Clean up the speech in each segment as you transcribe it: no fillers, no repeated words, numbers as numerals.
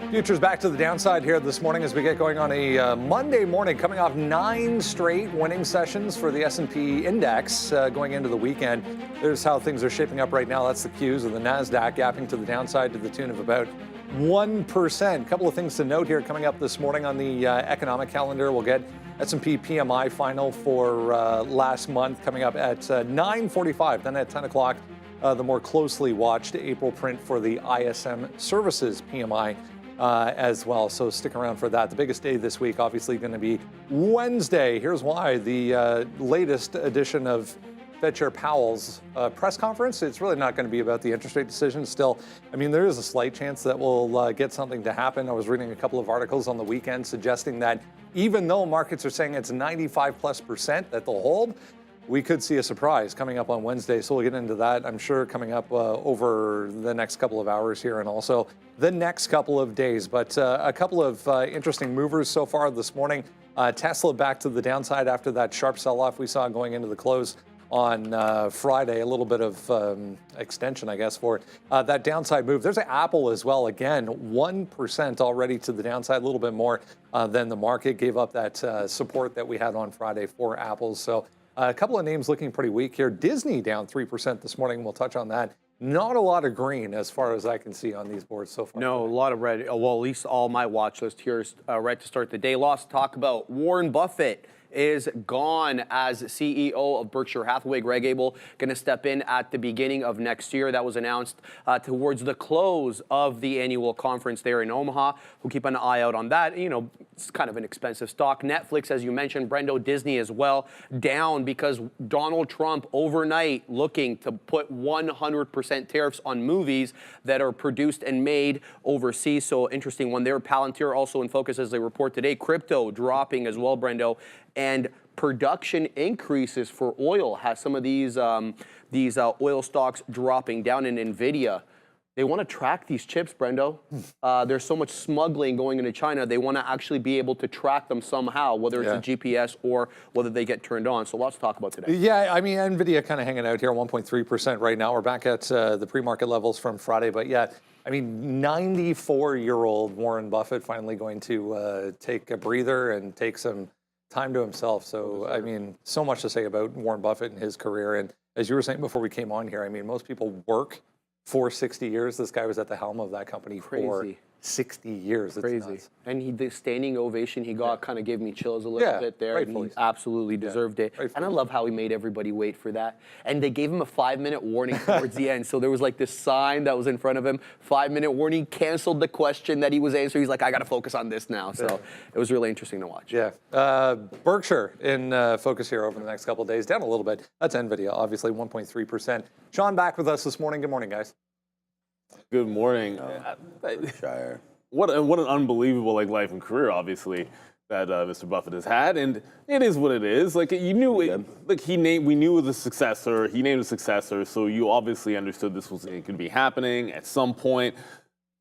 Futures back to the downside here this morning as we get going on a Monday morning, coming off 9 straight winning sessions for the S&P index going into the weekend. There's how things are shaping up right now. That's the Qs and the NASDAQ gapping to the downside to the tune of about 1%. A couple of things to note here coming up this morning on the economic calendar. We'll get S&P PMI final for last month coming up at 9:45. Then at 10 o'clock, the more closely watched April print for the ISM Services PMI. As well, so stick around for that. The biggest day this week, obviously, going to be Wednesday. Here's why: the latest edition of Fed Chair Powell's press conference. It's really not going to be about the interest rate decision. Still, I mean, there is a slight chance that we'll get something to happen. I was reading a couple of articles on the weekend suggesting that even though markets are saying it's 95+% that they'll hold, we could see a surprise coming up on Wednesday, so we'll get into that, I'm sure, coming up over the next couple of hours here and also the next couple of days. But a couple of interesting movers so far this morning. Tesla back to the downside after that sharp sell-off we saw going into the close on Friday. A little bit of extension, I guess, for that downside move. There's Apple as well. Again, 1% already to the downside, a little bit more than the market. Gave up that support that we had on Friday for Apple. So a couple of names looking pretty weak here. Disney down 3% this morning. We'll touch on that. Not a lot of green as far as I can see on these boards so far. No, a lot of red. Well, at least all my watch list here is red to start the day. Lots to talk about. Warren Buffett is gone as CEO of Berkshire Hathaway. Greg Abel going to step in at the beginning of next year. That was announced towards the close of the annual conference there in Omaha. We'll keep an eye out on that. You know, it's kind of an expensive stock. Netflix, as you mentioned, Brendo, Disney as well, down because Donald Trump overnight looking to put 100% tariffs on movies that are produced and made overseas. So interesting one there. Palantir also in focus as they report today. Crypto dropping as well, Brendo. And production increases for oil has some of these oil stocks dropping down in Nvidia. They want to track these chips, Brendo. There's so much smuggling going into China. They want to actually be able to track them somehow, whether it's a GPS or whether they get turned on. So lots to talk about today. Yeah, I mean, Nvidia kind of hanging out here, 1.3% right now. We're back at the pre-market levels from Friday. But yeah, I mean, 94-year-old Warren Buffett finally going to take a breather and take some time to himself. So, I mean, so much to say about Warren Buffett and his career. And as you were saying before we came on here, I mean, most people work for 60 years. This guy was at the helm of that company for 60 years. It's crazy. nuts. And the standing ovation he got kind of gave me chills a little bit there. And he absolutely deserved it. And I love how he made everybody wait for that. And they gave him a 5-minute warning towards the end. So there was like this sign that was in front of him, 5-minute warning, canceled the question that he was answering. He's like, I got to focus on this now. So it was really interesting to watch. Yeah. Berkshire in focus here over the next couple of days, down a little bit. That's Nvidia, obviously 1.3%. Sean back with us this morning. Good morning, guys. Good morning. What an unbelievable life and career, obviously, that Mr. Buffett has had, and it is what it is. Like you knew, we knew the successor. He named a successor, so you obviously understood this was going to be happening at some point.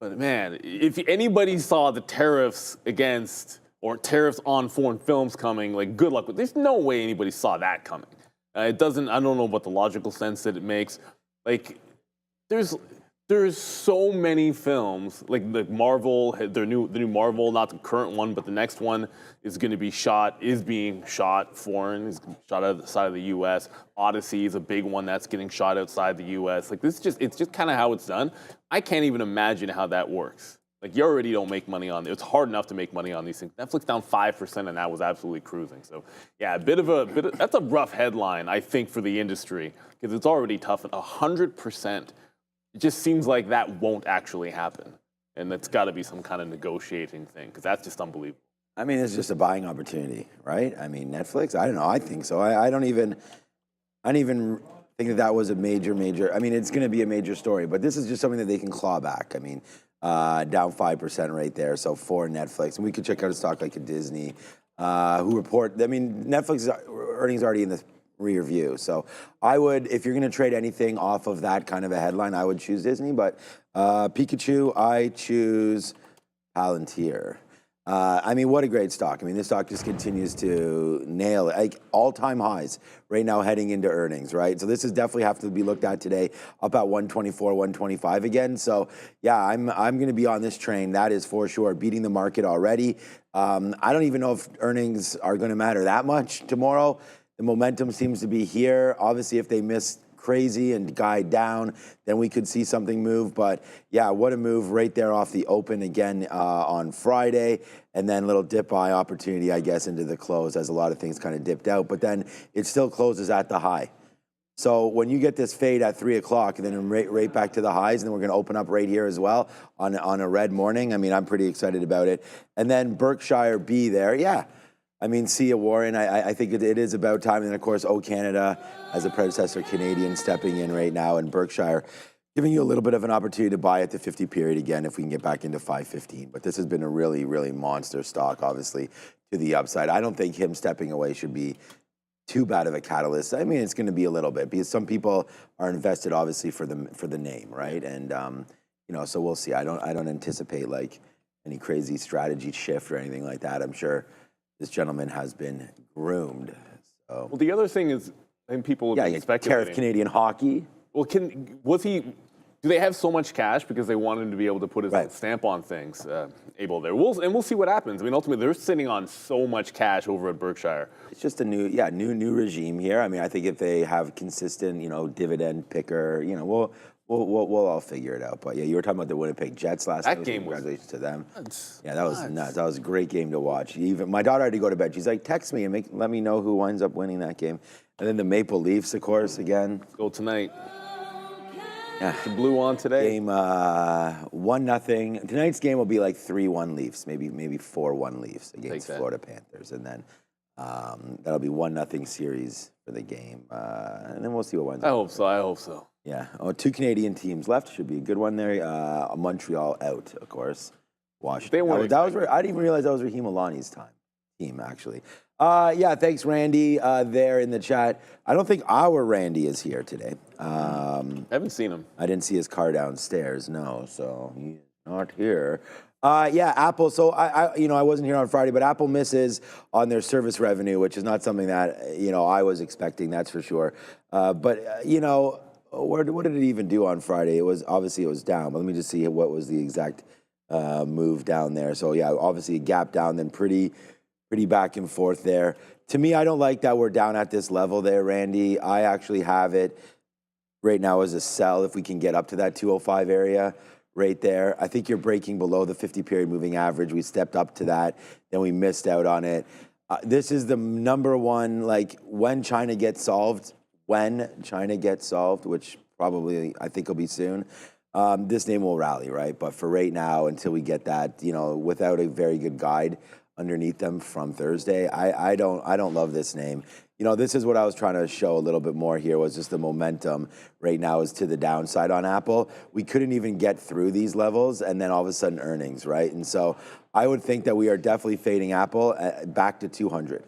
But man, if anybody saw the tariffs against or tariffs on foreign films coming, like good luck with. There's no way anybody saw that coming. It doesn't. I don't know what the logical sense that it makes. Like there's so many films, like the Marvel, the new Marvel, not the current one, but the next one is being shot foreign, is shot outside of the U.S. Odyssey is a big one that's getting shot outside the U.S. Like it's just kind of how it's done. I can't even imagine how that works. Like you already don't make money on it. It's hard enough to make money on these things. Netflix down 5%, and that was absolutely cruising. So yeah, that's a rough headline, I think, for the industry because it's already tough. 100%. It just seems like that won't actually happen. And that's got to be some kind of negotiating thing, because that's just unbelievable. I mean, it's just a buying opportunity, right? I mean, Netflix, I don't know. I think so. I don't even think that was a major, I mean, it's going to be a major story, but this is just something that they can claw back. I mean, down 5% right there. So for Netflix, and we could check out a stock like a Disney, who report, I mean, Netflix earnings already in the rear view. So I would, if you're going to trade anything off of that kind of a headline, I would choose Disney. But Pikachu, I choose Palantir. I mean, what a great stock. I mean, this stock just continues to nail it. Like all-time highs right now heading into earnings, right? So this is definitely have to be looked at today, up at 124, 125 again. So yeah, I'm going to be on this train. That is for sure, beating the market already. I don't even know if earnings are going to matter that much tomorrow. The momentum seems to be here. Obviously, if they miss crazy and guide down, then we could see something move. But yeah, what a move right there off the open again on Friday, and then little dip buy opportunity, I guess, into the close as a lot of things kind of dipped out. But then it still closes at the high. So when you get this fade at 3 o'clock and then right back to the highs, and then we're going to open up right here as well on a red morning. I mean, I'm pretty excited about it. And then Berkshire B there, yeah. I mean, see ya, Warren. I think it is about time. And then, of course, O Canada as a predecessor Canadian stepping in right now, and Berkshire giving you a little bit of an opportunity to buy at the 50 period again if we can get back into 515. But this has been a really, really monster stock, obviously, to the upside. I don't think him stepping away should be too bad of a catalyst. I mean, it's going to be a little bit because some people are invested, obviously, for the name, right? And you know, so we'll see. I don't anticipate like any crazy strategy shift or anything like that. I'm sure this gentleman has been groomed. So. Well, the other thing is, I think people would be speculating. Tariff Canadian hockey. Well, do they have so much cash because they want him to be able to put his stamp on things, able there? We'll see what happens. I mean, ultimately, they're sitting on so much cash over at Berkshire. It's just a new regime here. I mean, I think if they have consistent, dividend picker, we'll all figure it out. But yeah, you were talking about the Winnipeg Jets last night. Congratulations to them. Yeah, that was nuts. That was a great game to watch. Even my daughter had to go to bed. She's like, text me and let me know who winds up winning that game. And then the Maple Leafs, of course, again. Go tonight. Yeah. The Blue on today. Game 1-0. Tonight's game will be like 3-1 Leafs, maybe 4-1 Leafs against Florida Panthers, and then that'll be 1-0 series for the game, and then we'll see what wins. I hope so. Yeah. Oh, 2 Canadian teams left. Should be a good one there. Montreal out, of course. Washington. I didn't even realize that was Raheem Alani's team, actually. Yeah, thanks, Randy, there in the chat. I don't think our Randy is here today. I haven't seen him. I didn't see his car downstairs, no, so he's not here. Yeah, Apple. So I wasn't here on Friday, but Apple misses on their service revenue, which is not something that I was expecting. That's for sure. But what did it even do on Friday? It was down. But let me just see what was the exact move down there. So yeah, obviously a gap down, then pretty back and forth there. To me, I don't like that we're down at this level there, Randy. I actually have it right now as a sell if we can get up to that 205 area right there. I think you're breaking below the 50-period moving average. We stepped up to that, then we missed out on it. This is the number one, when China gets solved, which probably I think will be soon, this name will rally, right? But for right now, until we get that, without a very good guide underneath them from Thursday, I don't love this name. This is what I was trying to show a little bit more here, was just the momentum right now is to the downside on Apple. We couldn't even get through these levels, and then all of a sudden earnings, right? And so I would think that we are definitely fading Apple back to 200.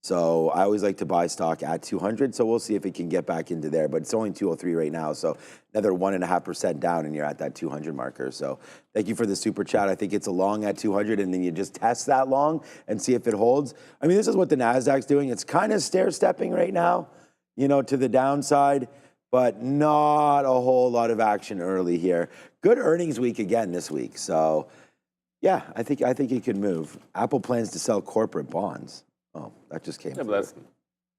So I always like to buy stock at 200, so we'll see if it can get back into there. But it's only 203 right now, so another 1.5% down, and you're at that 200 marker. So thank you for the super chat. I think it's a long at 200, and then you just test that long and see if it holds. I mean, this is what the Nasdaq's doing. It's kind of stair-stepping right now, to the downside, but not a whole lot of action early here. Good earnings week again this week. So yeah, I think it could move. Apple plans to sell corporate bonds. Oh, that just came. Yeah, but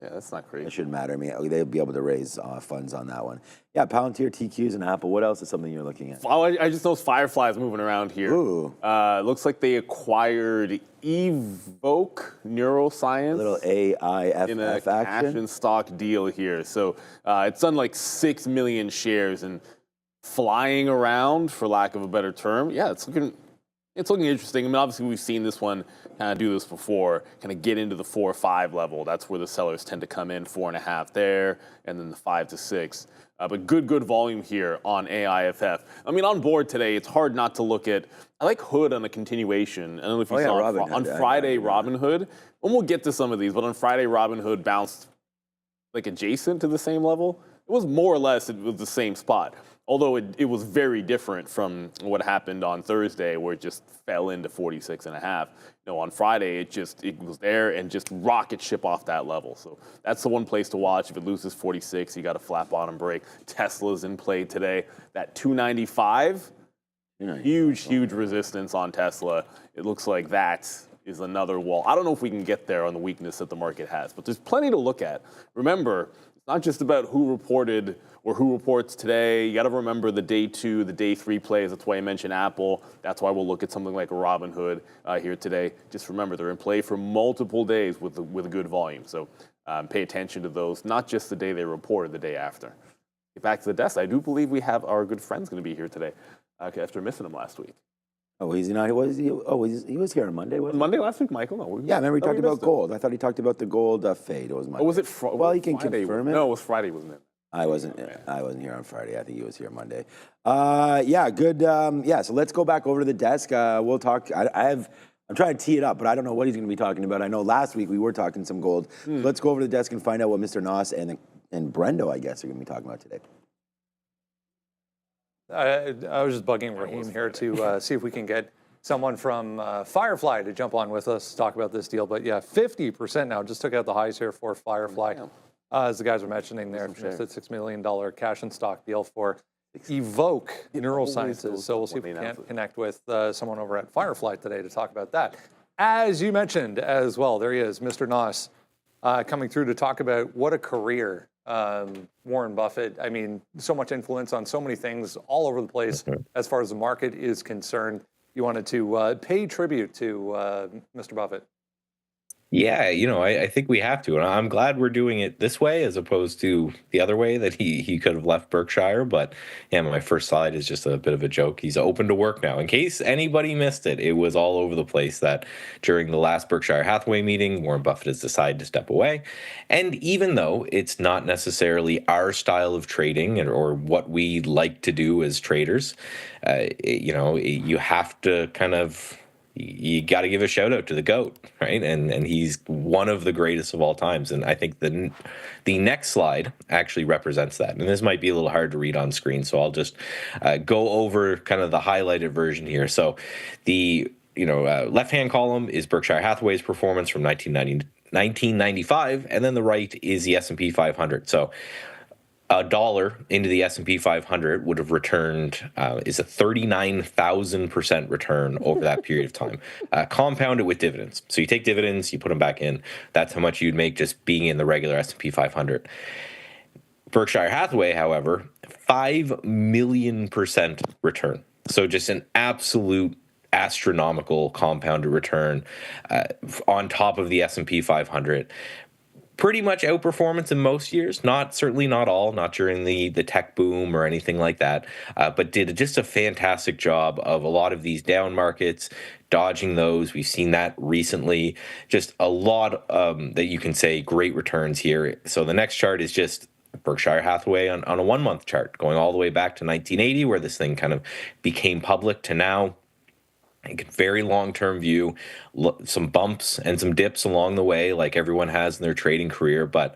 that's not crazy. It shouldn't matter. I mean, they'll be able to raise funds on that one. Yeah, Palantir, TQs, and Apple. What else is something you're looking at? Oh, I just noticed Fireflies moving around here. Ooh. Looks like they acquired Evoke Neuroscience. A little AIFF in a action. cash and stock deal here. So it's done like 6 million shares and flying around, for lack of a better term. Yeah, it's looking interesting. I mean, obviously, we've seen this one kind of do this before, kind of get into the 4 or 5 level. That's where the sellers tend to come in, 4.5 there, and then the 5 to 6. But good volume here on AIFF. I mean, on board today, it's hard not to look at, I like Hood on a continuation. I don't know if you saw on Friday, Robinhood. And we'll get to some of these, but on Friday, Robinhood bounced like adjacent to the same level. It was more or less, it was the same spot. Although it was very different from what happened on Thursday, where it just fell into 46.5. On Friday, it was there and just rocket ship off that level. So that's the one place to watch. If it loses 46, you got a flat bottom break. Tesla's in play today. That 295, huge resistance on Tesla. It looks like that is another wall. I don't know if we can get there on the weakness that the market has, but there's plenty to look at. Remember, it's not just about who reported or who reports today. You got to remember the day 2, the day 3 plays. That's why I mentioned Apple. That's why we'll look at something like a Robinhood here today. Just remember, they're in play for multiple days with a good volume. So pay attention to those, not just the day they reported, the day after. Get back to the desk. I do believe we have our good friends going to be here today after missing him last week. Oh, he's not. Was he? Oh, he was here on Monday. Was Monday last week, Michael? No. Yeah, remember he talked about gold. I thought he talked about the gold fade. It was Monday. Oh, was it? Well, he can confirm it. No, it was Friday, wasn't it? I wasn't here on Friday. I think he was here Monday. Yeah, good. So let's go back over to the desk. We'll talk. I'm trying to tee it up, but I don't know what he's going to be talking about. I know last week we were talking some gold. Let's go over to the desk and find out what Mr. Noss and Brendo, I guess, are going to be talking about today. I was just bugging Raheem here to see if we can get someone from Firefly to jump on with us to talk about this deal. But yeah, 50% now. Just took out the highs here for Firefly. As the guys were mentioning there, just a $6 million cash and stock deal for Evoke Neurosciences. So we'll see if we can't connect with someone over at Firefly today to talk about that. As you mentioned as well, there he is, Mr. Noss, coming through to talk about what a career Warren Buffett. I mean, so much influence on so many things all over the place as far as the market is concerned. You wanted to pay tribute to Mr. Buffett. Yeah, I think we have to. And I'm glad we're doing it this way as opposed to the other way that he could have left Berkshire. But yeah, my first slide is just a bit of a joke. He's open to work now. In case anybody missed it, it was all over the place that during the last Berkshire Hathaway meeting, Warren Buffett has decided to step away. And even though it's not necessarily our style of trading or what we like to do as traders, you have to kind of... You got to give a shout out to the GOAT, right? And he's one of the greatest of all times. And I think the next slide actually represents that. And this might be a little hard to read on screen, so I'll just go over kind of the highlighted version here. So the left-hand column is Berkshire Hathaway's performance from 1995, and then the right is the S&P 500. So $1 into the S&P 500 would have returned is a 39,000% return over that period of time, compounded with dividends. So you take dividends, you put them back in. That's how much you'd make just being in the regular S&P 500. Berkshire Hathaway, however, 5 million% return. So just an absolute astronomical compounded return on top of the S&P 500. Pretty much outperformance in most years, certainly not all, not during the tech boom or anything like that, but did just a fantastic job of a lot of these down markets, dodging those. We've seen that recently. Just a lot that you can say great returns here. So the next chart is just Berkshire Hathaway on a 1 month chart, going all the way back to 1980, where this thing kind of became public, to now. Very long-term view, some bumps and some dips along the way, like everyone has in their trading career. But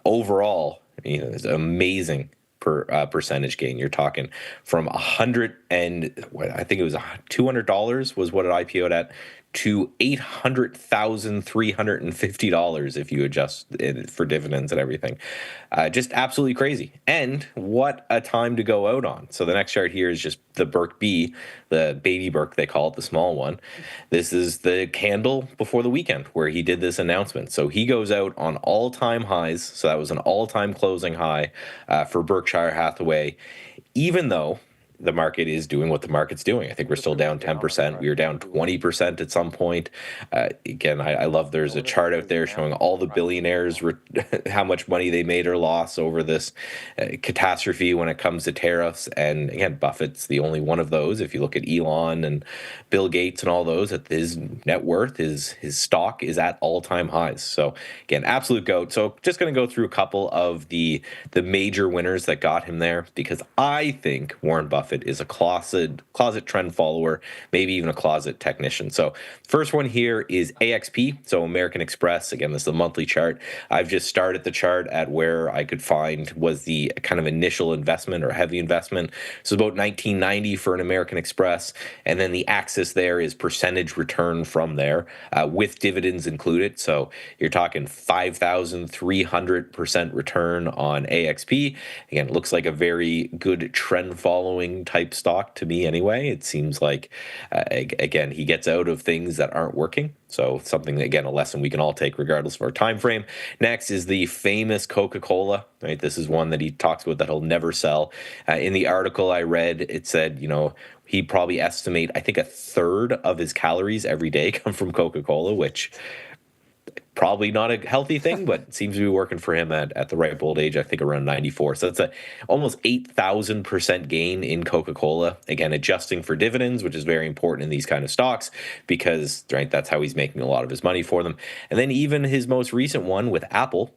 overall, it's amazing percentage gain. You're talking from $100 and I think it was $200 was what it IPO'd at, to $800,350 if you adjust it for dividends and everything. Just absolutely crazy. And what a time to go out on. So the next chart here is just the Berk B, the baby Berk, they call it, the small one. This is the candle before the weekend where he did this announcement. So he goes out on all-time highs. So that was an all-time closing high for Berkshire Hathaway, even though the market is doing what the market's doing. I think we're still down 10%. We were down 20% at some point. Again, I love there's a chart out there showing all the billionaires, how much money they made or lost over this catastrophe when it comes to tariffs. And again, Buffett's the only one of those. If you look at Elon and Bill Gates and all those, his net worth, his stock is at all-time highs. So again, absolute GOAT. So just going to go through a couple of the major winners that got him there, because I think Warren Buffett Buffett is a closet trend follower, maybe even a closet technician. So first one here is AXP, so American Express. Again, this is a monthly chart. I've just started the chart at where I could find was the kind of initial investment or heavy investment. So about 1990 for an American Express, and then the axis there is percentage return from there with dividends included. So you're talking 5,300% return on AXP. Again, it looks like a very good trend following type stock to me anyway. It seems like, again, he gets out of things that aren't working. So something, again, a lesson we can all take regardless of our time frame. Next is the famous Coca-Cola, right? This is one that he talks about that he'll never sell. In the article I read, it said, he'd probably estimate, I think, a third of his calories every day come from Coca-Cola, which probably not a healthy thing, but seems to be working for him at the ripe old age, I think around 94. So that's a almost 8,000% gain in Coca-Cola. Again, adjusting for dividends, which is very important in these kind of stocks because, right, that's how he's making a lot of his money for them. And then even his most recent one with Apple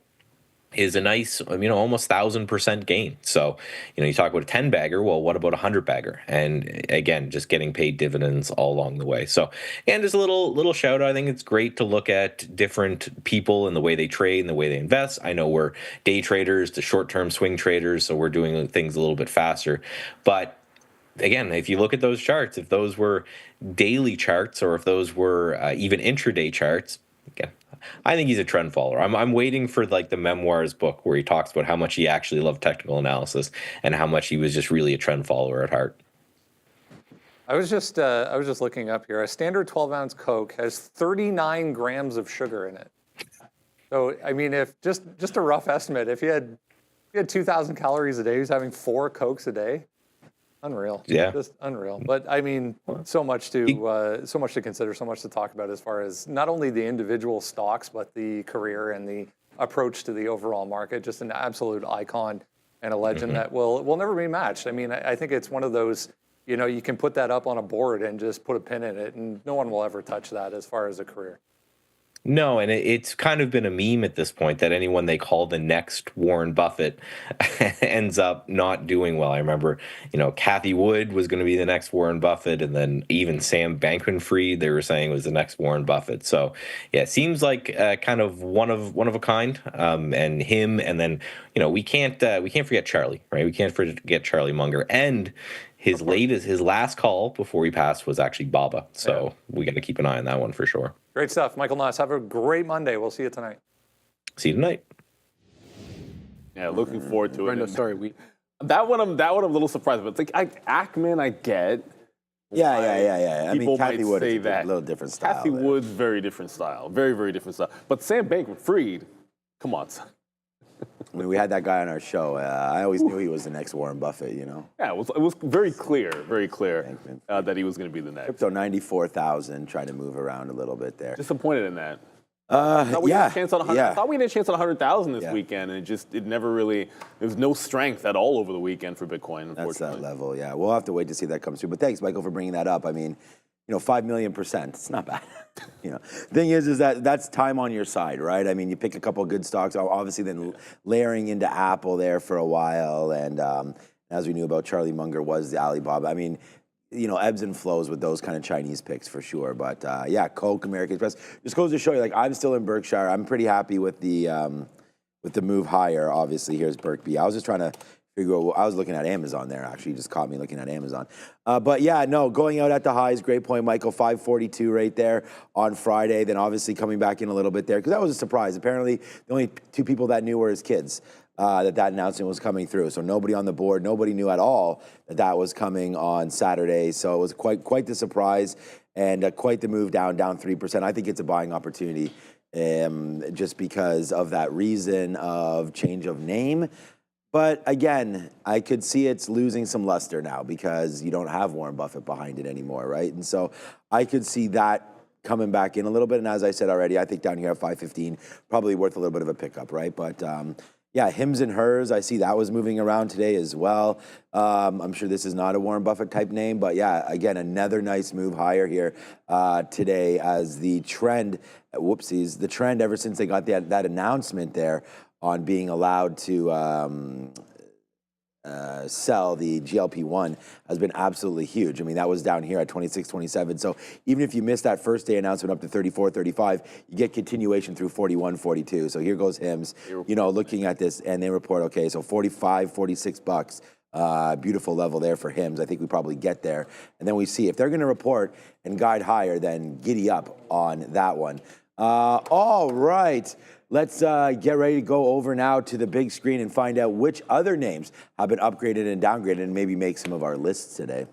is a nice, almost 1,000% gain. So, you talk about a 10 bagger. Well, what about a 100 bagger? And again, just getting paid dividends all along the way. So, and just a little shout out. I think it's great to look at different people and the way they trade and the way they invest. I know we're day traders to short-term swing traders, so we're doing things a little bit faster. But again, if you look at those charts, if those were daily charts or if those were even intraday charts, again, I think he's a trend follower. I'm waiting for like the memoirs book where he talks about how much he actually loved technical analysis and how much he was just really a trend follower at heart. I was just looking up here. A standard 12-ounce Coke has 39 grams of sugar in it. So I mean, if just a rough estimate, if he had 2,000 calories a day, he's having 4 Cokes a day. Unreal. Yeah. Just unreal. But I mean, so much to consider, so much to talk about as far as not only the individual stocks, but the career and the approach to the overall market. Just an absolute icon and a legend that will never be matched. I mean, I think it's one of those, you can put that up on a board and just put a pin in it, and no one will ever touch that as far as a career. No, and it's kind of been a meme at this point that anyone they call the next Warren Buffett ends up not doing well. I remember, Kathy Wood was going to be the next Warren Buffett, and then even Sam Bankman-Fried they were saying was the next Warren Buffett. So yeah, it seems like kind of one of a kind, and him, and then we can't forget Charlie, right? We can't forget Charlie Munger, and his last call before he passed was actually Baba. So we got to keep an eye on that one for sure. Great stuff. Michael Noss, have a great Monday. We'll see you tonight. See you tonight. Yeah, looking forward to it. No, sorry, that one I'm a little surprised, but it's like Ackman, I get. Yeah. I mean, Kathy Wood is a little different style. Kathy Wood's very different style, very, very different style. But Sam Bankman-Fried, come on, son. I mean, we had that guy on our show. I always knew he was the next Warren Buffett, Yeah, it was very clear that he was going to be the next. Crypto 94,000, trying to move around a little bit there. Disappointed in that. I thought we had a chance on 100,000 this weekend, and it never really, there was no strength at all over the weekend for Bitcoin, unfortunately. That's that level, yeah. We'll have to wait to see if that comes through. But thanks, Michael, for bringing that up. I mean, 5 million%, it's not bad. Thing is that that's time on your side, right? I mean, you pick a couple of good stocks, obviously then layering into Apple there for a while. And as we knew about, Charlie Munger was the Alibaba. I mean, ebbs and flows with those kind of Chinese picks for sure. But Coke, American Express, just goes to show you, I'm still in Berkshire. I'm pretty happy with the move higher. Obviously, here's Berkby. I was just trying to figure out, I was looking at Amazon there, actually. You just caught me looking at Amazon. Going out at the highs, great point, Michael. 542 right there on Friday. Then obviously coming back in a little bit there, because that was a surprise. Apparently, the only 2 people that knew were his kids. That announcement was coming through. So nobody on the board, nobody knew at all that was coming on Saturday. So it was quite the surprise and quite the move down 3%. I think it's a buying opportunity just because of that reason of change of name. But again, I could see it's losing some luster now because you don't have Warren Buffett behind it anymore, right? And so I could see that coming back in a little bit. And as I said already, I think down here at 515, probably worth a little bit of a pickup, right? But hims and hers, I see that was moving around today as well. I'm sure this is not a Warren Buffett type name, but again, another nice move higher here today as the trend ever since they got that announcement there on being allowed to sell, the GLP-1, has been absolutely huge. I mean, that was down here at 26, 27. So even if you missed that first day announcement up to 34, 35, you get continuation through 41, 42. So here goes HIMS, you know, looking at this, and they report, okay, so 45, 46 bucks. Beautiful level there for HIMS. I think we probably get there. And then we see if they're going to report and guide higher, then giddy up on that one. All right. Let's get ready to go over now to the big screen and find out which other names have been upgraded and downgraded and maybe make some of our lists today.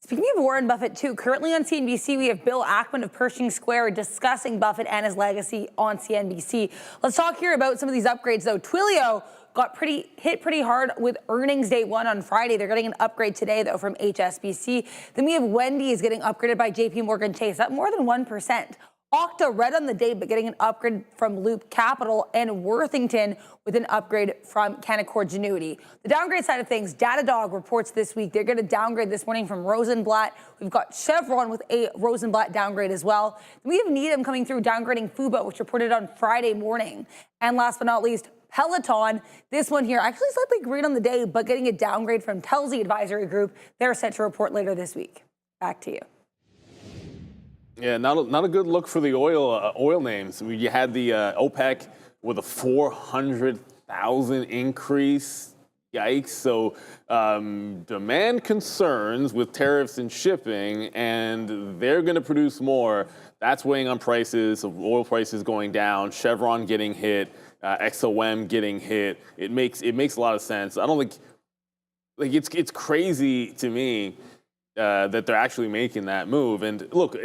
Speaking of Warren Buffett, too, currently on CNBC, we have Bill Ackman of Pershing Square discussing Buffett and his legacy on CNBC. Let's talk here about some of these upgrades, though. Twilio got hit pretty hard with earnings day one on Friday. They're getting an upgrade today, though, from HSBC. Then we have Wendy's getting upgraded by JP Morgan Chase, up more than 1%. Okta red on the day, but getting an upgrade from Loop Capital, and Worthington with an upgrade from Canaccord Genuity. The downgrade side of things, Datadog reports this week. They're going to downgrade this morning from Rosenblatt. We've got Chevron with a Rosenblatt downgrade as well. Then we have Needham coming through downgrading Fubo, which reported on Friday morning. And last but not least, Peloton, this one here, actually slightly green on the day, but getting a downgrade from Telsey Advisory Group. They're set to report later this week. Back to you. Yeah, not a good look for the oil names. I mean, you had the OPEC with a 400,000 increase. Yikes. So demand concerns with tariffs and shipping, and they're going to produce more. That's weighing on prices, of oil prices going down, Chevron getting hit, XOM getting hit. It makes a lot of sense. I don't think it's crazy to me that they're actually making that move. And look,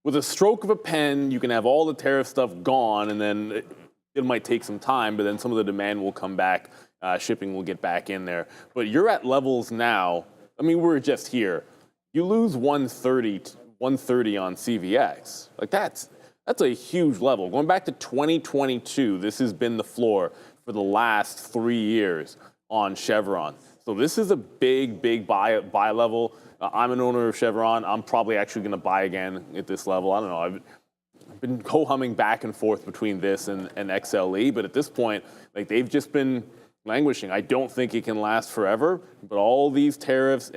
with a stroke of a pen, you can have all the tariff stuff gone, and then it might take some time, but then some of the demand will come back. Shipping will get back in there. But you're at levels now. I mean, we're just here. You lose 130 on CVX. Like that's a huge level. Going back to 2022, this has been the floor for the last 3 years on Chevron. So this is a big buy level. I'm an owner of Chevron. I'm probably actually going to buy again at this level. I don't know. I've been ho-humming back and forth between this and XLE, but at this point, like they've just been languishing. I don't think it can last forever, but all these tariffs,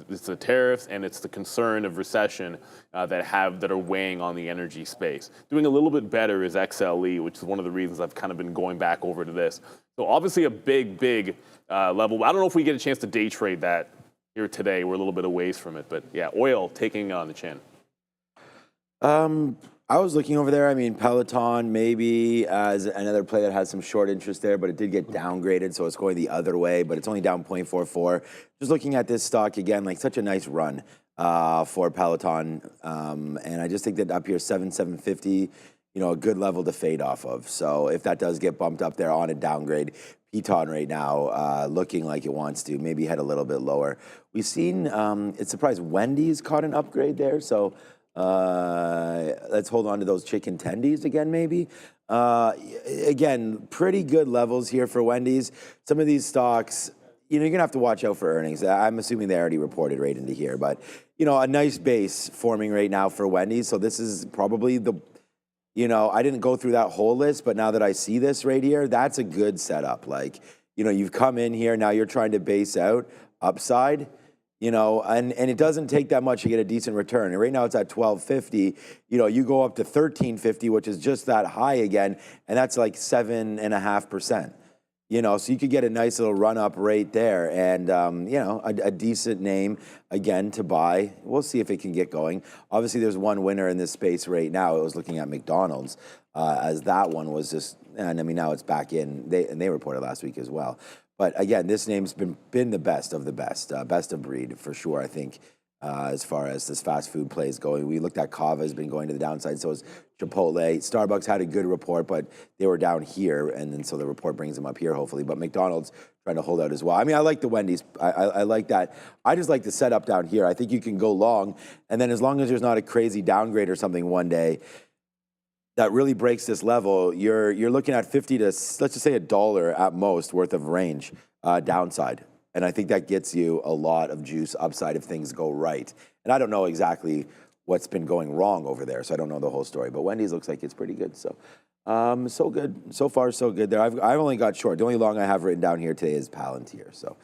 it's the tariffs and it's the concern of recession that are weighing on the energy space. Doing a little bit better is XLE, which is one of the reasons I've kind of been going back over to this. So obviously a big level. I don't know if we get a chance to day trade that here today. We're a little bit a ways from it, but yeah, oil taking on the chin. I was looking over there. I mean, Peloton maybe as another play that has some short interest there, but it did get downgraded, so it's going the other way, but it's only down 0.44. Just looking at this stock again, like such a nice run for Peloton, and I just think that up here, 750, you know, a good level to fade off of. So if that does get bumped up there on a downgrade, Peloton right now looking like it wants to maybe head a little bit lower. We've seen, it's surprised Wendy's caught an upgrade there, so let's hold on to those chicken tendies again, maybe. Again, pretty good levels here for Wendy's. Some of these stocks, you know, you're going to have to watch out for earnings. I'm assuming they already reported right into here, but, you know, a nice base forming right now for Wendy's. So this is probably the, you know, I didn't go through that whole list, but now that I see this right here, that's a good setup. Like, you know, you've come in here, now you're trying to base out upside. You know, and it doesn't take that much to get a decent return. And right now it's at 12.50. You know, you go up to 13.50, which is just that high again, and that's like 7.5%. You know, so you could get a nice little run up right there, and you know, a decent name again to buy. We'll see if it can get going. Obviously, there's one winner in this space right now. I was looking at McDonald's, as that one was just, and I mean now it's back in. They reported last week as well. But again, this name's been the best of the best, best of breed for sure, I think, as far as this fast food play is going. We looked at Kava has been going to the downside, so is Chipotle. Starbucks had a good report, but they were down here, and then so the report brings them up here, hopefully. But McDonald's trying to hold out as well. I mean, I like the Wendy's. I like that. I just like the setup down here. I think you can go long, and then as long as there's not a crazy downgrade or something one day, that really breaks this level, you're looking at 50 to, let's just say $1 at most worth of range downside. And I think that gets you a lot of juice upside if things go right. And I don't know exactly what's been going wrong over there. So I don't know the whole story, but Wendy's looks like it's pretty good. So, so good. So far, so good there. I've only got short. The only long I have written down here today is Palantir. So,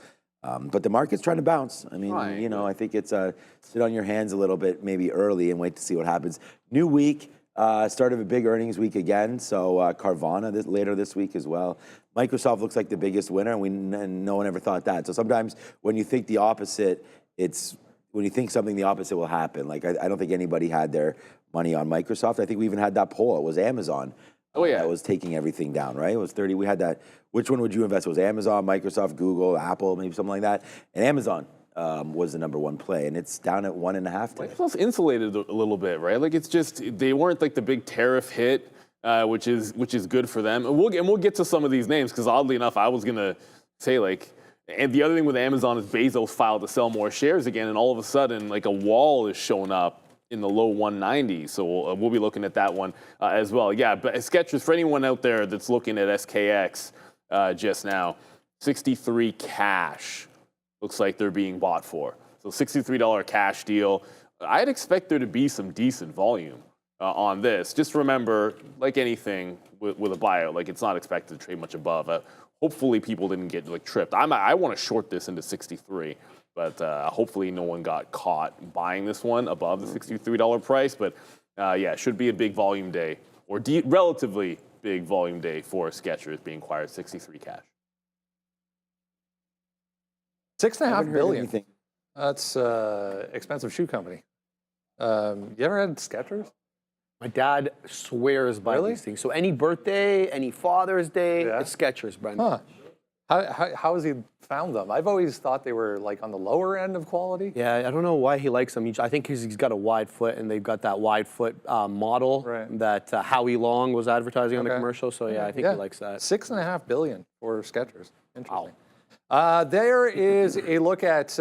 but the market's trying to bounce. I mean, you know, I think it's sit on your hands a little bit, maybe early, and wait to see what happens. New week, start of a big earnings week again. So Carvana later this week as well. Microsoft looks like the biggest winner, and no one ever thought that. So sometimes when you think the opposite, when you think something the opposite will happen. Like I don't think anybody had their money on Microsoft. I think we even had that poll. It was Amazon. Oh yeah, that was taking everything down, right? It was 30. We had that. Which one would you invest? It was Amazon, Microsoft, Google, Apple, maybe something like that. And Amazon was the #1 play, and it's down at 1.5 today. Microsoft's insulated a little bit, right? Like it's just they weren't like the big tariff hit, which is good for them. And we'll get to some of these names because oddly enough, I was gonna say like. And the other thing with Amazon is Bezos filed to sell more shares again, and all of a sudden, like a wall is showing up in the low 190s. So we'll be looking at that one as well. Yeah, but Skechers, for anyone out there that's looking at SKX just now, 63 cash looks like they're being bought for. So $63 cash deal. I'd expect there to be some decent volume on this. Just remember, like anything with a buyout, like it's not expected to trade much above. Hopefully people didn't get like tripped. I want to short this into 63, but hopefully no one got caught buying this one above the $63 price. But yeah, it should be a big volume day or relatively big volume day for Skechers being acquired 63 cash. $6.5 billion. That's expensive shoe company. You ever had Skechers? My dad swears by these things. So any birthday, any Father's Day, it's Skechers, Brendan. Huh. How has he found them? I've always thought they were like on the lower end of quality. Yeah, I don't know why he likes them. I think he's got a wide foot, and they've got that wide foot model that Howie Long was advertising on the commercial. So yeah, I think he likes that. $6.5 billion for Skechers. Interesting. Wow. There is a look at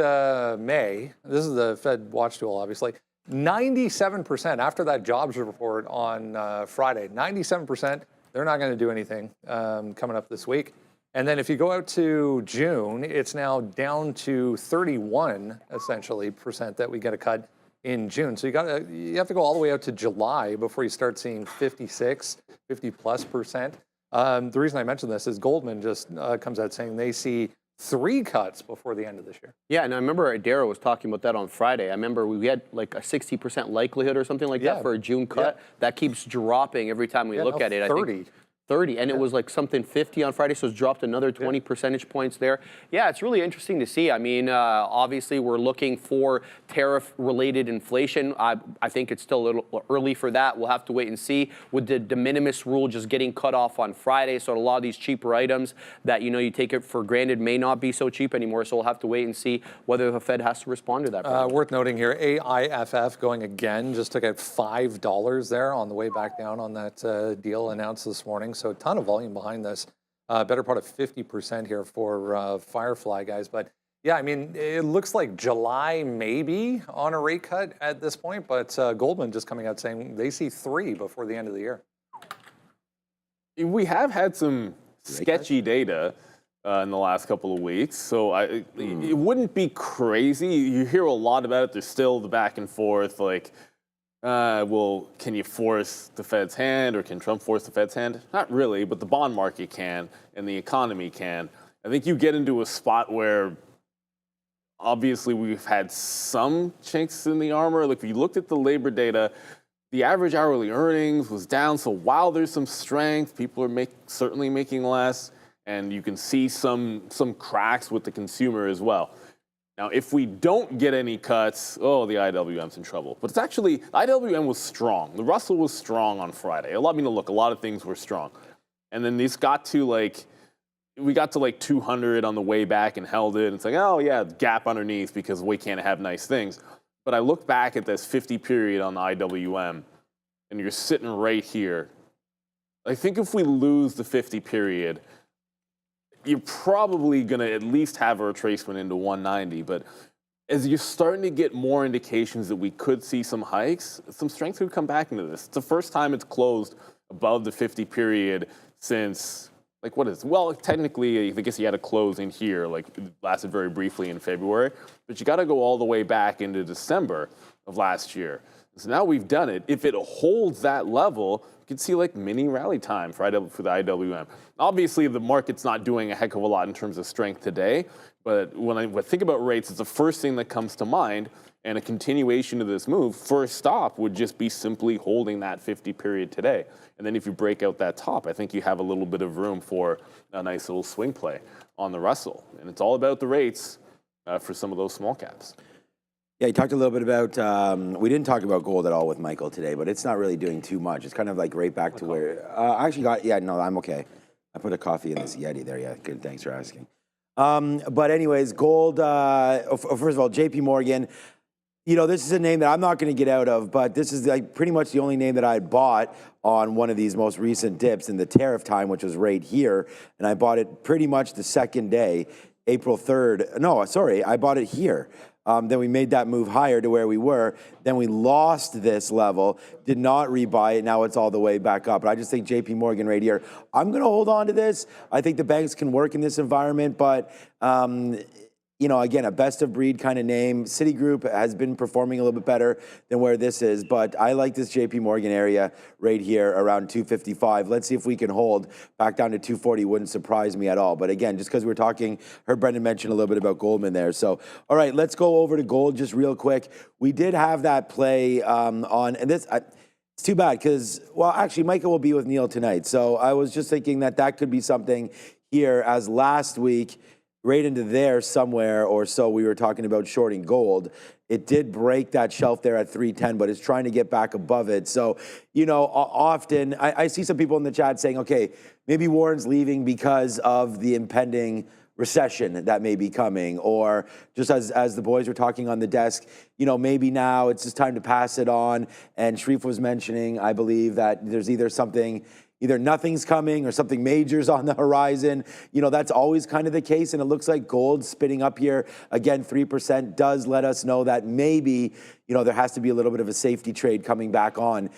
May. This is the Fed watch tool, obviously. 97% after that jobs report on Friday. 97%. They're not going to do anything coming up this week. And then if you go out to June, it's now down to 31 essentially percent that we get a cut in June. So you have to go all the way out to July before you start seeing 50+ percent. The reason I mention this is Goldman just comes out saying they see 3 cuts before the end of this year. Yeah, and I remember Darrow was talking about that on Friday. I remember we had like a 60% likelihood or something like that for a June cut. That keeps dropping every time we look at it. 30. I think 30, and it was like something 50 on Friday, so it's dropped another 20 percentage points there. Yeah, it's really interesting to see. I mean, obviously we're looking for tariff-related inflation. I think it's still a little early for that. We'll have to wait and see. With the de minimis rule just getting cut off on Friday, so a lot of these cheaper items that you take it for granted may not be so cheap anymore. So we'll have to wait and see whether the Fed has to respond to that. Worth noting here, AIFF going again, just took out $5 there on the way back down on that deal announced this morning. So a ton of volume behind this. Better part of 50% here for Firefly, guys. But yeah, I mean, it looks like July maybe on a rate cut at this point, but Goldman just coming out saying they see 3 before the end of the year. We have had some sketchy data in the last couple of weeks, so it wouldn't be crazy. You hear a lot about it. There's still the back and forth, like, well, can you force the Fed's hand, or can Trump force the Fed's hand? Not really, but the bond market can, and the economy can. I think you get into a spot where, obviously, we've had some chinks in the armor. Like, if you looked at the labor data, the average hourly earnings was down. So while there's some strength, people are certainly making less, and you can see some cracks with the consumer as well. Now, if we don't get any cuts, the IWM's in trouble. But it's actually, IWM was strong. The Russell was strong on Friday. A lot of things were strong. And then these got to we got to 200 on the way back and held it. And it's like, oh yeah, gap underneath because we can't have nice things. But I look back at this 50 period on the IWM, and you're sitting right here. I think if we lose the 50 period, you're probably going to at least have a retracement into 190. But as you're starting to get more indications that we could see some hikes, some strength could come back into this. It's the first time it's closed above the 50 period since, what is it? Well, technically, I guess you had a close in here, it lasted very briefly in February. But you got to go all the way back into December of last year So now we've done it. If it holds that level, you can see like mini rally time for the IWM. Obviously, the market's not doing a heck of a lot in terms of strength today, but when I think about rates, it's the first thing that comes to mind. And a continuation of this move, first stop would just be simply holding that 50 period today. And then if you break out that top, I think you have a little bit of room for a nice little swing play on the Russell. And it's all about the rates for some of those small caps. Yeah, you talked a little bit about, we didn't talk about gold at all with Michael today, but it's not really doing too much. It's kind of like right back to where, I actually got, yeah, no, I'm okay. I put a coffee in this Yeti there, yeah, good, thanks for asking. But anyways, gold, first of all, JP Morgan, you know, this is a name that I'm not going to get out of, but this is like pretty much the only name that I had bought on one of these most recent dips in the tariff time, which was right here. And I bought it pretty much the second day, April 3rd. No, sorry, I bought it here. Then we made that move higher to where we were. Then we lost this level, did not rebuy it. Now it's all the way back up. But I just think JP Morgan right here, I'm going to hold on to this. I think the banks can work in this environment, but you know, again, a best of breed kind of name. Citigroup has been performing a little bit better than where this is, but I like this JP Morgan area right here around 255. Let's see if we can hold back down to 240. Wouldn't surprise me at all. But again, just because we're talking, heard Brendan mention a little bit about Goldman there. So, all right, let's go over to gold just real quick. We did have that play on, and this, it's too bad because, well, actually, Micah will be with Neil tonight. So I was just thinking that that could be something here as last week, right into there somewhere or so, we were talking about shorting gold. It did break that shelf there at 310, but it's trying to get back above it. So, you know, often I see some people in the chat saying, okay, maybe Warren's leaving because of the impending recession that may be coming, or just as the boys were talking on the desk, you know, maybe now it's just time to pass it on. And Sharif was mentioning, I believe, that there's either nothing's coming or something major's on the horizon. You know, that's always kind of the case. And it looks like gold spinning up here, again, 3% does let us know that maybe, you know, there has to be a little bit of a safety trade coming back on.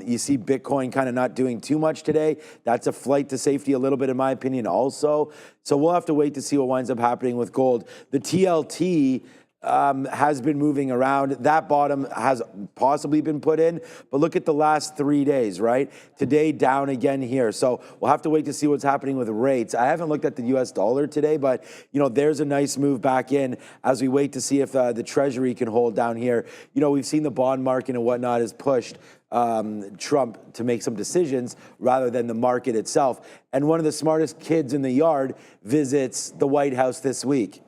You see Bitcoin kind of not doing too much today. That's a flight to safety a little bit, in my opinion, also. So we'll have to wait to see what winds up happening with gold. The TLT has been moving around. That bottom has possibly been put in, but look at the last 3 days, right? Today down again here. So we'll have to wait to see what's happening with rates. I haven't looked at the US dollar today, but you know, there's a nice move back in as we wait to see if the Treasury can hold down here. You know, we've seen the bond market and whatnot has pushed Trump to make some decisions rather than the market itself. And one of the smartest kids in the yard visits the White House this week.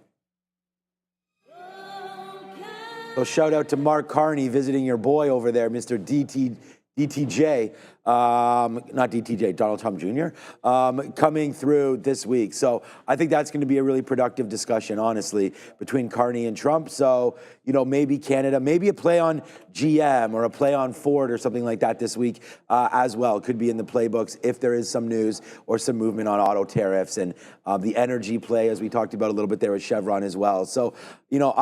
So shout out to Mark Carney visiting your boy over there, Mr. DTJ, not DTJ, Donald Trump Jr., coming through this week. So I think that's going to be a really productive discussion, honestly, between Carney and Trump. So, you know, maybe Canada, maybe a play on GM or a play on Ford or something like that this week as well. Could be in the playbooks if there is some news or some movement on auto tariffs and the energy play, as we talked about a little bit there with Chevron as well. So, you know,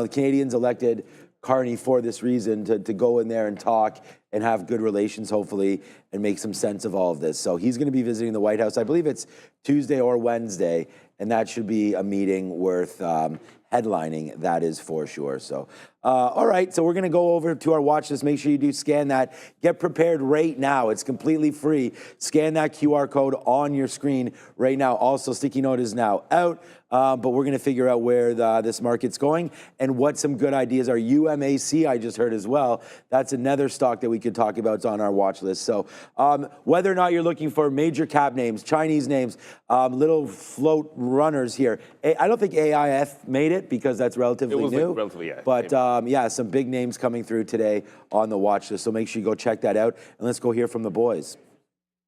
the Canadians elected Carney for this reason, to go in there and talk and have good relations, hopefully, and make some sense of all of this. So he's going to be visiting the White House. I believe it's Tuesday or Wednesday, and that should be a meeting worth headlining, that is for sure. So, all right, so we're going to go over to our watch list. Make sure you do scan that. Get prepared right now. It's completely free. Scan that QR code on your screen right now. Also, Sticky Note is now out, but we're going to figure out where this market's going and what some good ideas are. UMAC, I just heard as well. That's another stock that we could talk about. It's on our watch list. So whether or not you're looking for major cap names, Chinese names, little float runners here. I don't think AIF made it because that's relatively new. Like relatively, yeah. But yeah, some big names coming through today on the watch list. So make sure you go check that out. And let's go hear from the boys.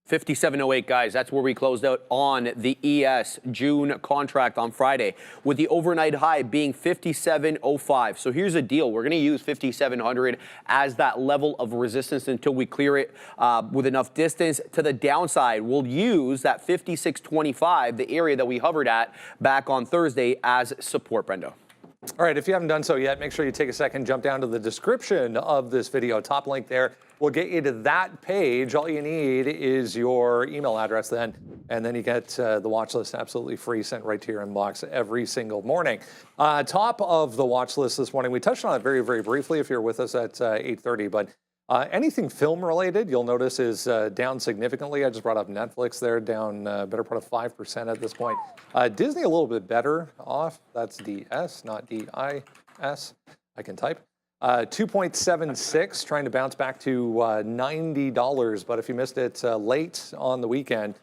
57.08, guys. That's where we closed out on the ES June contract on Friday, with the overnight high being 57.05. So here's the deal. We're going to use 5,700 as that level of resistance until we clear it with enough distance to the downside. We'll use that 56.25, the area that we hovered at back on Thursday, as support, Brendo. All right, if you haven't done so yet, make sure you take a second, jump down to the description of this video. Top link there will get you to that page. All you need is your email address then, and then you get the watch list absolutely free, sent right to your inbox every single morning. Top of the watch list this morning, we touched on it very, very briefly if you're with us at 8:30, but anything film related, you'll notice is down significantly. I just brought up Netflix there, down better part of 5% at this point. Disney a little bit better off. That's DS, not DIS. I can type. 2.76, trying to bounce back to $90. But if you missed it late on the weekend,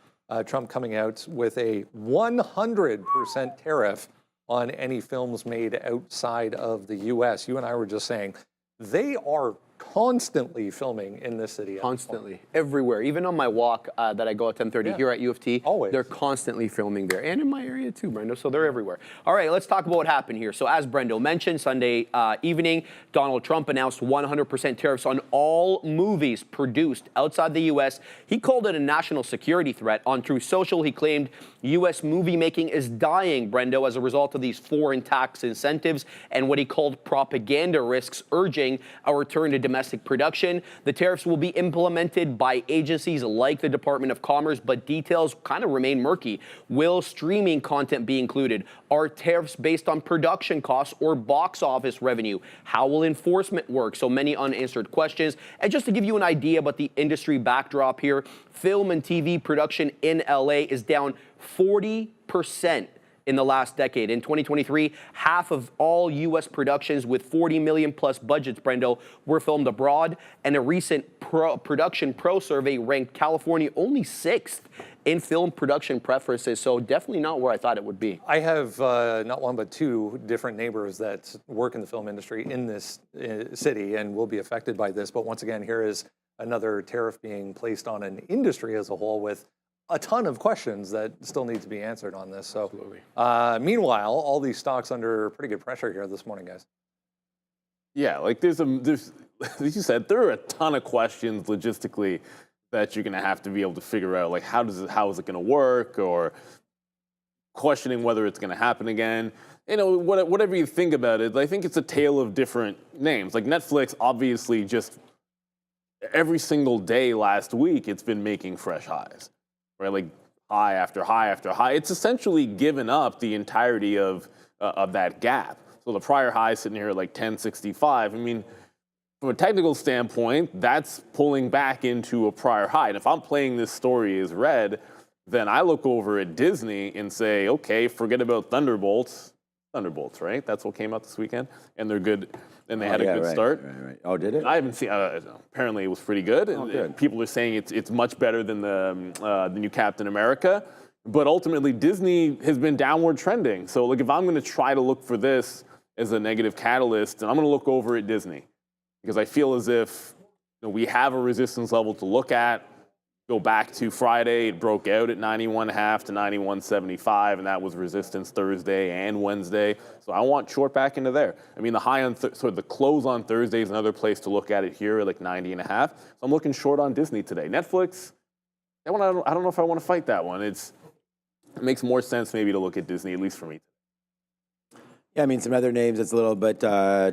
Trump coming out with a 100% tariff on any films made outside of the U.S. You and I were just saying they are constantly filming in this city. Constantly, everywhere. Even on my walk that I go at 10:30 here at U of T, always. They're constantly filming there, and in my area too, Brendo. So they're everywhere. All right, let's talk about what happened here. So as Brendo mentioned, Sunday evening, Donald Trump announced 100% tariffs on all movies produced outside the U.S. He called it a national security threat. On Truth Social, he claimed U.S. movie making is dying, Brendo, as a result of these foreign tax incentives and what he called propaganda risks, urging a return to domestic production. The tariffs will be implemented by agencies like the Department of Commerce, but details kind of remain murky. Will streaming content be included? Are tariffs based on production costs or box office revenue? How will enforcement work? So many unanswered questions. And just to give you an idea about the industry backdrop here, film and TV production in LA is down 40% in the last decade. In 2023, half of all U.S. productions with 40 million plus budgets, Brendo, were filmed abroad. And a recent Production Pro survey ranked California only 6th in film production preferences. So definitely not where I thought it would be. I have not one but two different neighbors that work in the film industry in this city and will be affected by this. But once again, here is another tariff being placed on an industry as a whole with a ton of questions that still need to be answered on this. So, meanwhile, all these stocks under pretty good pressure here this morning, guys. Yeah, like there's, as you said, there are a ton of questions logistically that you're going to have to be able to figure out, like how is it going to work, or questioning whether it's going to happen again. You know, whatever you think about it, I think it's a tale of different names. Like Netflix, obviously, just every single day last week, it's been making fresh highs. Right, like high after high after high. It's essentially given up the entirety of that gap. So the prior high sitting here at like 1065. I mean, from a technical standpoint, that's pulling back into a prior high. And if I'm playing this story as red, then I look over at Disney and say, okay, forget about Thunderbolts, right? That's what came out this weekend, and they're good. And they had a good start. Right. Oh, did it? I haven't seen. Apparently, it was pretty good. Oh, good. People are saying it's much better than the new Captain America. But ultimately, Disney has been downward trending. So, like, if I'm going to try to look for this as a negative catalyst, then I'm going to look over at Disney, because I feel as if we have a resistance level to look at. Go back to Friday, it broke out at 91.5 to 91.75, and that was resistance Thursday and Wednesday. So I want short back into there. I mean, the high on the close on Thursday is another place to look at it here at like 90.5. So I'm looking short on Disney today. Netflix, that one I don't know if I want to fight that one. It makes more sense maybe to look at Disney, at least for me. Yeah, I mean, some other names that's a little bit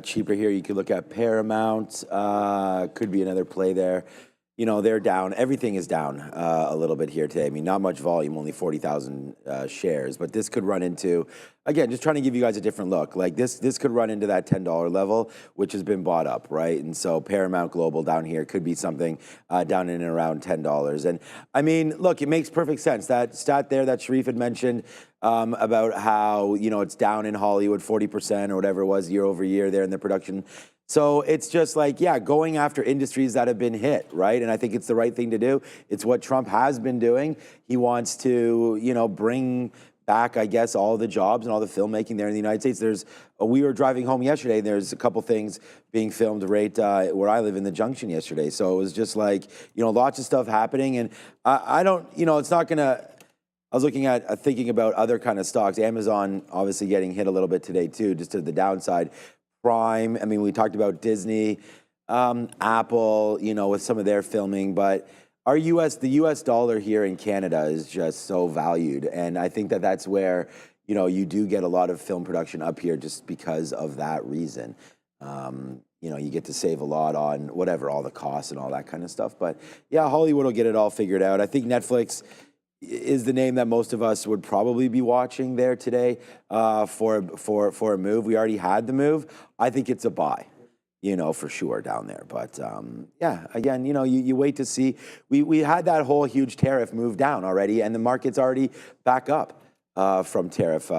cheaper here. You could look at Paramount. Could be another play there. You know, they're down. Everything is down a little bit here today. I mean, not much volume, only 40,000 shares. But this could run into, again, just trying to give you guys a different look. Like this could run into that $10 level, which has been bought up, right? And so Paramount Global down here could be something down in and around $10. And I mean, look, it makes perfect sense. That stat there that Sharif had mentioned about how, you know, it's down in Hollywood 40% or whatever it was year over year there in the production. So it's just like, yeah, going after industries that have been hit, right? And I think it's the right thing to do. It's what Trump has been doing. He wants to, you know, bring back, I guess, all the jobs and all the filmmaking there in the United States. We were driving home yesterday, and there's a couple things being filmed right where I live in the Junction yesterday. So it was just like, you know, lots of stuff happening. And I don't, you know, it's not going to, I was looking at thinking about other kind of stocks. Amazon obviously getting hit a little bit today too, just to the downside. Prime, I mean, we talked about Disney, Apple, you know, with some of their filming, but the U.S. dollar here in Canada is just so valued. And I think that that's where, you know, you do get a lot of film production up here just because of that reason. You know, you get to save a lot on whatever, all the costs and all that kind of stuff. But yeah, Hollywood will get it all figured out. I think Netflix is the name that most of us would probably be watching there today for a move. We already had the move. I think it's a buy, you know, for sure down there. But yeah, again, you know, you wait to see. We had that whole huge tariff move down already, and the market's already back up from tariff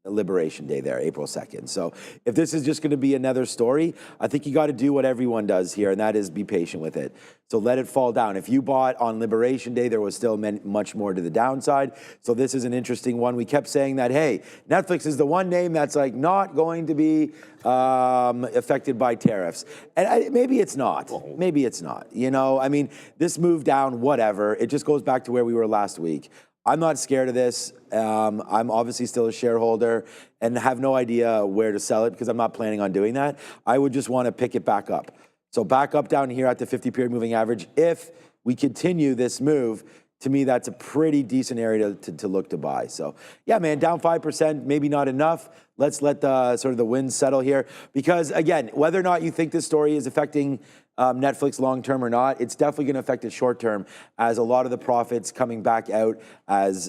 Liberation Day there, April 2nd. So if this is just going to be another story, I think you got to do what everyone does here, and that is be patient with it. So let it fall down. If you bought on Liberation Day, there was still much more to the downside. So this is an interesting one. We kept saying that, hey, Netflix is the one name that's like not going to be affected by tariffs. And maybe it's not. Maybe it's not. You know, I mean, this move down, whatever. It just goes back to where we were last week. I'm not scared of this. I'm obviously still a shareholder and have no idea where to sell it because I'm not planning on doing that. I would just want to pick it back up. So back up down here at the 50-period moving average. If we continue this move, to me, that's a pretty decent area to look to buy. So yeah, man, down 5%, maybe not enough. Let's let the sort of the winds settle here. Because again, whether or not you think this story is affecting Netflix long-term or not, it's definitely going to affect it short-term as a lot of the profits coming back out as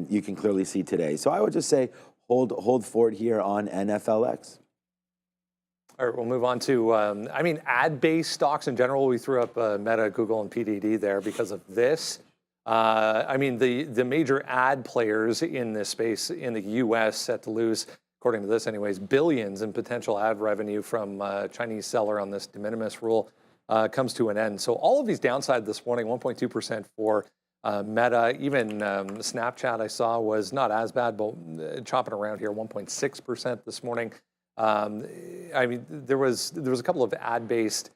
you can clearly see today. So I would just say hold forward here on NFLX. All right, we'll move on to, I mean, ad-based stocks in general. We threw up Meta, Google, and PDD there because of this. I mean, the major ad players in this space in the U.S. set to lose, according to this anyways, billions in potential ad revenue from Chinese seller on this de minimis rule comes to an end. So all of these downside this morning, 1.2% for Meta. Even Snapchat I saw was not as bad, but chopping around here, 1.6% this morning. I mean, there was a couple of ad-based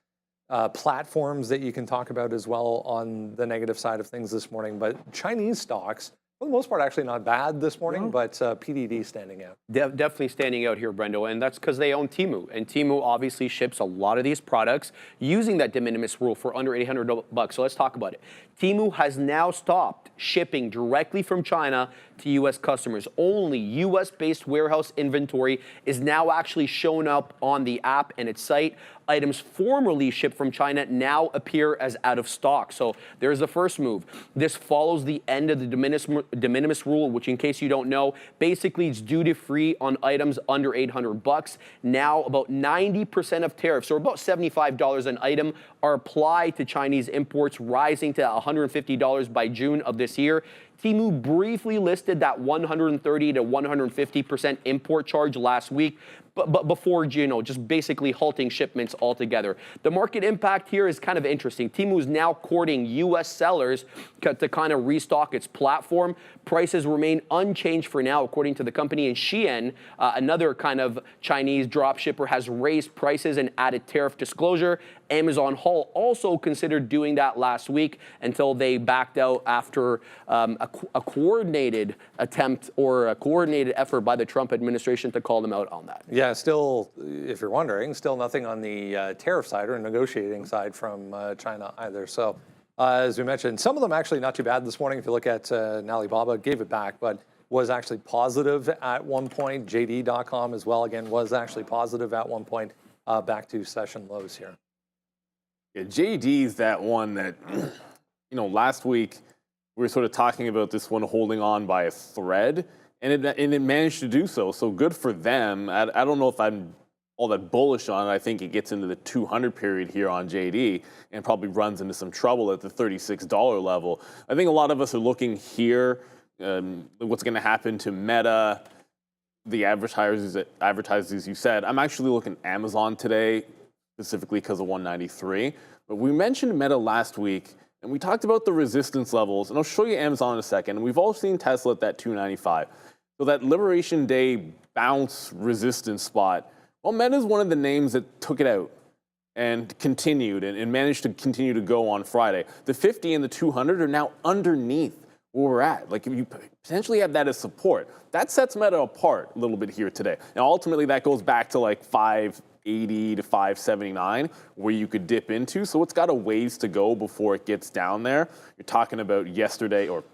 platforms that you can talk about as well on the negative side of things this morning. But Chinese stocks, for the most part, actually not bad this morning, but PDD standing out. Definitely standing out here, Brendo, and that's because they own Temu. And Temu obviously ships a lot of these products using that de minimis rule for under $800. So let's talk about it. Temu has now stopped shipping directly from China to U.S. customers. Only U.S.-based warehouse inventory is now actually shown up on the app and its site. Items formerly shipped from China now appear as out of stock. So there's the first move. This follows the end of the de minimis rule, which, in case you don't know, basically it's duty-free on items under $800. Now about 90% of tariffs, or about $75 an item, are applied to Chinese imports, rising to $150 by June of this year. Temu briefly listed that 130 to 150% import charge last week, but before, you know, just basically halting shipments altogether. The market impact here is kind of interesting. Temu is now courting U.S. sellers to kind of restock its platform. Prices remain unchanged for now, according to the company. And Shein, another kind of Chinese drop shipper, has raised prices and added tariff disclosure. Amazon Haul also considered doing that last week until they backed out after a coordinated attempt or a coordinated effort by the Trump administration to call them out on that. Yeah, still, if you're wondering, still nothing on the tariff side or negotiating side from China either. So as we mentioned, some of them actually not too bad this morning. If you look at Alibaba, gave it back, but was actually positive at one point. JD.com as well, again, was actually positive at one point, back to session lows here. Yeah, JD's that one that, you know, last week we were sort of talking about this one holding on by a thread, and it managed to do so. So good for them. I don't know if I'm all that bullish on it. I think it gets into the 200 period here on JD and probably runs into some trouble at the $36 level. I think a lot of us are looking here, what's going to happen to Meta, the advertisers you said. I'm actually looking at Amazon today, specifically because of 193. But we mentioned Meta last week, and we talked about the resistance levels, and I'll show you Amazon in a second. And we've all seen Tesla at that 295. So that Liberation Day bounce resistance spot, well, Meta is one of the names that took it out and continued and managed to continue to go on Friday. The 50 and the 200 are now underneath where we're at. Like, if you potentially have that as support, that sets Meta apart a little bit here today. Now, ultimately, that goes back to like 580 to 579 where you could dip into. So it's got a ways to go before it gets down there. You're talking about yesterday or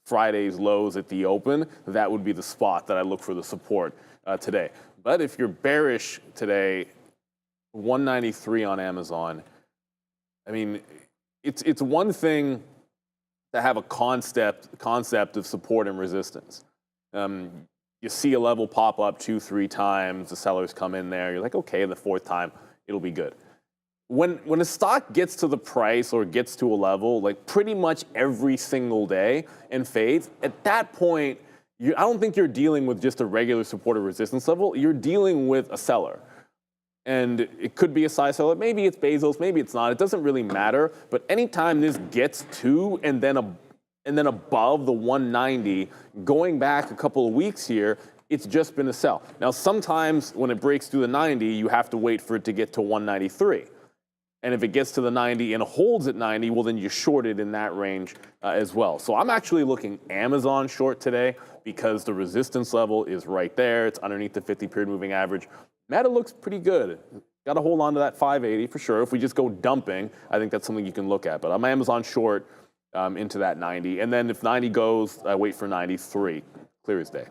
Friday's lows at the open, that would be the spot that I look for the support today. But if you're bearish today, 193 on Amazon, I mean, it's one thing to have a concept of support and resistance. You see a level pop up 2-3 times, the sellers come in there, you're like, okay, the fourth time, it'll be good. When a stock gets to the price or gets to a level, like pretty much every single day and fades, at that point, I don't think you're dealing with just a regular support or resistance level, you're dealing with a seller. And it could be a size seller, maybe it's Bezos, maybe it's not, it doesn't really matter, but anytime this gets to and then above the 190, going back a couple of weeks here, it's just been a sell. Now, sometimes when it breaks through the 90, you have to wait for it to get to 193. And if it gets to the 90 and holds at 90, well, then you short it in that range as well. So I'm actually looking Amazon short today because the resistance level is right there. It's underneath the 50-period moving average. Meta looks pretty good. Got to hold on to that 580 for sure. If we just go dumping, I think that's something you can look at. But I'm Amazon short into that 90. And then if 90 goes, I wait for 93. Clear as day.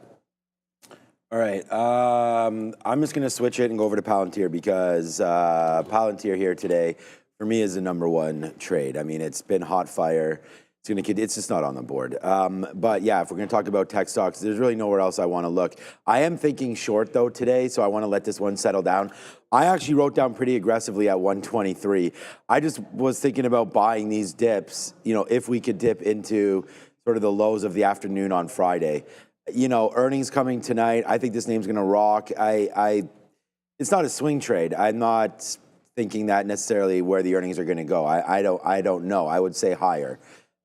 All right, I'm just going to switch it and go over to Palantir because Palantir here today, for me, is the #1 trade. I mean, it's been hot fire. It's just not on the board. But yeah, if we're going to talk about tech stocks, there's really nowhere else I want to look. I am thinking short, though, today, so I want to let this one settle down. I actually wrote down pretty aggressively at 123. I just was thinking about buying these dips, you know, if we could dip into sort of the lows of the afternoon on Friday. You know, earnings coming tonight. I think this name's going to rock. It's not a swing trade. I'm not thinking that necessarily where the earnings are going to go. I don't know. I would say higher.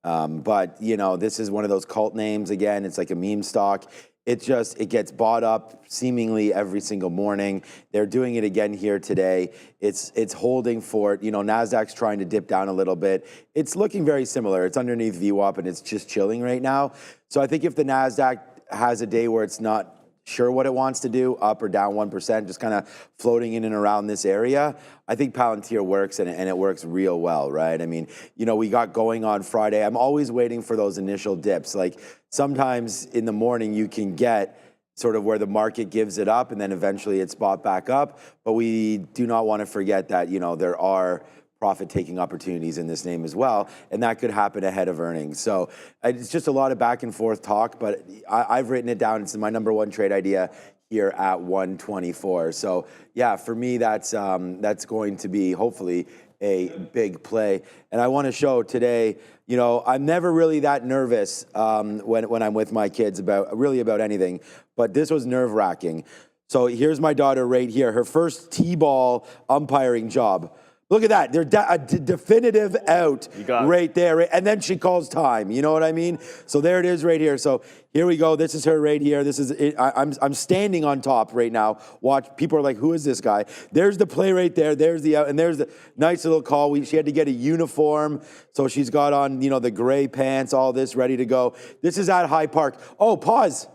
But, you know, this is one of those cult names. Again, it's like a meme stock. It gets bought up seemingly every single morning. They're doing it again here today. It's holding fort. You know, NASDAQ's trying to dip down a little bit. It's looking very similar. It's underneath VWAP and it's just chilling right now. So I think if the NASDAQ has a day where it's not sure what it wants to do, up or down 1%, just kind of floating in and around this area, I think Palantir works and it works real well, right? I mean, you know, we got going on Friday. I'm always waiting for those initial dips. Like sometimes in the morning you can get sort of where the market gives it up and then eventually it's bought back up. But we do not want to forget that, you know, there are profit-taking opportunities in this name as well, and that could happen ahead of earnings. So it's just a lot of back and forth talk, but I've written it down. It's my #1 trade idea here at 124. So yeah, for me, that's going to be hopefully a big play. And I want to show today, you know, I'm never really that nervous when I'm with my kids about anything, but this was nerve-wracking. So here's my daughter right here, her first T-ball umpiring job. Look at that. They're a definitive out right there. And then she calls time. You know what I mean? So there it is right here. So here we go. This is her right here. This is it. I'm standing on top right now. Watch. People are like, who is this guy? There's the play right there. There's the out. And there's the nice little call. She had to get a uniform. So she's got on, you know, the gray pants, all this ready to go. This is at High Park. Oh, pause.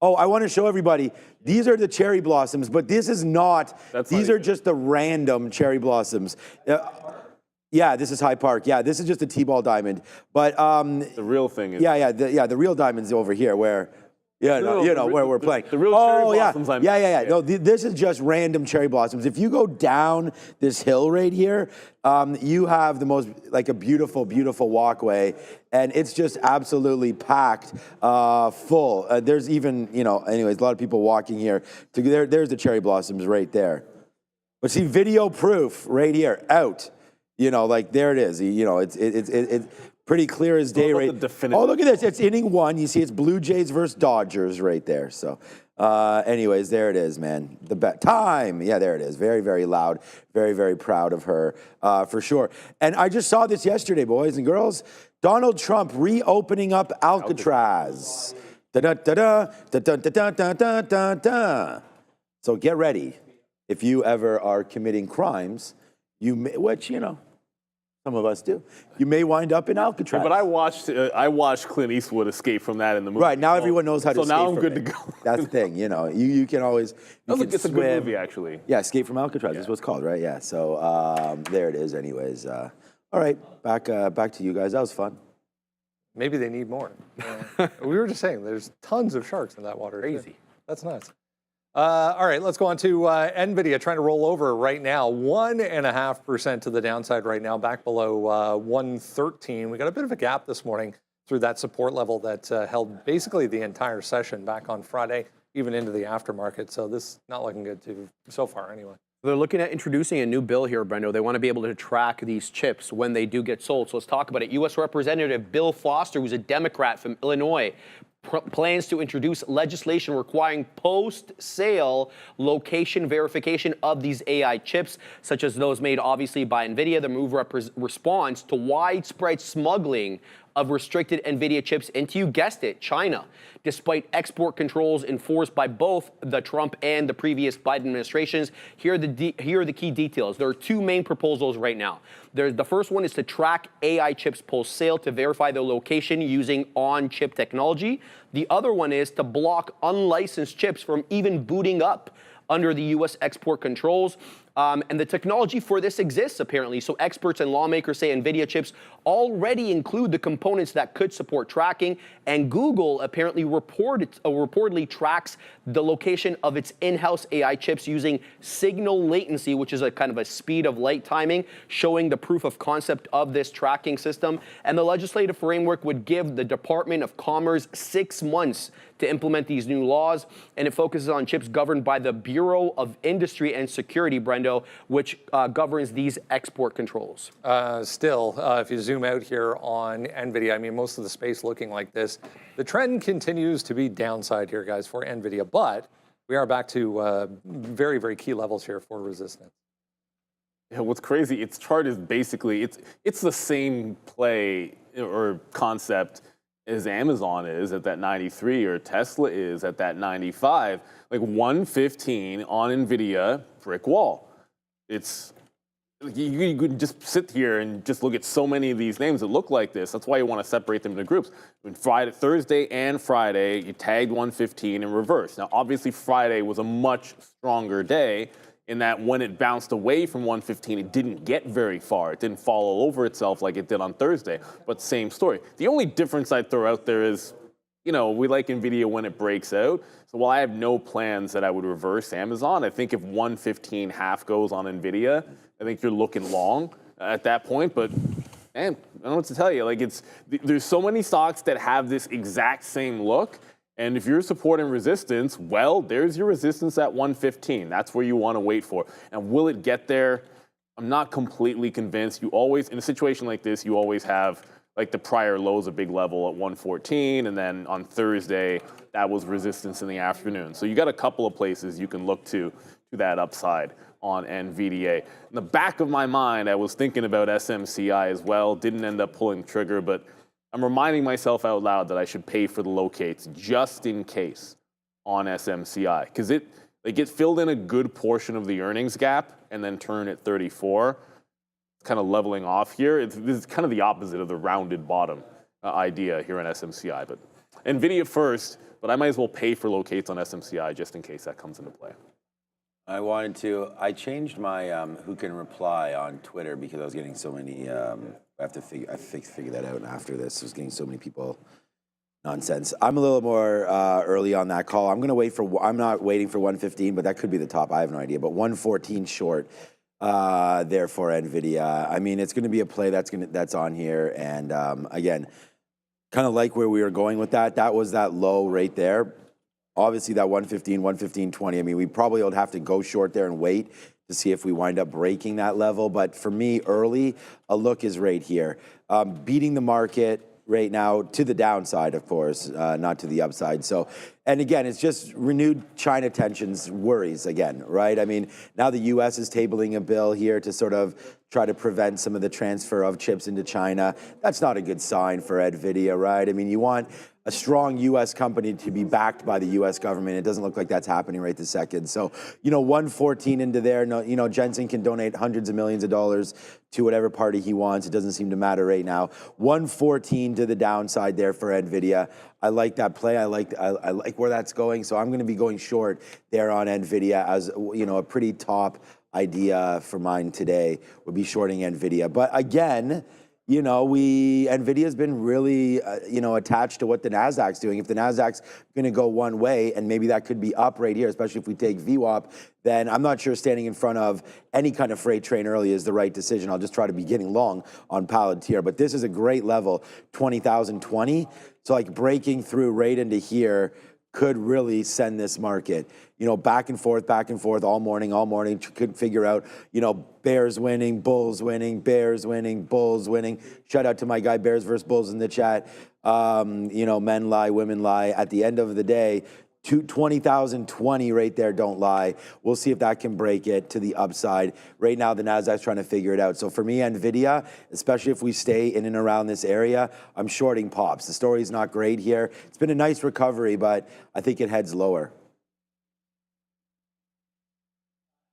Oh, I want to show everybody. These are the cherry blossoms, but this is not. These are just the random cherry blossoms. Yeah, this is High Park. Yeah, this is just a T-ball diamond. But the real thing is. The real diamond's over here where. Yeah, where we're playing. The real cherry blossoms. Yeah. No, this is just random cherry blossoms. If you go down this hill right here, you have the most, like a beautiful, beautiful walkway, and it's just absolutely packed full. There's even, you know, anyways, a lot of people walking here. There's the cherry blossoms right there. But see, video proof right here, out. You know, like there it is. You know, it's pretty clear as day, right? Oh, look at this. It's inning 1. You see it's Blue Jays versus Dodgers right there. So anyways, there it is, man. The bet time. Yeah, there it is. Very, very loud. Very, very proud of her for sure. And I just saw this yesterday, boys and girls. Donald Trump reopening up Alcatraz. Da-da-da-da, da-da-da-da-da-da-da. So get ready. If you ever are committing crimes, which, you know, some of us do. You may wind up in Alcatraz. Yeah, but I watched Clint Eastwood escape from that in the movie. Right, now everyone knows how to escape from it. So now I'm good to go. That's the thing, you know. You can always It's a good movie, actually. Yeah, Escape from Alcatraz is what it's called, right? Yeah, so there it is anyways. All right, back to you guys. That was fun. maybe they need more. We were just saying, there's tons of sharks in that water. Crazy. That's nuts. All right, let's go on to Nvidia trying to roll over right now. 1.5% to the downside right now, back below 113. We got a bit of a gap this morning through that support level that held basically the entire session back on Friday, even into the aftermarket. So this is not looking good so far anyway. They're looking at introducing a new bill here, Brendo. They want to be able to track these chips when they do get sold. So let's talk about it. U.S. Representative Bill Foster, who's a Democrat from Illinois, plans to introduce legislation requiring post-sale location verification of these AI chips, such as those made obviously by Nvidia. The move responds to widespread smuggling of restricted Nvidia chips into, you guessed it, China, despite export controls enforced by both the Trump and the previous Biden administrations. Here are the key details. There are two main proposals right now. The first one is to track AI chips post-sale to verify their location using on-chip technology. The other one is to block unlicensed chips from even booting up under the U.S. export controls. And the technology for this exists, apparently. So experts and lawmakers say Nvidia chips already include the components that could support tracking. And Google apparently reportedly tracks the location of its in-house AI chips using signal latency, which is a kind of a speed of light timing, showing the proof of concept of this tracking system. And the legislative framework would give the Department of Commerce 6 months to implement these new laws. And it focuses on chips governed by the Bureau of Industry and Security, Brendo, which governs these export controls. Still, if you zoom out here on Nvidia, I mean, most of the space looking like this. The trend continues to be downside here, guys, for Nvidia, but we are back to very, very key levels here for resistance. Yeah, what's crazy, its chart is basically, it's the same play or concept as Amazon is at that 93 or Tesla is at that 95. Like 115 on Nvidia, brick wall. It's, you could just sit here and just look at so many of these names that look like this. That's why you want to separate them into groups. When Thursday and Friday, you tagged 115 in reverse. Now, obviously, Friday was a much stronger day in that when it bounced away from 115, it didn't get very far. It didn't fall all over itself like it did on Thursday, but same story. The only difference I'd throw out there is, you know, we like Nvidia when it breaks out. So while I have no plans that I would reverse Amazon, I think if 115 half goes on Nvidia, I think you're looking long at that point. But man, I don't know what to tell you. Like there's so many stocks that have this exact same look. And if you're supporting resistance, well, there's your resistance at 115. That's where you want to wait for. And will it get there? I'm not completely convinced. You always, in a situation like this, you always have like the prior lows, a big level at 114, and then on Thursday, that was resistance in the afternoon. So you got a couple of places you can look to that upside on NVDA. In the back of my mind, I was thinking about SMCI as well. Didn't end up pulling the trigger, but I'm reminding myself out loud that I should pay for the locates just in case on SMCI, because it filled in a good portion of the earnings gap and then turned at 34. It's kind of leveling off here. This is kind of the opposite of the rounded bottom idea here in SMCI. But NVIDIA first, but I might as well pay for locates on SMCI just in case that comes into play. I changed my who can reply on Twitter because I was getting so many, I have to figure that out after this. I was getting so many people nonsense. I'm a little more early on that call. I'm not waiting for 115, but that could be the top. I have no idea. But 114 short there for Nvidia. I mean, it's going to be a play that's on here. And again, kind of like where we were going with that. That was that low right there. Obviously, that 115, 115.20. I mean, we probably would have to go short there and wait to see if we wind up breaking that level. But for me, early, a look is right here. Beating the market right now to the downside, of course, not to the upside. So, and again, it's just renewed China tensions worries again, right? I mean, now the U.S. is tabling a bill here to sort of try to prevent some of the transfer of chips into China. That's not a good sign for NVIDIA, right? I mean, you want a strong U.S. company to be backed by the U.S. government. It doesn't look like that's happening right this second. So, 114 into there, Jensen can donate hundreds of millions of dollars to whatever party he wants. It doesn't seem to matter right now. 114 to the downside there for NVIDIA. I like that play. I like where that's going. So I'm going to be going short there on NVIDIA as, a pretty top idea for mine today would be shorting NVIDIA. But again, you know, Nvidia's been really, you know, attached to what the Nasdaq's doing. If the Nasdaq's going to go one way, and maybe that could be up right here, especially if we take VWAP, then I'm not sure standing in front of any kind of freight train early is the right decision. I'll just try to be getting long on Palantir. But this is a great level, 20,020. So like breaking through right into here could really send this market, you know, back and forth all morning. Couldn't figure out, you know, bears winning, bulls winning, bears winning, bulls winning. Shout out to my guy, Bears versus Bulls in the chat. You know, men lie, women lie. At the end of the day, 20,020 right there, don't lie. We'll see if that can break it to the upside. Right now, the Nasdaq's trying to figure it out. So for me, Nvidia, especially if we stay in and around this area, I'm shorting pops. The story's not great here. It's been a nice recovery, but I think it heads lower.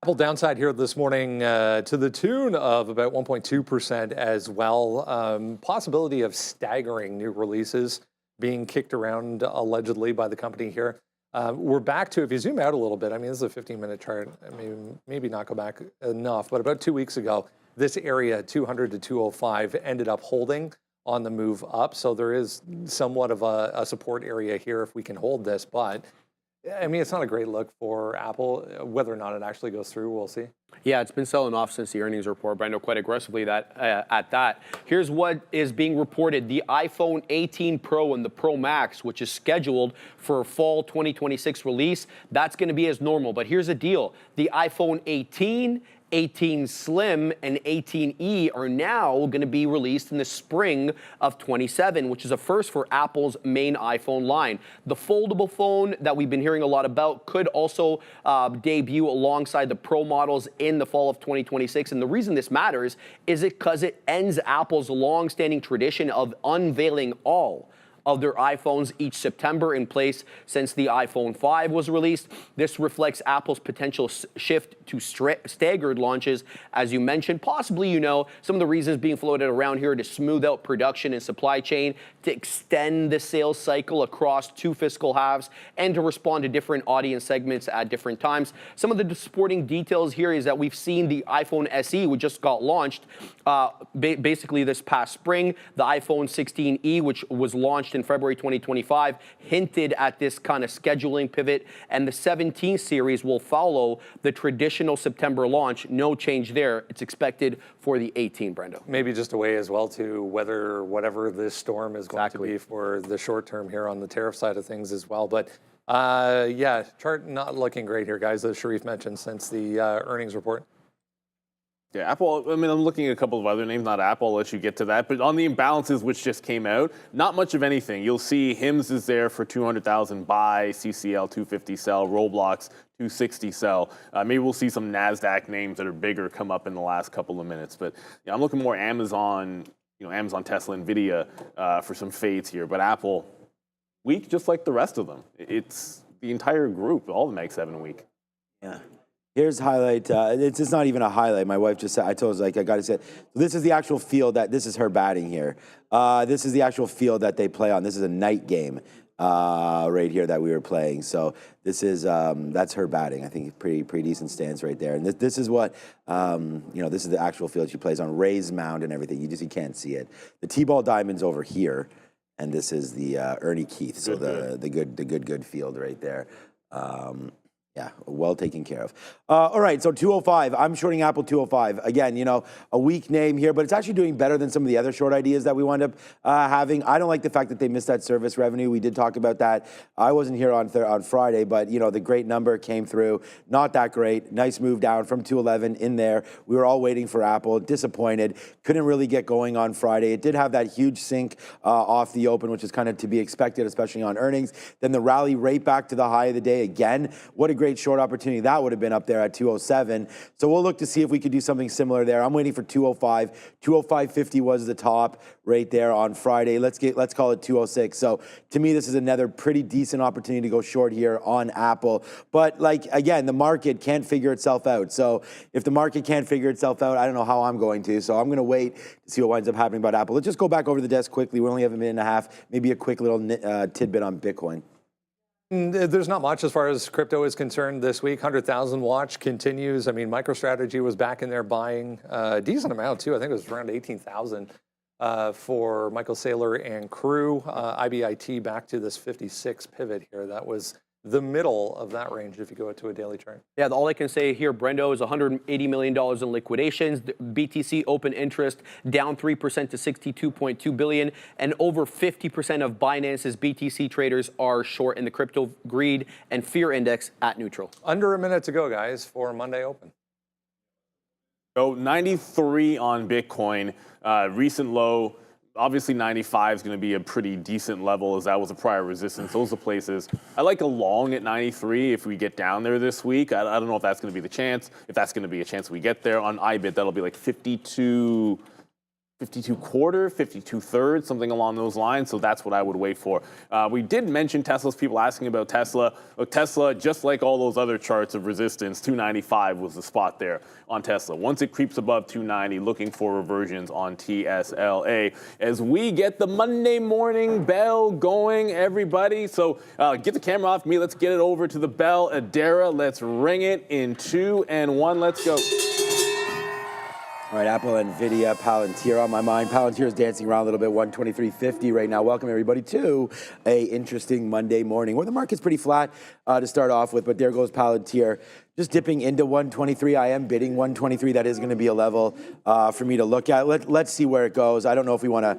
Apple downside here this morning to the tune of about 1.2% as well. Possibility of staggering new releases being kicked around allegedly by the company here. We're back to, if you zoom out a little bit, I mean, this is a 15-minute chart. Maybe not go back enough, but about 2 weeks ago, this area, 200 to 205, ended up holding on the move up. So there is somewhat of a support area here if we can hold this. But, I mean, it's not a great look for Apple. Whether or not it actually goes through, we'll see. Yeah, it's been selling off since the earnings report, but I know quite aggressively at that. Here's what is being reported. The iPhone 18 Pro and the Pro Max, which is scheduled for a fall 2026 release, that's going to be as normal. But here's the deal. The iPhone 18, 18 Slim, and 18e are now going to be released in the spring of 27, which is a first for Apple's main iPhone line. The foldable phone that we've been hearing a lot about could also debut alongside the Pro models in the fall of 2026. And the reason this matters is because it ends Apple's long-standing tradition of unveiling all of their iPhones each September in place since the iPhone 5 was released. This reflects Apple's potential shift to staggered launches, as you mentioned. Possibly, you know, some of the reasons being floated around here to smooth out production and supply chain, to extend the sales cycle across 2 fiscal halves, and to respond to different audience segments at different times. Some of the supporting details here is that we've seen the iPhone SE, which just got launched basically this past spring. The iPhone 16e, which was launched in February 2025, hinted at this kind of scheduling pivot, and the 17 series will follow the traditional September launch. No change there. It's expected for the 18, Brendo. Maybe just a way as well to weather whatever this storm is going to be for the short term here on the tariff side of things as well. But yeah, chart not looking great here, guys, as Sharif mentioned, since the earnings report. Yeah, Apple, I mean, I'm looking at a couple of other names, not Apple, I'll let you get to that. But on the imbalances, which just came out, not much of anything. You'll see HIMS is there for 200,000 buy, CCL 250 sell, Roblox 260 sell. Maybe we'll see some NASDAQ names that are bigger come up in the last couple of minutes. But yeah, I'm looking more Amazon, Amazon, Tesla, Nvidia for some fades here. But Apple, weak just like the rest of them. It's the entire group, all the Mag 7 week. Yeah. Here's highlight. It's just not even a highlight. My wife just said, I told her, like, I got to say, this is the actual field this is her batting here. This is the actual field that they play on. This is a night game right here that we were playing. So this is, that's her batting. I think pretty decent stance right there. And this is what, this is the actual field she plays on, raised mound and everything. You can't see it. The T-ball diamond's over here. And this is the Ernie Keith. So the good field right there. Yeah, well taken care of. All right, so 205. I'm shorting Apple 205. Again, a weak name here, but it's actually doing better than some of the other short ideas that we wound up having. I don't like the fact that they missed that service revenue. We did talk about that. I wasn't here on Friday, but the great number came through. Not that great. Nice move down from 211 in there. We were all waiting for Apple. Disappointed. Couldn't really get going on Friday. It did have that huge sink off the open, which is kind of to be expected, especially on earnings. Then the rally right back to the high of the day again. What a great short opportunity that would have been up there at 207. So we'll look to see if we could do something similar there. I'm waiting for 205. 205.50 was the top right there on Friday. Let's call it 206. So to me, this is another pretty decent opportunity to go short here on Apple. But again, the market can't figure itself out. So if the market can't figure itself out, I don't know how I'm going to. So I'm going to wait to see what winds up happening about Apple. Let's just go back over the desk quickly. We only have a minute and a half. Maybe a quick little tidbit on Bitcoin. There's not much as far as crypto is concerned this week. 100,000 watch continues. I mean, MicroStrategy was back in there buying a decent amount too. I think it was around 18,000 for Michael Saylor and crew. IBIT back to this 56 pivot here. That was the middle of that range if you go to a daily chart. Yeah, all I can say here, Brendo, is $180 million in liquidations. The BTC open interest down 3% to $62.2 billion, and over 50% of Binance's BTC traders are short in the crypto greed and fear index at neutral. Under a minute to go, guys, for Monday Open. So 93 on Bitcoin, recent low. Obviously, 95 is going to be a pretty decent level, as that was a prior resistance. Those are places. I like a long at 93 if we get down there this week. I don't know if that's going to be the chance. If that's going to be a chance we get there. On IBIT, that'll be like 52 quarter, 52 thirds, something along those lines. So that's what I would wait for. We did mention Tesla's people asking about Tesla. Look, Tesla, just like all those other charts of resistance, 295 was the spot there on Tesla. Once it creeps above 290, looking for reversions on TSLA. As we get the Monday morning bell going, everybody. So get the camera off me. Let's get it over to the bell. Adara, let's ring it in 2 and 1. Let's go. All right, Apple, Nvidia, Palantir on my mind. Palantir is dancing around a little bit, 123.50 right now. Welcome, everybody, to a interesting Monday morning where the market's pretty flat to start off with, but there goes Palantir. Just dipping into 123. I am bidding 123. That is going to be a level for me to look at. Let's see where it goes. I don't know if we want to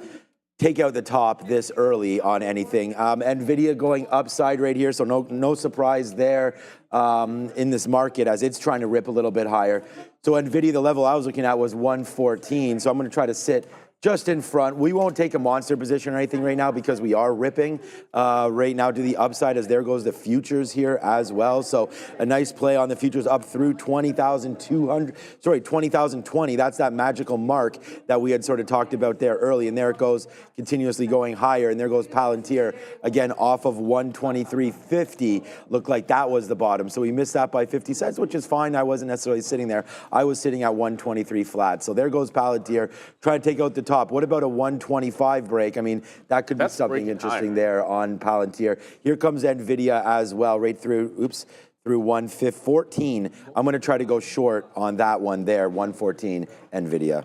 take out the top this early on anything. Nvidia going upside right here, so no surprise there in this market as it's trying to rip a little bit higher. So Nvidia, the level I was looking at was 114, so I'm going to try to sit just in front. We won't take a monster position or anything right now because we are ripping right now to the upside as there goes the futures here as well. So a nice play on the futures up through 20,020. That's that magical mark that we had sort of talked about there early. And there it goes, continuously going higher. And there goes Palantir again off of 123.50. Looked like that was the bottom. So we missed that by 50 cents, which is fine. I wasn't necessarily sitting there. I was sitting at 123 flat. So there goes Palantir trying to take out the top. What about a 125 break? I mean, that could be something interesting there on Palantir. Here comes Nvidia as well, right through 114. I'm going to try to go short on that one there, 114 Nvidia.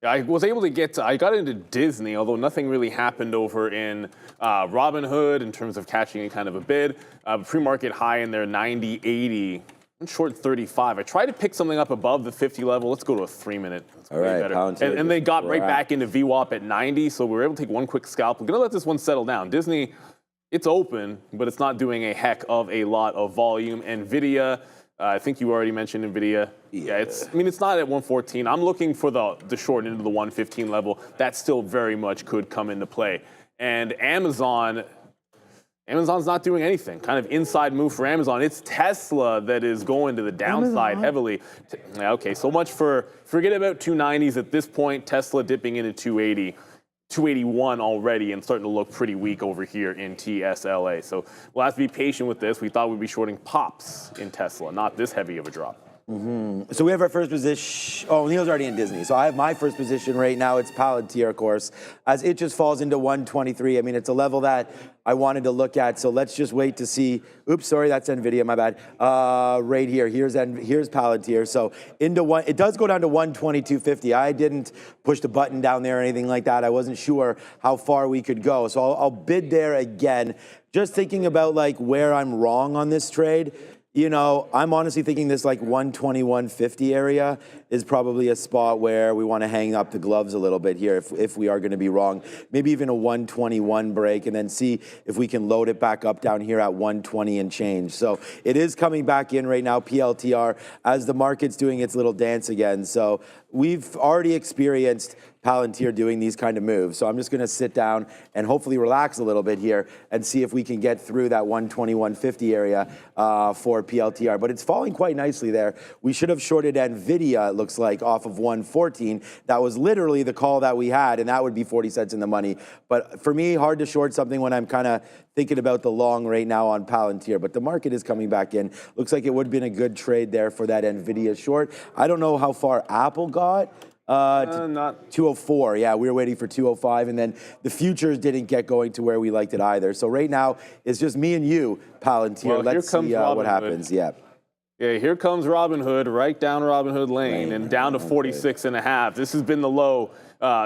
I was able to I got into Disney, although nothing really happened over in Robinhood in terms of catching kind of a bid. Pre-market high in there, 90.80. Short 35. I tried to pick something up above the 50 level. Let's go to a 3-minute. All right, and they got right back into VWAP at 90, so we were able to take one quick scalp. We're going to let this one settle down. Disney, it's open, but it's not doing a heck of a lot of volume. Nvidia, I think you already mentioned Nvidia. Yeah, it's not at 114. I'm looking for the short into the 115 level. That still very much could come into play. And Amazon's not doing anything. Kind of inside move for Amazon. It's Tesla that is going to the downside heavily. Okay, so much forget about 290s at this point. Tesla dipping into 280, 281 already and starting to look pretty weak over here in TSLA. So we'll have to be patient with this. We thought we'd be shorting pops in Tesla, not this heavy of a drop. Mm-hmm. So we have our first position. Oh, Neil's already in Disney. So I have my first position right now. It's Palantir, of course, as it just falls into 123. I mean, it's a level that I wanted to look at. So let's just wait to see. Oops, sorry, that's Nvidia. My bad. Right here. Here's Palantir. So into one. It does go down to 122.50. I didn't push the button down there or anything like that. I wasn't sure how far we could go. So I'll bid there again. Just thinking about like where I'm wrong on this trade. You know, I'm honestly thinking this like 121.50 area is probably a spot where we want to hang up the gloves a little bit here if we are going to be wrong. Maybe even a 121 break and then see if we can load it back up down here at 120 and change. So it is coming back in right now, PLTR, as the market's doing its little dance again. So we've already experienced Palantir doing these kind of moves. So I'm just going to sit down and hopefully relax a little bit here and see if we can get through that 121.50 area for PLTR. But it's falling quite nicely there. We should have shorted Nvidia, it looks like, off of 114. That was literally the call that we had, and that would be 40 cents in the money. But for me, hard to short something when I'm kind of thinking about the long right now on Palantir. But the market is coming back in. Looks like it would have been a good trade there for that Nvidia short. I don't know how far Apple got. Not 204. Yeah, we were waiting for 205, and then the futures didn't get going to where we liked it either. So right now it's just me and you, Palantir. Well, let's see what happens. Yeah. Yeah, here comes Robinhood, right down Robinhood Lane and down to 46.5. This has been the low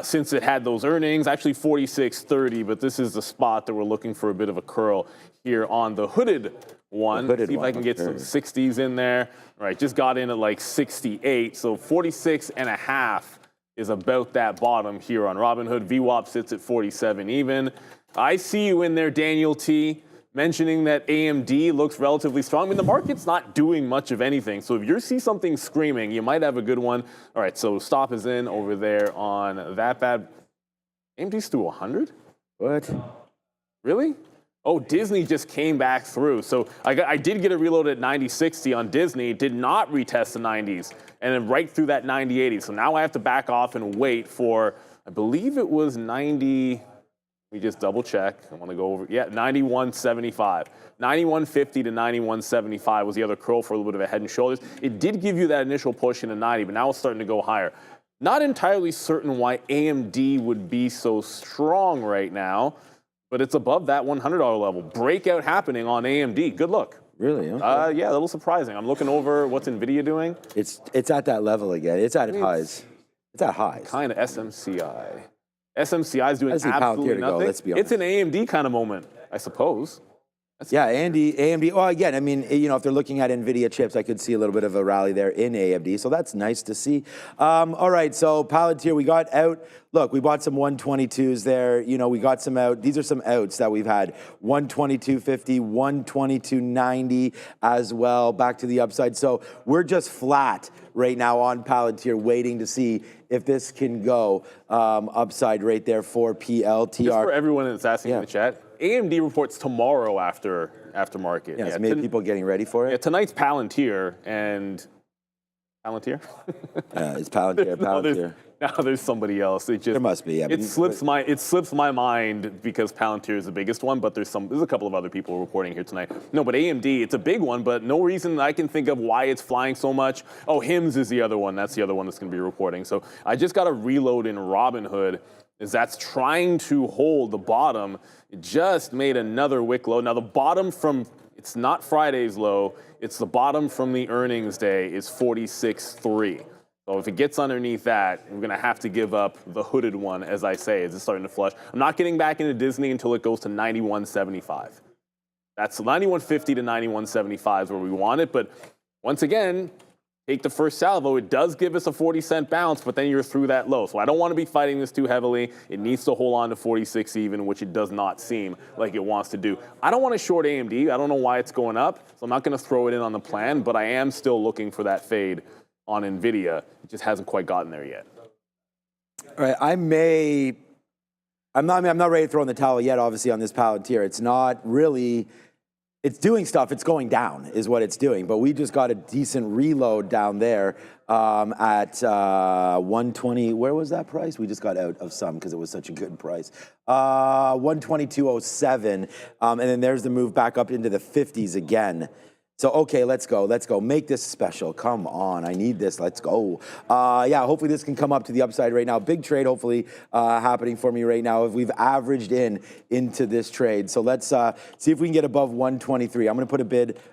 since it had those earnings. Actually 46.30, but this is the spot that we're looking for a bit of a curl here on the hooded one. See if I can get some 60s in there. All right, just got in at like 68, so 46.5 is about that bottom here on Robinhood. VWAP sits at 47 even. I see you in there, Daniel T, mentioning that AMD looks relatively strong. I mean, the market's not doing much of anything. So if you see something screaming, you might have a good one. All right, so stop is in over there on that bad. AMD's through 100? What? Really? Oh, Disney just came back through. So I did get a reload at 90.60 on Disney, did not retest the 90s, and then right through that 90.80. So now I have to back off and wait for, I believe it was 90, let me just double check. I want to go over, yeah, 91.75. 91.50 to 91.75 was the other curl for a little bit of a head and shoulders. It did give you that initial push into 90, but now it's starting to go higher. Not entirely certain why AMD would be so strong right now, but it's above that $100 level. Breakout happening on AMD. Good look. Really? Okay. Yeah, a little surprising. I'm looking over what's Nvidia doing. It's at that level again. It's at highs. It's at highs. Kind of SMCI. SMCI is doing I see absolutely Palantir to go, nothing. let's be honest. It's an AMD kind of moment, I suppose. Yeah, AMD. Well, again, I mean, you know, if they're looking at Nvidia chips, I could see a little bit of a rally there in AMD. So that's nice to see. All right, so Palantir, we got out. Look, we bought some 122s there. You know, we got some out. These are some outs that we've had. 122.50, 122.90 as well, back to the upside. So we're just flat right now on Palantir, waiting to see if this can go upside right there for PLTR. Just for everyone that's asking in the chat, AMD reports tomorrow after market. Yeah, so maybe people getting ready for it. Yeah, tonight's Palantir and Palantir. It's Palantir. Palantir. No, there's somebody else. It just There must be. Yeah, it slips my mind because Palantir is the biggest one, but there's a couple of other people reporting here tonight. No, but AMD, it's a big one, but no reason I can think of why it's flying so much. Oh, HIMS is the other one. That's the other one that's going to be reporting. So I just got a reload in Robinhood. Is that's trying to hold the bottom. It just made another wick low. Now the bottom from, it's not Friday's low, it's the bottom from the earnings day is 46.3. So if it gets underneath that, we're gonna have to give up the hooded one, as I say, as it's starting to flush. I'm not getting back into Disney until it goes to 91.75. That's 91.50 to 91.75 is where we want it, but once again, take the first salvo. It does give us a 40-cent bounce, but then you're through that low. So I don't want to be fighting this too heavily. It needs to hold on to 46 even, which it does not seem like it wants to do. I don't want to short AMD. I don't know why it's going up, so I'm not going to throw it in on the plan, but I am still looking for that fade on Nvidia. It just hasn't quite gotten there yet. All right, I'm not ready to throw in the towel yet, obviously, on this Palantir. It's not really... It's doing stuff. It's going down is what it's doing. But we just got a decent reload down there at 120. Where was that price? We just got out of some because it was such a good price. 122.07. And then there's the move back up into the 50s again. So, okay, let's go. Let's go. Make this special. Come on. I need this. Let's go. Yeah, hopefully this can come up to the upside right now. Big trade, hopefully, happening for me right now. If we've averaged into this trade. So let's see if we can get above 123. I'm going to put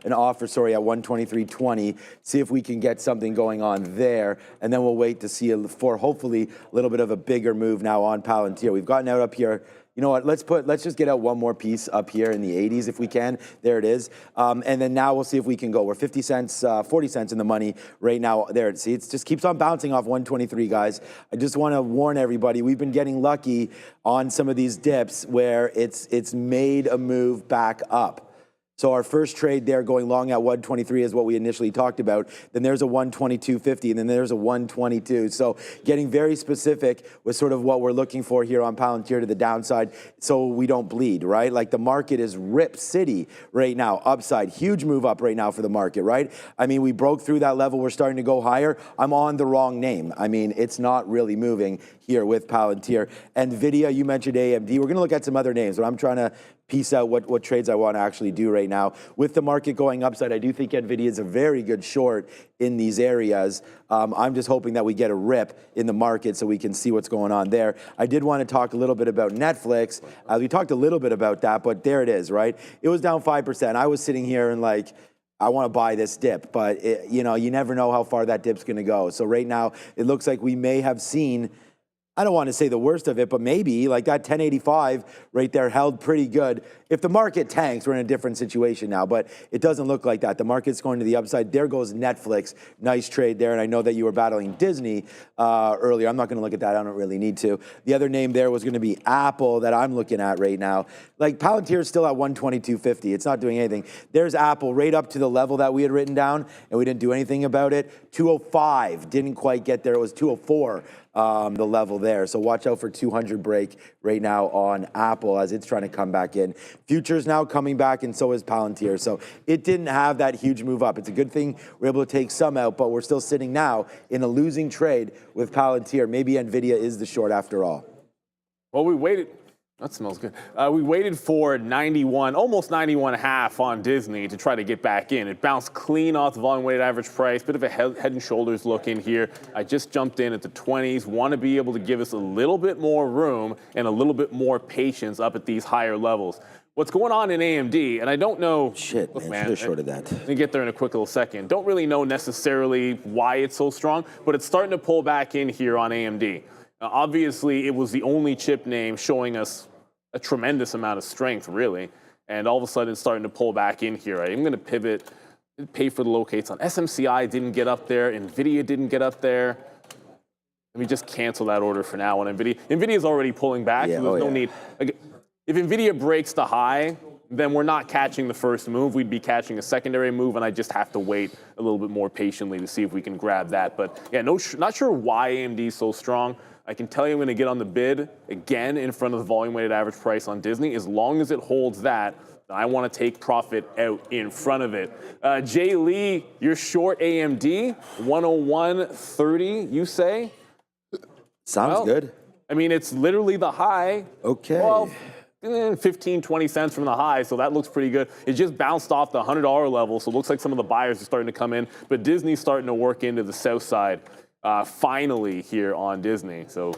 an offer, at 123.20. See if we can get something going on there. And then we'll wait to see for hopefully a little bit of a bigger move now on Palantir. We've gotten out up here. You know what, let's just get out one more piece up here in the 80s if we can. There it is. And then now we'll see if we can go. We're 50 cents, 40 cents in the money right now. There, see, it just keeps on bouncing off 123, guys. I just want to warn everybody, we've been getting lucky on some of these dips where it's made a move back up. So our first trade there going long at 123 is what we initially talked about. Then there's a 122.50, and then there's a 122. So getting very specific with sort of what we're looking for here on Palantir to the downside so we don't bleed, right? Like the market is Rip City right now, upside. Huge move up right now for the market, right? I mean, we broke through that level. We're starting to go higher. I'm on the wrong name. I mean, it's not really moving here with Palantir. Nvidia, you mentioned AMD. We're going to look at some other names, but I'm trying to piece out what trades I want to actually do right now. With the market going upside, I do think Nvidia is a very good short in these areas. I'm just hoping that we get a rip in the market so we can see what's going on there. I did want to talk a little bit about Netflix. We talked a little bit about that, but there it is, right? It was down 5%. I was sitting here and like, I want to buy this dip, but you never know how far that dip's going to go. So right now, it looks like we may have seen I don't want to say the worst of it, but maybe like that 1085 right there held pretty good. If the market tanks, we're in a different situation now, but it doesn't look like that. The market's going to the upside. There goes Netflix. Nice trade there. And I know that you were battling Disney earlier. I'm not going to look at that. I don't really need to. The other name there was going to be Apple that I'm looking at right now. Like Palantir is still at 122.50. It's not doing anything. There's Apple right up to the level that we had written down, and we didn't do anything about it. 205 didn't quite get there. It was 204. The level there. So watch out for 200 break right now on Apple as it's trying to come back in. Futures now coming back, and so is Palantir. So it didn't have that huge move up. It's a good thing we're able to take some out, but we're still sitting now in a losing trade with Palantir. Maybe Nvidia is the short after all. Well, we waited. That smells good. We waited for 91, almost 91.5 on Disney to try to get back in. It bounced clean off the volume weighted average price, bit of a head and shoulders look in here. I just jumped in at the 20s, want to be able to give us a little bit more room and a little bit more patience up at these higher levels. What's going on in AMD, and I don't know. Shit, look, man, should have shorted that. Let me get there in a quick little second. Don't really know necessarily why it's so strong, but it's starting to pull back in here on AMD. Obviously, it was the only chip name showing us a tremendous amount of strength, really. And all of a sudden, it's starting to pull back in here. I'm going to pivot, pay for the locates on SMCI, didn't get up there. Nvidia didn't get up there. Let me just cancel that order for now on Nvidia. Nvidia is already pulling back, so there's no need. Like, if Nvidia breaks the high, then we're not catching the first move. We'd be catching a secondary move, and I just have to wait a little bit more patiently to see if we can grab that. But yeah, not sure why AMD is so strong. I can tell you I'm going to get on the bid again in front of the volume-weighted average price on Disney. As long as it holds that, I want to take profit out in front of it. Jay Lee, you're short AMD, 101.30, you say? Sounds good. I mean, it's literally the high. Okay. Well, 15, 20 cents from the high, so that looks pretty good. It just bounced off the $100 level, so it looks like some of the buyers are starting to come in, but Disney's starting to work into the south side. Finally here on Disney. So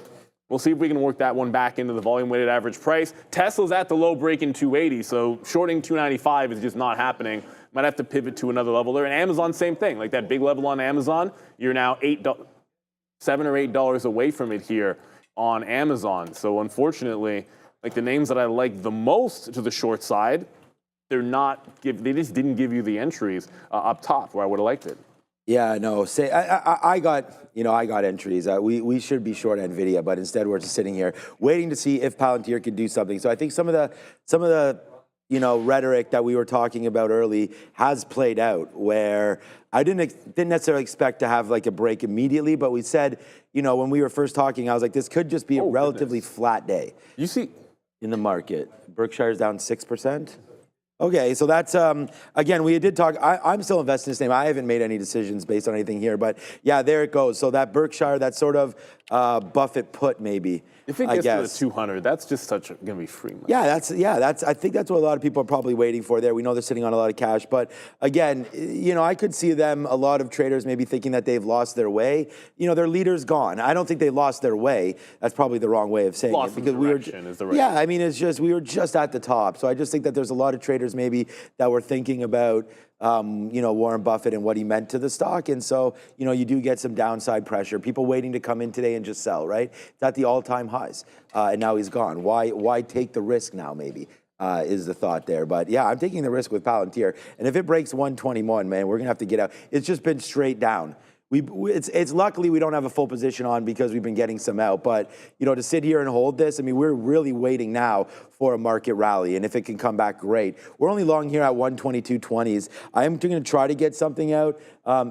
we'll see if we can work that one back into the volume weighted average price. Tesla's at the low break in 280, so shorting 295 is just not happening. Might have to pivot to another level there. And Amazon, same thing. Like that big level on Amazon, you're now $7 or $8 away from it here on Amazon. So unfortunately, like the names that I like the most to the short side, they just didn't give you the entries up top where I would have liked it. Yeah, no. Say, I got entries. We should be short Nvidia, but instead we're just sitting here waiting to see if Palantir could do something. So I think some of the rhetoric that we were talking about early has played out. Where I didn't necessarily expect to have like a break immediately, but we said, when we were first talking, I was like, this could just be a relatively flat day. You see, in the market, Berkshire's down 6%. Okay, so that's, again, we did talk, I'm still investing in this name. I haven't made any decisions based on anything here, but yeah, there it goes. So that Berkshire, that sort of Buffett put maybe, if it gets to the 200, that's just going to be free money. Yeah, I think that's what a lot of people are probably waiting for there. We know they're sitting on a lot of cash, but again, I could see them, a lot of traders maybe thinking that they've lost their way. Their leader's gone. I don't think they lost their way. That's probably the wrong way of saying it. Because is the right. Yeah, I mean, we were just at the top. So I just think that there's a lot of traders maybe that were thinking about Warren Buffett and what he meant to the stock. And so, you do get some downside pressure. People waiting to come in today and just sell, right? It's at the all-time highs. And now he's gone. Why take the risk now, maybe, is the thought there. But yeah, I'm taking the risk with Palantir. And if it breaks 121, man, we're going to have to get out. It's just been straight down. It's luckily we don't have a full position on because we've been getting some out. But, to sit here and hold this, I mean, we're really waiting now for a market rally. And if it can come back, great. We're only long here at 122.20s. I am going to try to get something out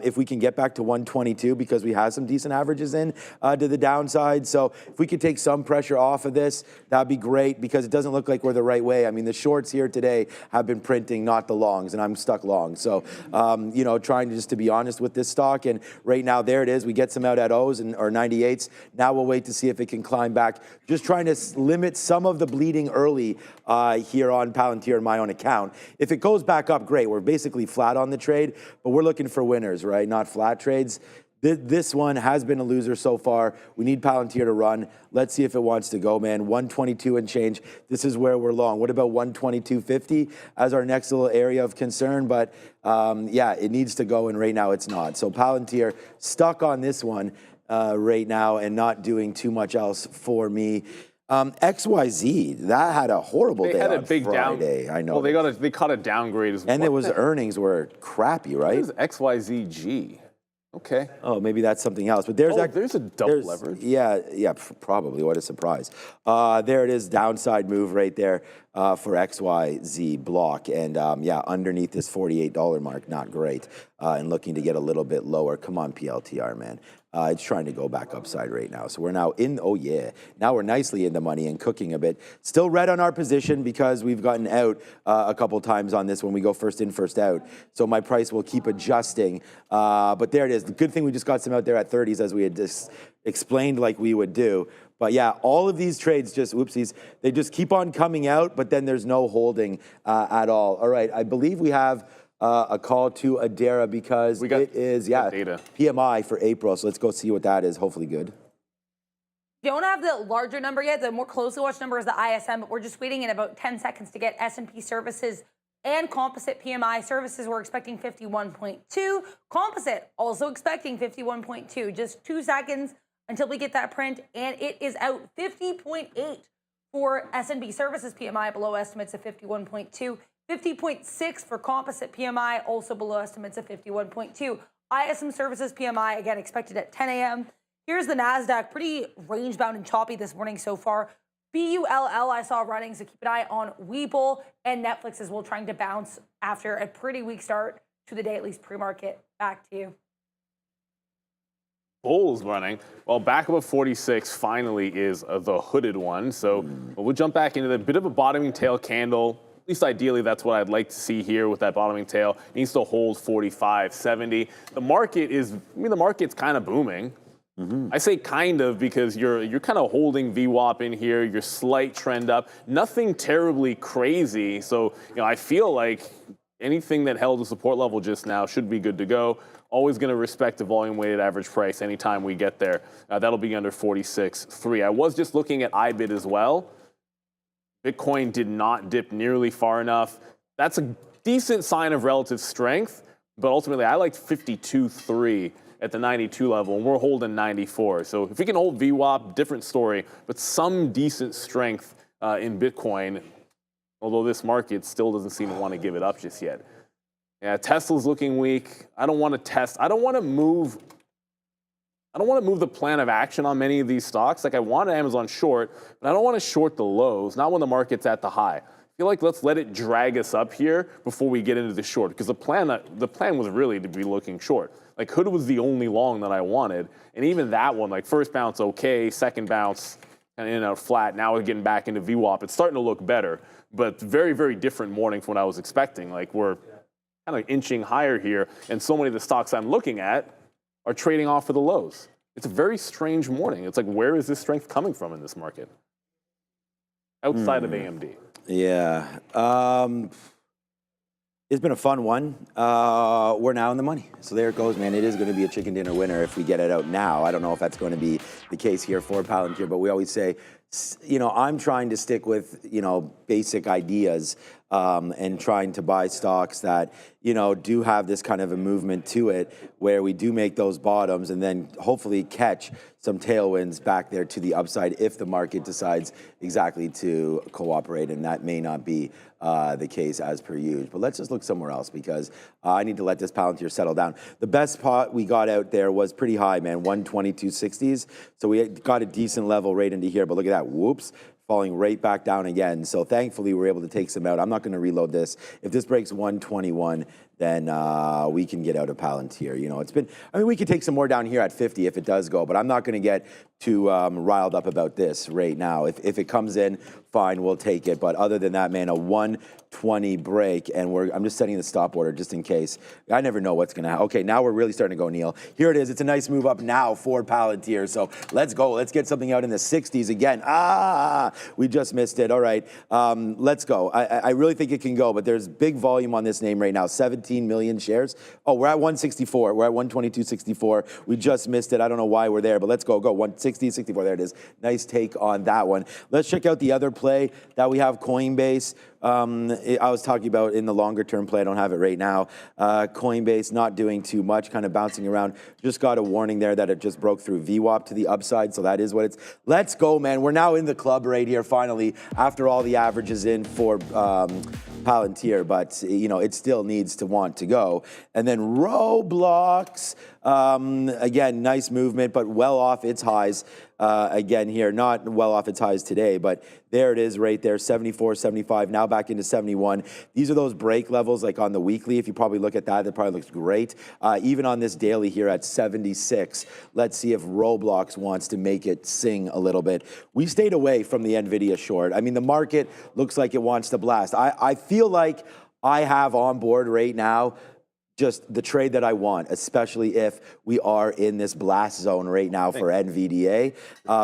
if we can get back to 122 because we have some decent averages in to the downside. So if we could take some pressure off of this, that'd be great because it doesn't look like we're the right way. I mean, the shorts here today have been printing, not the longs, and I'm stuck long. So, trying just to be honest with this stock. And right now, there it is. We get some out at O's or 98s. Now we'll wait to see if it can climb back. Just trying to limit some of the bleeding early here on Palantir in my own account. If it goes back up, great. We're basically flat on the trade, but we're looking for winners, right? Not flat trades. This one has been a loser so far. We need Palantir to run. Let's see if it wants to go, man. 122 and change. This is where we're long. What about 122.50 as our next little area of concern? But yeah, it needs to go, and right now it's not. So Palantir stuck on this one. right now and not doing too much else for me. XYZ, that had a horrible day They had a on big Friday. I know. Well, they caught a downgrade as well. And it was earnings were crappy, What right? is XYZG? Okay. Oh, maybe that's something else. But there's there's a double leverage. Yeah, probably. What a surprise. There it is, downside move right there for XYZ block. And yeah, underneath this $48 mark, not great. And looking to get a little bit lower. Come on, PLTR, man. It's trying to go back upside right now. So we're now in, oh yeah, now we're nicely in the money and cooking a bit. Still red on our position because we've gotten out a couple times on this when we go first in, first out. So my price will keep adjusting. But there it is. The good thing we just got some out there at 30s as we had just explained like we would do. But yeah, all of these trades just, whoopsies, they just keep on coming out, but then there's no holding at all. All right, I believe we have a call to Adara because it is, data. PMI for April. So let's go see what that is. Hopefully good. Don't have the larger number yet. The more closely watched number is the ISM, but we're just waiting in about 10 seconds to get S&P services and composite PMI. Services, we're expecting 51.2. Composite, also expecting 51.2. Just 2 seconds until we get that print, and it is out 50.8 for S&P services PMI, below estimates of 51.2. 50.6 for composite PMI, also below estimates of 51.2. ISM services PMI, again, expected at 10 a.m. Here's the NASDAQ, pretty range-bound and choppy this morning so far. BULL I saw running, so keep an eye on Webull, and Netflix as well, trying to bounce after a pretty weak start to the day, at least pre-market. Back to you. Bulls running. Well, back above 46 finally is the hooded one. So we'll jump back into the bit of a bottoming tail candle. At least ideally, that's what I'd like to see here with that bottoming tail. It needs to hold 45.70. The market is, the market's kind of booming. I say kind of because you're kind of holding VWAP in here, your slight trend up, nothing terribly crazy. So, I feel like anything that held the support level just now should be good to go. Always going to respect the volume weighted average price anytime we get there. That'll be under 46.3. I was just looking at IBIT as well. Bitcoin did not dip nearly far enough. That's a decent sign of relative strength, but ultimately I liked 52.3 at the 92 level, and we're holding 94. So if we can hold VWAP, different story, but some decent strength in Bitcoin, although this market still doesn't seem to want to give it up just yet. Yeah, Tesla's looking weak. I don't want to test. I don't want to move the plan of action on many of these stocks. Like I want Amazon short, but I don't want to short the lows, not when the market's at the high. I feel like let's let it drag us up here before we get into the short, because the plan was really to be looking short. Like Hood was the only long that I wanted, and even that one, like first bounce okay, second bounce kind of in and out flat. Now we're getting back into VWAP. It's starting to look better, but very, very different morning from what I was expecting. Like we're kind of inching higher here, and so many of the stocks I'm looking at are trading off of the lows. It's a very strange morning. It's like, where is this strength coming from in this market? Outside of AMD. Yeah. It's been a fun one. We're now in the money. So there it goes, man. It is going to be a chicken dinner winner if we get it out now. I don't know if that's going to be the case here for Palantir, but we always say, I'm trying to stick with, basic ideas and trying to buy stocks that, do have this kind of a movement to it where we do make those bottoms and then hopefully catch some tailwinds back there to the upside if the market decides exactly to cooperate, and that may not be the case as per usual. But let's just look somewhere else because I need to let this Palantir settle down. The best pot we got out there was pretty high, man, 122.60s. So we got a decent level right into here, but look at that, whoops. Falling right back down again. So thankfully, we're able to take some out. I'm not going to reload this. If this breaks 121, then we can get out of Palantir. It's been, we could take some more down here at 50 if it does go, but I'm not going to get too riled up about this right now. If it comes in, fine, we'll take it. But other than that, man, a 120 break, and I'm just setting the stop order just in case. I never know what's going to happen. Okay, now we're really starting to go, Neil. Here it is. It's a nice move up now for Palantir. So let's go. Let's get something out in the 60s again. We just missed it. All right, let's go. I really think it can go, but there's big volume on this name right now. 17 million shares. Oh, we're at 164. We're at 122.64. We just missed it. I don't know why we're there, but let's go. 160, 64. There it is. Nice take on that one. Let's check out the other play. play that we have, Coinbase. I was talking about in the longer term play, I don't have it right now. Coinbase not doing too much, kind of bouncing around. Just got a warning there that it just broke through VWAP to the upside, so that is what it's. Let's go, man. We're now in the club right here, finally, after all the averages in for Palantir, but you know, it still needs to want to go. And then Roblox, again, nice movement, but well off its highs. Again here, not well off its highs today, but there it is right there, 74, 75, now back into 71. These are those break levels like on the weekly. If you probably look at that, that probably looks great. Even on this daily here at 76, let's see if Roblox wants to make it sing a little bit. We stayed away from the Nvidia short. I mean, the market looks like it wants to blast. I feel like I have on board right now just the trade that I want, especially if we are in this blast zone right now for NVDA.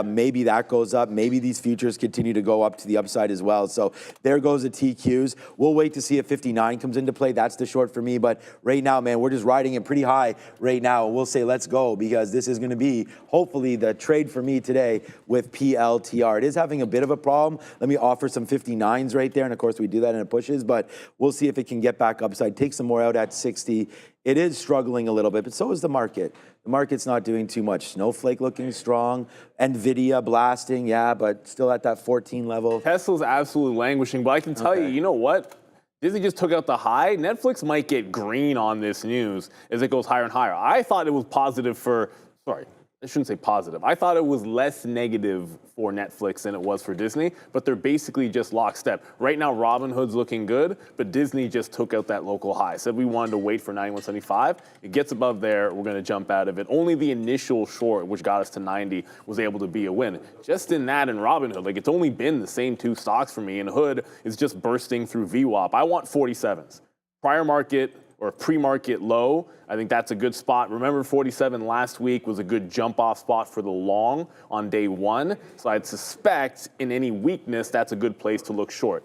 Maybe that goes up. Maybe these futures continue to go up to the upside as well. So there goes the TQs. We'll wait to see if 59 comes into play. That's the short for me. But right now, man, we're just riding it pretty high right now. We'll say let's go because this is going to be hopefully the trade for me today with PLTR. It is having a bit of a problem. Let me offer some 59s right there. And of course, we do that in it pushes, but we'll see if it can get back upside. Take some more out at 60. It is struggling a little bit, but so is the market. The market's not doing too much. Snowflake looking strong. Nvidia blasting, yeah, but still at that 14 level. Tesla's absolutely languishing, but I can tell you, you know what? Disney just took out the high. Netflix might get green on this news as it goes higher and higher. I thought it was positive for, sorry, I shouldn't say positive. I thought it was less negative for Netflix than it was for Disney, but they're basically just lockstep. Right now, Robinhood's looking good, but Disney just took out that local high. Said we wanted to wait for 91.75. It gets above there, we're going to jump out of it. Only the initial short, which got us to 90, was able to be a win. Just in that and Robinhood, like it's only been the same two stocks for me, and Hood is just bursting through VWAP. I want 47s. Prior market or pre-market low, I think that's a good spot. Remember, 47 last week was a good jump-off spot for the long on day one. So I'd suspect in any weakness, that's a good place to look short.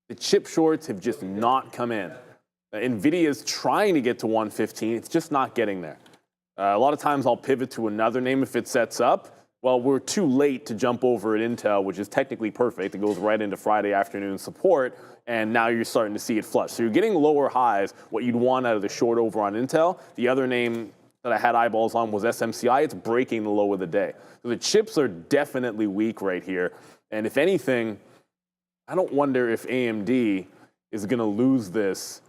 The chip shorts have just not come in. Nvidia is trying to get to 115. It's just not getting there. A lot of times I'll pivot to another name if it sets up. Well, we're too late to jump over at Intel, which is technically perfect. It goes right into Friday afternoon support, and now you're starting to see it flush. So you're getting lower highs, what you'd want out of the short over on Intel. The other name that I had eyeballs on was SMCI. It's breaking the low of the day. So the chips are definitely weak right here. And if anything, I don't wonder if AMD is going to lose this.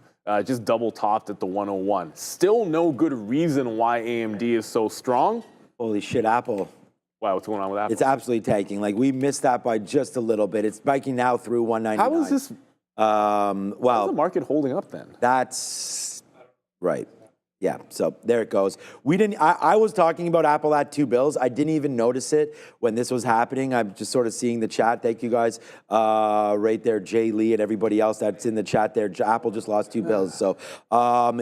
Just double topped at the 101. Still no good reason why AMD is so strong. Holy shit, Apple. Wow, what's going on with Apple? It's absolutely tanking. Like, we missed that by just a little bit. It's spiking now through 199. How is this? Well, how's the market holding up then? That's right. Yeah, so there it goes. We didn't. I was talking about Apple at $2 I didn't even notice it when this was happening. I'm just sort of seeing the chat. Thank you guys, right there, Jay Lee and everybody else that's in the chat there. Apple just lost $2. So,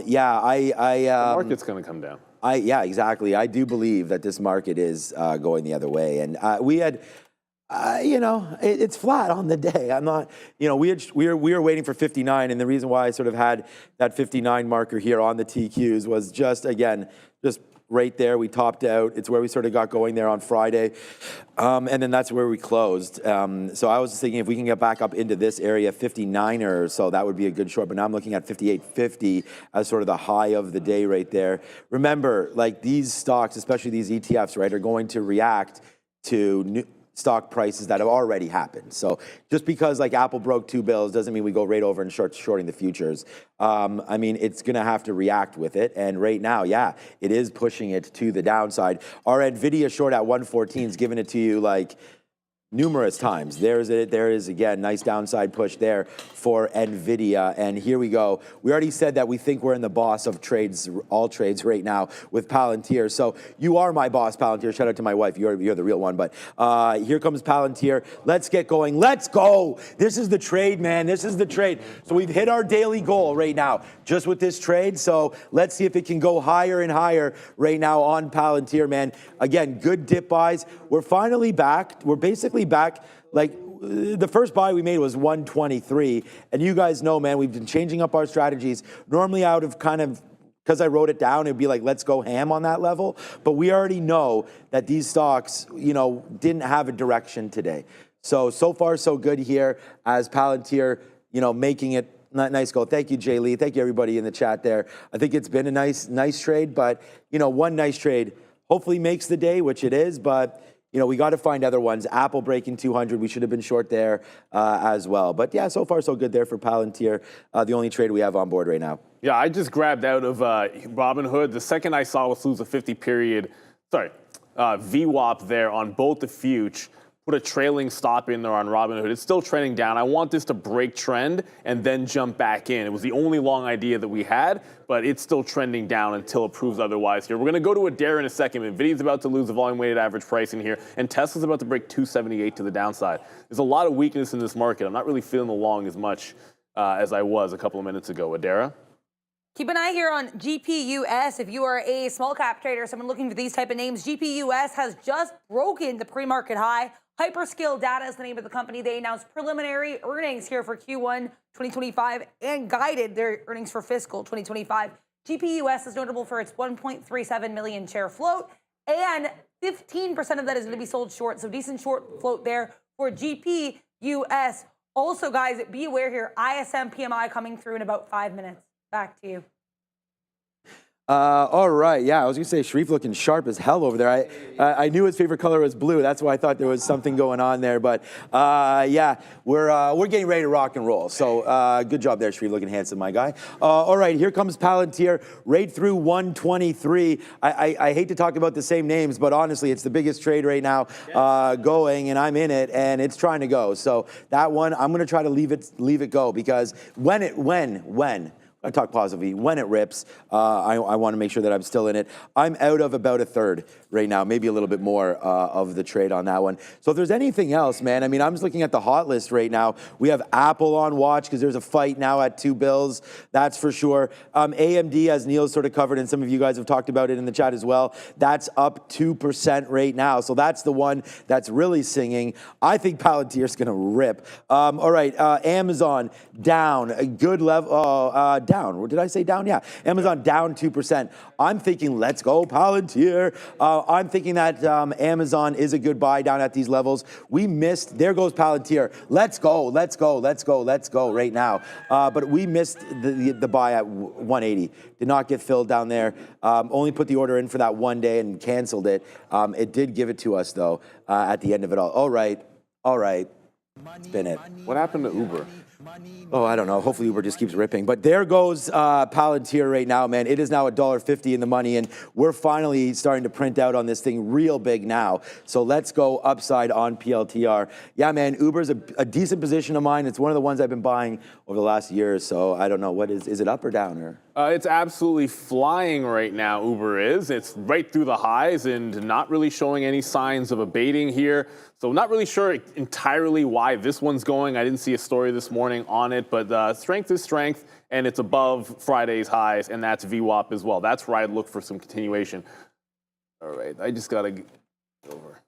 yeah, the market's going to come down. Yeah, exactly. I do believe that this market is going the other way, and we had. You know, it's flat on the day. I'm not, you know, we were waiting for 59, and the reason why I sort of had that 59 marker here on the TQs was just, again, just right there. We topped out. It's where we sort of got going there on Friday, and then that's where we closed. So I was thinking if we can get back up into this area, 59 or so, that would be a good short. But now I'm looking at 58.50 as sort of the high of the day right there. Remember, like these stocks, especially these ETFs, right, are going to react to new stock prices that have already happened. So just because like Apple broke $2 doesn't mean we go right over and shorting the futures. I mean, it's going to have to react with it. And right now, yeah, it is pushing it to the downside. Our Nvidia short at 114 is giving it to you like numerous times. There is again, nice downside push there for Nvidia. And here we go. We already said that we think we're in the boss of trades, all trades right now with Palantir. So you are my boss, Palantir. Shout out to my wife. You're the real one. But here comes Palantir. Let's get going. Let's go. This is the trade, man. This is the trade. So we've hit our daily goal right now just with this trade. So let's see if it can go higher and higher right now on Palantir, man. Again, good dip buys. We're finally back. We're basically back. Like the first buy we made was 123, and you guys know, man, we've been changing up our strategies. Normally out of kind of, because I wrote it down, it'd be like, let's go ham on that level. But we already know that these stocks, you know, didn't have a direction today. So far, so good here as Palantir, making it nice goal. Thank you, Jay Lee. Thank you, everybody in the chat there. I think it's been a nice trade, but, one nice trade hopefully makes the day, which it is, but, we got to find other ones. Apple breaking 200. We should have been short there as well. But, yeah, so far, so good there for Palantir, the only trade we have on board right now. Yeah, I just grabbed out of Robinhood. The second I saw us lose a 50 period, VWAP there on both the future. Put a trailing stop in there on Robinhood. It's still trending down. I want this to break trend and then jump back in. It was the only long idea that we had, but it's still trending down until it proves otherwise here. We're going to go to Adair in a second. Nvidia's about to lose the volume-weighted average pricing here, and Tesla's about to break 278 to the downside. There's a lot of weakness in this market. I'm not really feeling the long as much as I was a couple of minutes ago. Adara? Keep an eye here on GPUS. If you are a small cap trader, someone looking for these type of names, GPUS has just broken the pre-market high. Hyperscale Data is the name of the company. They announced preliminary earnings here for Q1 2025 and guided their earnings for fiscal 2025. GPUS is notable for its 1.37 million share float, and 15% of that is going to be sold short, so decent short float there for GPUS. Also, guys, be aware here, ISM PMI coming through in about 5 minutes. Back to you. All right, yeah, I was gonna say Sharif looking sharp as hell over there. I knew his favorite color was blue. That's why I thought there was something going on there. But yeah, we're getting ready to rock and roll. So good job there, Sharif, looking handsome, my guy. All right, here comes Palantir, right through 123. I hate to talk about the same names, but honestly, it's the biggest trade right now going, and I'm in it, and it's trying to go. So that one, I'm gonna try to leave it go because when. I talk positively. When it rips, I want to make sure that I'm still in it. I'm out of about a third right now, maybe a little bit more of the trade on that one. So if there's anything else, man, I mean, I'm just looking at the hot list right now. We have Apple on watch because there's a fight now at $2 that's for sure. AMD, as Neil sort of covered, and some of you guys have talked about it in the chat as well, that's up 2% right now. So that's the one that's really singing. I think Palantir's going to rip. All right, Amazon down, a good level, down. Did I say down? Yeah. Amazon down 2%. I'm thinking, let's go, Palantir. I'm thinking that Amazon is a good buy down at these levels. We missed. There goes Palantir. Let's go right now. But we missed the buy at 180. Did not get filled down there. Only put the order in for that one day and canceled it. It did give it to us, though, at the end of it all. All right. Spin it. What happened to Uber? Oh, I don't know. Hopefully Uber just keeps ripping. But there goes Palantir right now, man. It is now $1.50 in the money, and we're finally starting to print out on this thing real big now. So let's go upside on PLTR. Yeah, man, Uber's a decent position of mine. It's one of the ones I've been buying over the last year or so. I don't know. What is it up or down? Or? It's absolutely flying right now, Uber is. It's right through the highs and not really showing any signs of abating here. So not really sure entirely why this one's going. I didn't see a story this morning on it, but strength is strength, and it's above Friday's highs, and that's VWAP as well. That's where I'd look for some continuation. All right, I just got to get over.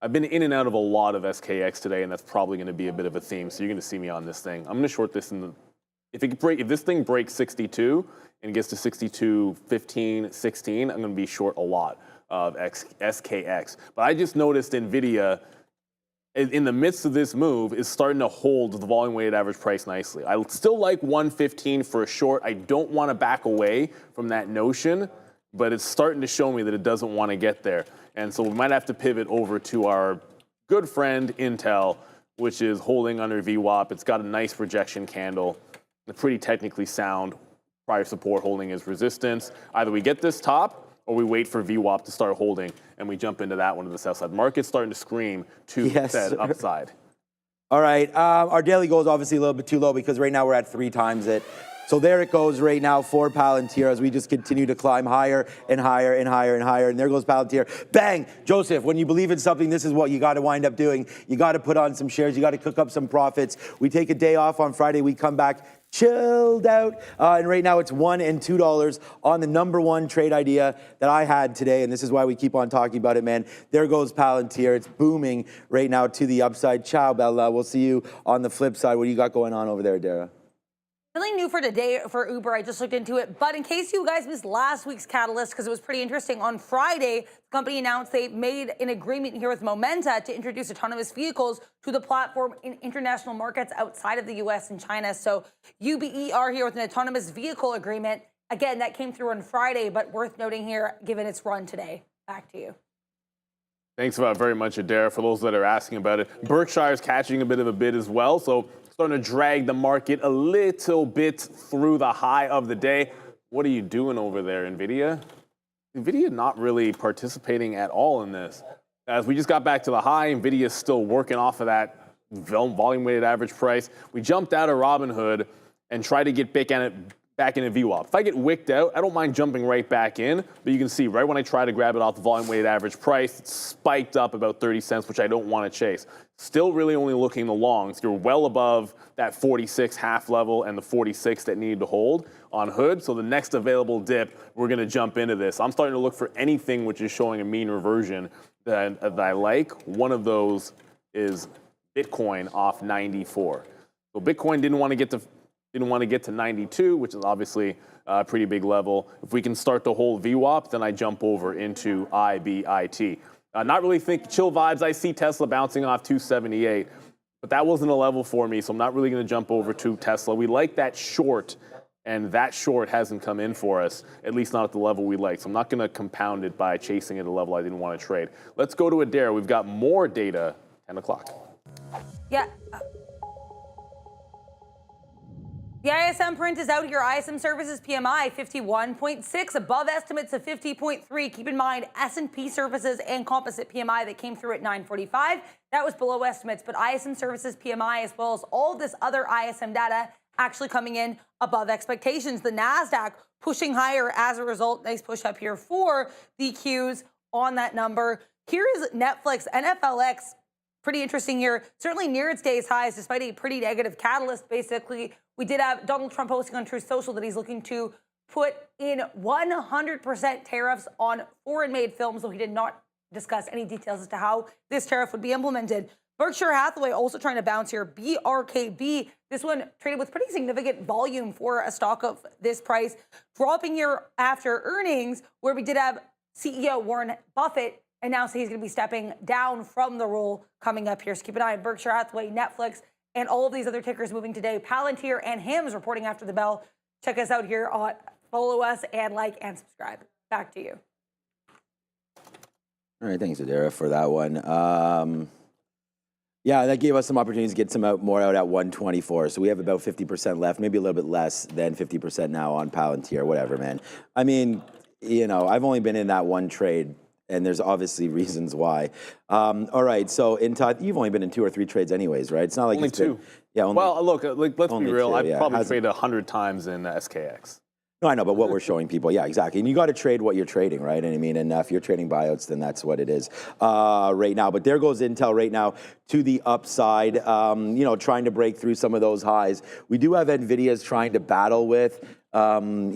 I've been in and out of a lot of SKX today, and that's probably going to be a bit of a theme, so you're going to see me on this thing. I'm going to short this in the... If this thing breaks 62 and gets to 62, 15, 16, I'm going to be short a lot of SKX. But I just noticed Nvidia, in the midst of this move, is starting to hold the volume-weighted average price nicely. I still like 115 for a short. I don't want to back away from that notion, but it's starting to show me that it doesn't want to get there. And so we might have to pivot over to our good friend Intel, which is holding under VWAP. It's got a nice rejection candle. Pretty technically sound. Prior support holding is resistance. Either we get this top or we wait for VWAP to start holding and we jump into that one to the south side. Market's starting to scream to that upside. All right. Our daily goal is obviously a little bit too low because right now we're at 3 times it. So there it goes right now for Palantir as we just continue to climb higher and higher and higher and higher. And there goes Palantir. Bang! Joseph, when you believe in something, this is what you got to wind up doing. You got to put on some shares. You got to cook up some profits. We take a day off on Friday. We come back chilled out. And right now it's $1 and $2 on the number one trade idea that I had today. And this is why we keep on talking about it, man. There goes Palantir. It's booming right now to the upside. Ciao, Bella. We'll see you on the flip side. What do you got going on over there, Dara? Something new for today for Uber. I just looked into it. But in case you guys missed last week's catalyst, because it was pretty interesting, on Friday, the company announced they made an agreement here with Momenta to introduce autonomous vehicles to the platform in international markets outside of the US and China. So UBE are here with an autonomous vehicle agreement. Again, that came through on Friday, but worth noting here, given its run today. Back to you. Thanks very much, Adair, for those that are asking about it. Berkshire's catching a bit of a bid as well, so starting to drag the market a little bit through the high of the day. What are you doing over there, Nvidia? Nvidia not really participating at all in this. As we just got back to the high, Nvidia is still working off of that volume-weighted average price. We jumped out of Robinhood and tried to get back in a VWAP. If I get wicked out, I don't mind jumping right back in, but you can see right when I try to grab it off the volume-weighted average price, it's spiked up about 30 cents, which I don't want to chase. Still really only looking the longs. You're well above that 46 half level and the 46 that need to hold on Hood. So the next available dip, we're going to jump into this. I'm starting to look for anything which is showing a mean reversion that I like. One of those is Bitcoin off 94. So Bitcoin didn't want to get to 92, which is obviously a pretty big level. If we can start to hold VWAP, then I jump over into IBIT. Not really chill vibes. I see Tesla bouncing off 278, but that wasn't a level for me, so I'm not really going to jump over to Tesla. We like that short, and that short hasn't come in for us, at least not at the level we like. So I'm not going to compound it by chasing at a level I didn't want to trade. Let's go to Adair. We've got more data, 10 o'clock. Yeah. The ISM print is out here. ISM services PMI 51.6, above estimates of 50.3. Keep in mind, S&P services and composite PMI that came through at 945. That was below estimates, but ISM services PMI, as well as all of this other ISM data, actually coming in above expectations. The NASDAQ pushing higher as a result. Nice push up here for the Qs on that number. Here is Netflix, NFLX. Pretty interesting here. Certainly near its day's highs, despite a pretty negative catalyst, basically. We did have Donald Trump posting on Truth Social that he's looking to put in 100% tariffs on foreign-made films, though he did not discuss any details as to how this tariff would be implemented. Berkshire Hathaway also trying to bounce here. BRKB, this one traded with pretty significant volume for a stock of this price, dropping here after earnings, where we did have CEO Warren Buffett announced that he's going to be stepping down from the role coming up here. So keep an eye on Berkshire Hathaway, Netflix, and all of these other tickers moving today. Palantir and HIMS reporting after the bell. Check us out here. Follow us and like and subscribe. Back to you. All right, thanks, Adara, for that one. Yeah, that gave us some opportunities to get some more out at 124. So we have about 50% left, maybe a little bit less than 50% now on Palantir, whatever, man. I mean, you know, I've only been in that one trade, and there's obviously reasons why. All right, so you've only been in 2 or 3 trades anyways, right? It's not like only it's been, 2. Yeah, only, well, look, let's be real. 2, I've probably traded 100 times in SKX. No, I know, but what we're showing people, yeah, exactly. And you got to trade what you're trading, right? And I mean, and if you're trading buyouts, then that's what it is right now. But there goes Intel right now to the upside, you know, trying to break through some of those highs. We do have Nvidia's trying to battle with, you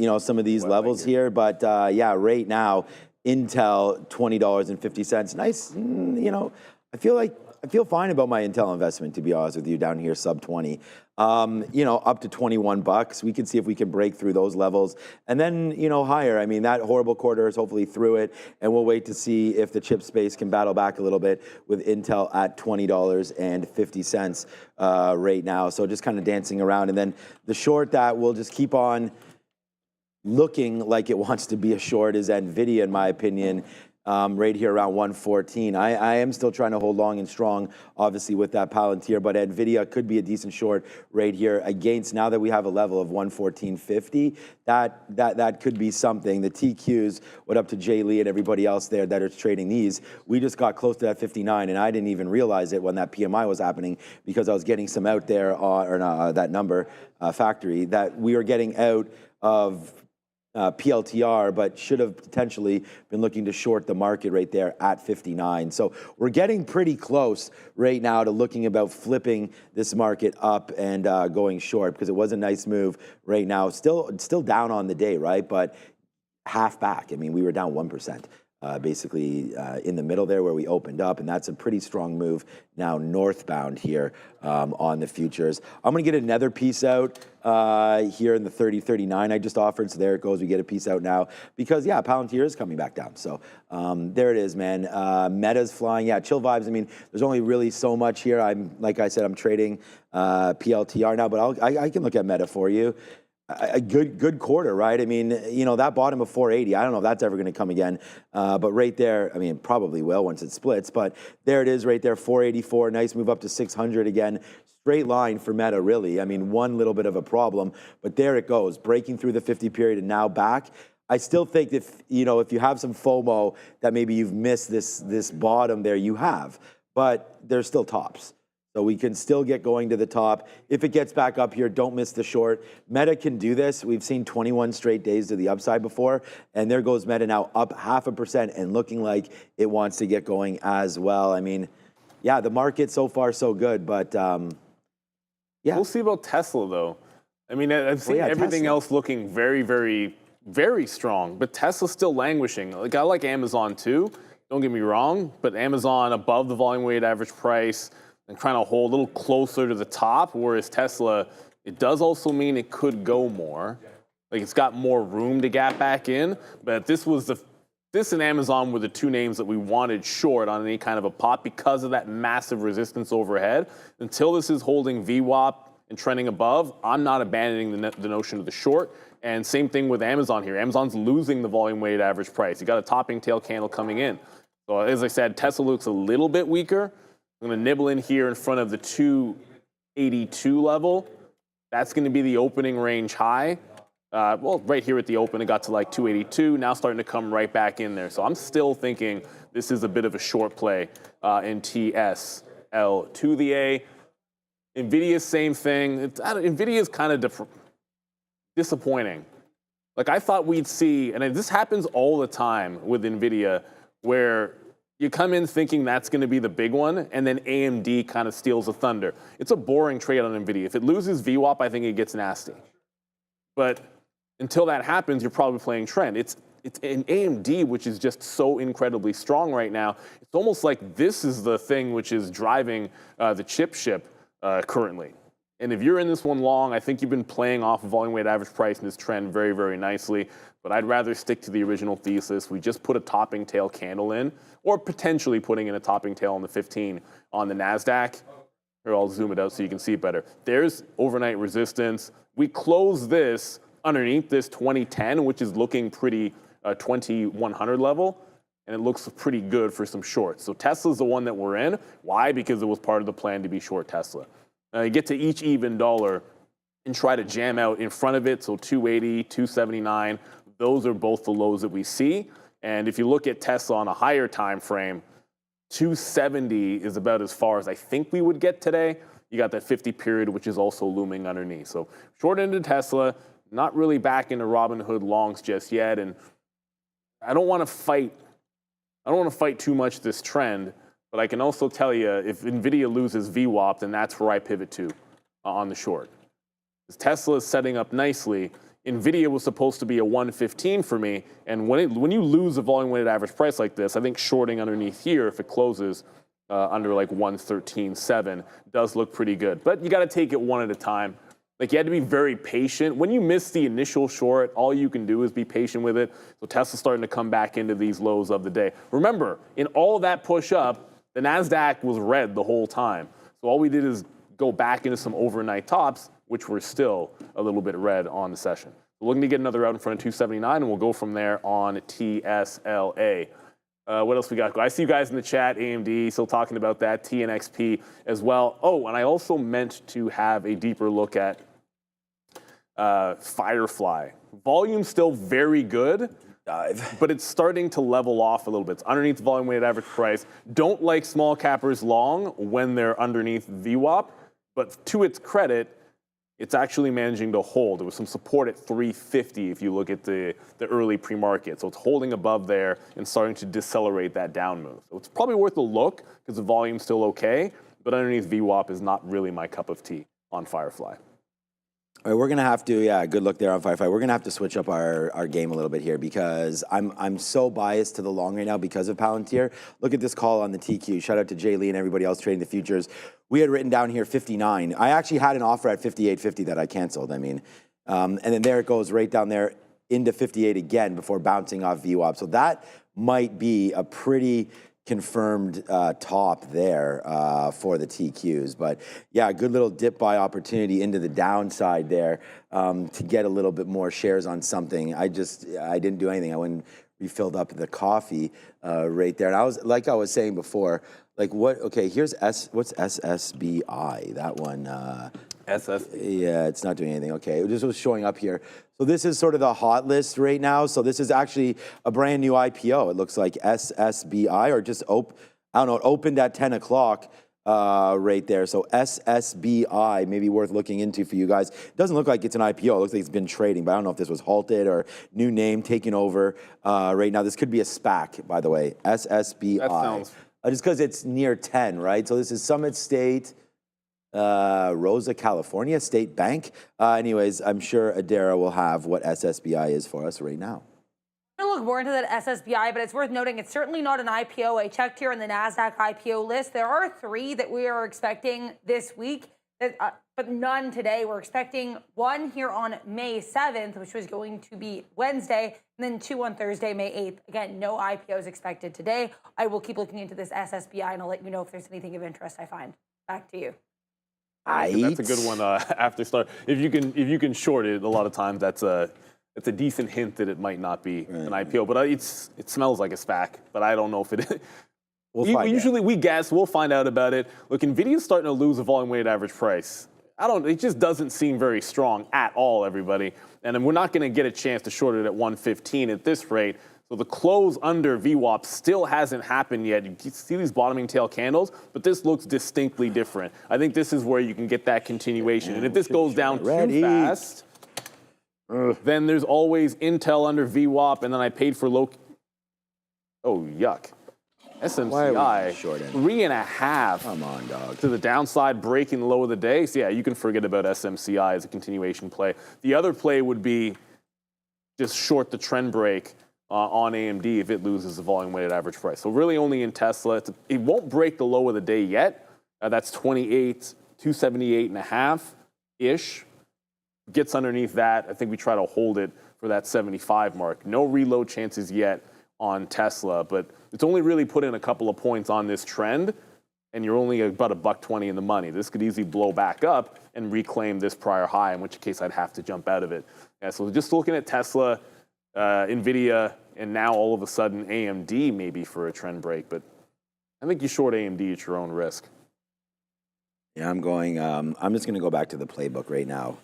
know, some of these levels here. But yeah, right now, Intel, $20.50. Nice, you know, I feel fine about my Intel investment, to be honest with you, down here, sub 20. You know, up to $21. We can see if we can break through those levels. And then, you know, higher. I mean, that horrible quarter is hopefully through it. And we'll wait to see if the chip space can battle back a little bit with Intel at $20.50 right now. So just kind of dancing around. And then the short that will just keep on looking like it wants to be a short is Nvidia, in my opinion. Right here around 114. I am still trying to hold long and strong, obviously, with that Palantir, but Nvidia could be a decent short right here against, now that we have a level of 114.50, that could be something. The TQs, what up to Jay Lee and everybody else there that are trading these, we just got close to that 59, and I didn't even realize it when that PMI was happening because I was getting some out there, that number, factory, that we were getting out of PLTR, but should have potentially been looking to short the market right there at 59. So we're getting pretty close right now to looking about flipping this market up and going short, because it was a nice move right now. Still down on the day, right? But half back. I mean, we were down 1%. Basically in the middle there where we opened up, and that's a pretty strong move now northbound here on the futures. I'm going to get another piece out here in the 30.39 I just offered. So there it goes. We get a piece out now because, yeah, Palantir is coming back down. So there it is, man. Meta's flying. Yeah, chill vibes. I mean, there's only really so much here. Like I said, I'm trading PLTR now, but I can look at Meta for you. A good quarter, right? I mean, you know, that bottom of 480, I don't know if that's ever going to come again. But right there, I mean, it probably will once it splits. But there it is right there, 484. Nice move up to 600 again. Straight line for Meta, really. I mean, one little bit of a problem. But there it goes, breaking through the 50 period and now back. I still think that, you know, if you have some FOMO that maybe you've missed this bottom there, you have. But there's still tops. So we can still get going to the top. If it gets back up here, don't miss the short. Meta can do this. We've seen 21 straight days to the upside before. And there goes Meta now up 0.5% and looking like it wants to get going as well. I mean, yeah, the market so far so good. But, yeah. We'll see about Tesla, though. I mean, I've seen everything else looking very, very, very strong. But Tesla's still languishing. Like, I like Amazon, too. Don't get me wrong. But Amazon above the volume-weighted average price and trying to hold a little closer to the top, whereas Tesla, it does also mean it could go more. Like, it's got more room to gap back in, but this and Amazon were the two names that we wanted short on any kind of a pop because of that massive resistance overhead. Until this is holding VWAP and trending above, I'm not abandoning the notion of the short. And same thing with Amazon here. Amazon's losing the volume-weighted average price. You got a topping tail candle coming in. So as I said, Tesla looks a little bit weaker. I'm going to nibble in here in front of the 282 level. That's going to be the opening range high. Well, right here at the open, it got to like 282. Now starting to come right back in there. So I'm still thinking this is a bit of a short play in TSL to the A. Nvidia, same thing. Nvidia is kind of disappointing. Like, I thought we'd see, and this happens all the time with Nvidia, where you come in thinking that's going to be the big one, and then AMD kind of steals the thunder. It's a boring trade on NVIDIA. If it loses VWAP, I think it gets nasty. But until that happens, you're probably playing trend. It's an AMD, which is just so incredibly strong right now. It's almost like this is the thing which is driving the chip ship currently. And if you're in this one long, I think you've been playing off of volume-weighted average price in this trend very, very nicely. But I'd rather stick to the original thesis. We just put a topping tail candle in, or potentially putting in a topping tail on the 15 on the NASDAQ. Here, I'll zoom it out so you can see it better. There's overnight resistance. We close this underneath this 2010, which is looking pretty 2100 level, and it looks pretty good for some shorts. So Tesla's the one that we're in. Why? Because it was part of the plan to be short Tesla. You get to each even dollar and try to jam out in front of it, so 280, 279. Those are both the lows that we see. And if you look at Tesla on a higher time frame, 270 is about as far as I think we would get today. You got that 50 period, which is also looming underneath. So short end of Tesla, not really back into Robinhood longs just yet. And I don't want to fight too much this trend, but I can also tell you if Nvidia loses VWAP, then that's where I pivot to on the short. Because Tesla is setting up nicely. Nvidia was supposed to be a 115 for me, and when you lose a volume-weighted average price like this, I think shorting underneath here, if it closes under like 113.7, does look pretty good. But you got to take it one at a time. Like, you had to be very patient. When you miss the initial short, all you can do is be patient with it. So Tesla's starting to come back into these lows of the day. Remember, in all of that push up, the NASDAQ was red the whole time. So all we did is go back into some overnight tops, which were still a little bit red on the session. We're looking to get another out in front of 279, and we'll go from there on TSLA. What else we got? I see you guys in the chat, AMD, still talking about that, TNXP as well. Oh, and I also meant to have a deeper look at Firefly. Volume's still very good, but it's starting to level off a little bit. It's underneath the volume-weighted average price. Don't like small cappers long when they're underneath VWAP, but to its credit, it's actually managing to hold. There was some support at 350 if you look at the early pre-market. So it's holding above there and starting to decelerate that down move. So it's probably worth a look because the volume's still okay, but underneath VWAP is not really my cup of tea on Firefly. All right, we're gonna have to, yeah, good look there on Firefly. We're gonna have to switch up our game a little bit here because I'm so biased to the long right now because of Palantir. Look at this call on the TQ. Shout out to Jay Lee and everybody else trading the futures. We had written down here 59. I actually had an offer at 58.50 that I canceled. I mean, and then there it goes right down there into 58 again before bouncing off VWAP. So that might be a pretty confirmed top there for the TQs. But yeah, a good little dip buy opportunity into the downside there to get a little bit more shares on something. I didn't do anything. I went and refilled up the coffee right there. And I was saying before, like what, okay, what's SSBI, that one. SS. Yeah, it's not doing anything. Okay, it just was showing up here. So this is sort of the hot list right now. So this is actually a brand new IPO. It looks like SSBI or just I don't know, it opened at 10 o'clock right there. So SSBI may be worth looking into for you guys. It doesn't look like it's an IPO. It looks like it's been trading, but I don't know if this was halted or new name taking over right now. This could be a SPAC, by the way, SSBI. That sounds... just because it's near 10, right? So this is Summit State, Rosa, California, State Bank. Anyways, I'm sure Adara will have what SSBI is for us right now. I'm going to look more into that SSBI, but it's worth noting it's certainly not an IPO. I checked here on the NASDAQ IPO list. There are 3 that we are expecting this week, but none today. We're expecting 1 here on May 7th, which was going to be Wednesday, and then 2 on Thursday, May 8th. Again, no IPOs expected today. I will keep looking into this SSBI, and I'll let you know if there's anything of interest I find. Back to you. That's a good one after start. If you can short it, a lot of times that's a decent hint that it might not be an IPO. But it smells like a SPAC. But I don't know if it is. We guess. We'll find out about it. Look, Nvidia's starting to lose a volume weighted average price. It just doesn't seem very strong at all, everybody. And we're not going to get a chance to short it at 115 at this rate. So the close under VWAP still hasn't happened yet. You see these bottoming tail candles, but this looks distinctly different. I think this is where you can get that continuation. And if this goes down too fast, then there's always Intel under VWAP, and then I paid for low. Oh, yuck. SMCI, 3.5. Come on, dog. To the downside, breaking the low of the day. So yeah, you can forget about SMCI as a continuation play. The other play would be just short the trend break on AMD if it loses the volume weighted average price. So really only in Tesla. It won't break the low of the day yet. That's 278.5-ish. Gets underneath that. I think we try to hold it for that 75 mark. No reload chances yet on Tesla, but it's only really put in a couple of points on this trend, and you're only about $1.20 in the money. This could easily blow back up and reclaim this prior high, in which case I'd have to jump out of it. Yeah, so just looking at Tesla, Nvidia, and now all of a sudden AMD maybe for a trend break, but I think you short AMD at your own risk. Yeah, I'm just going to go back to the playbook right now.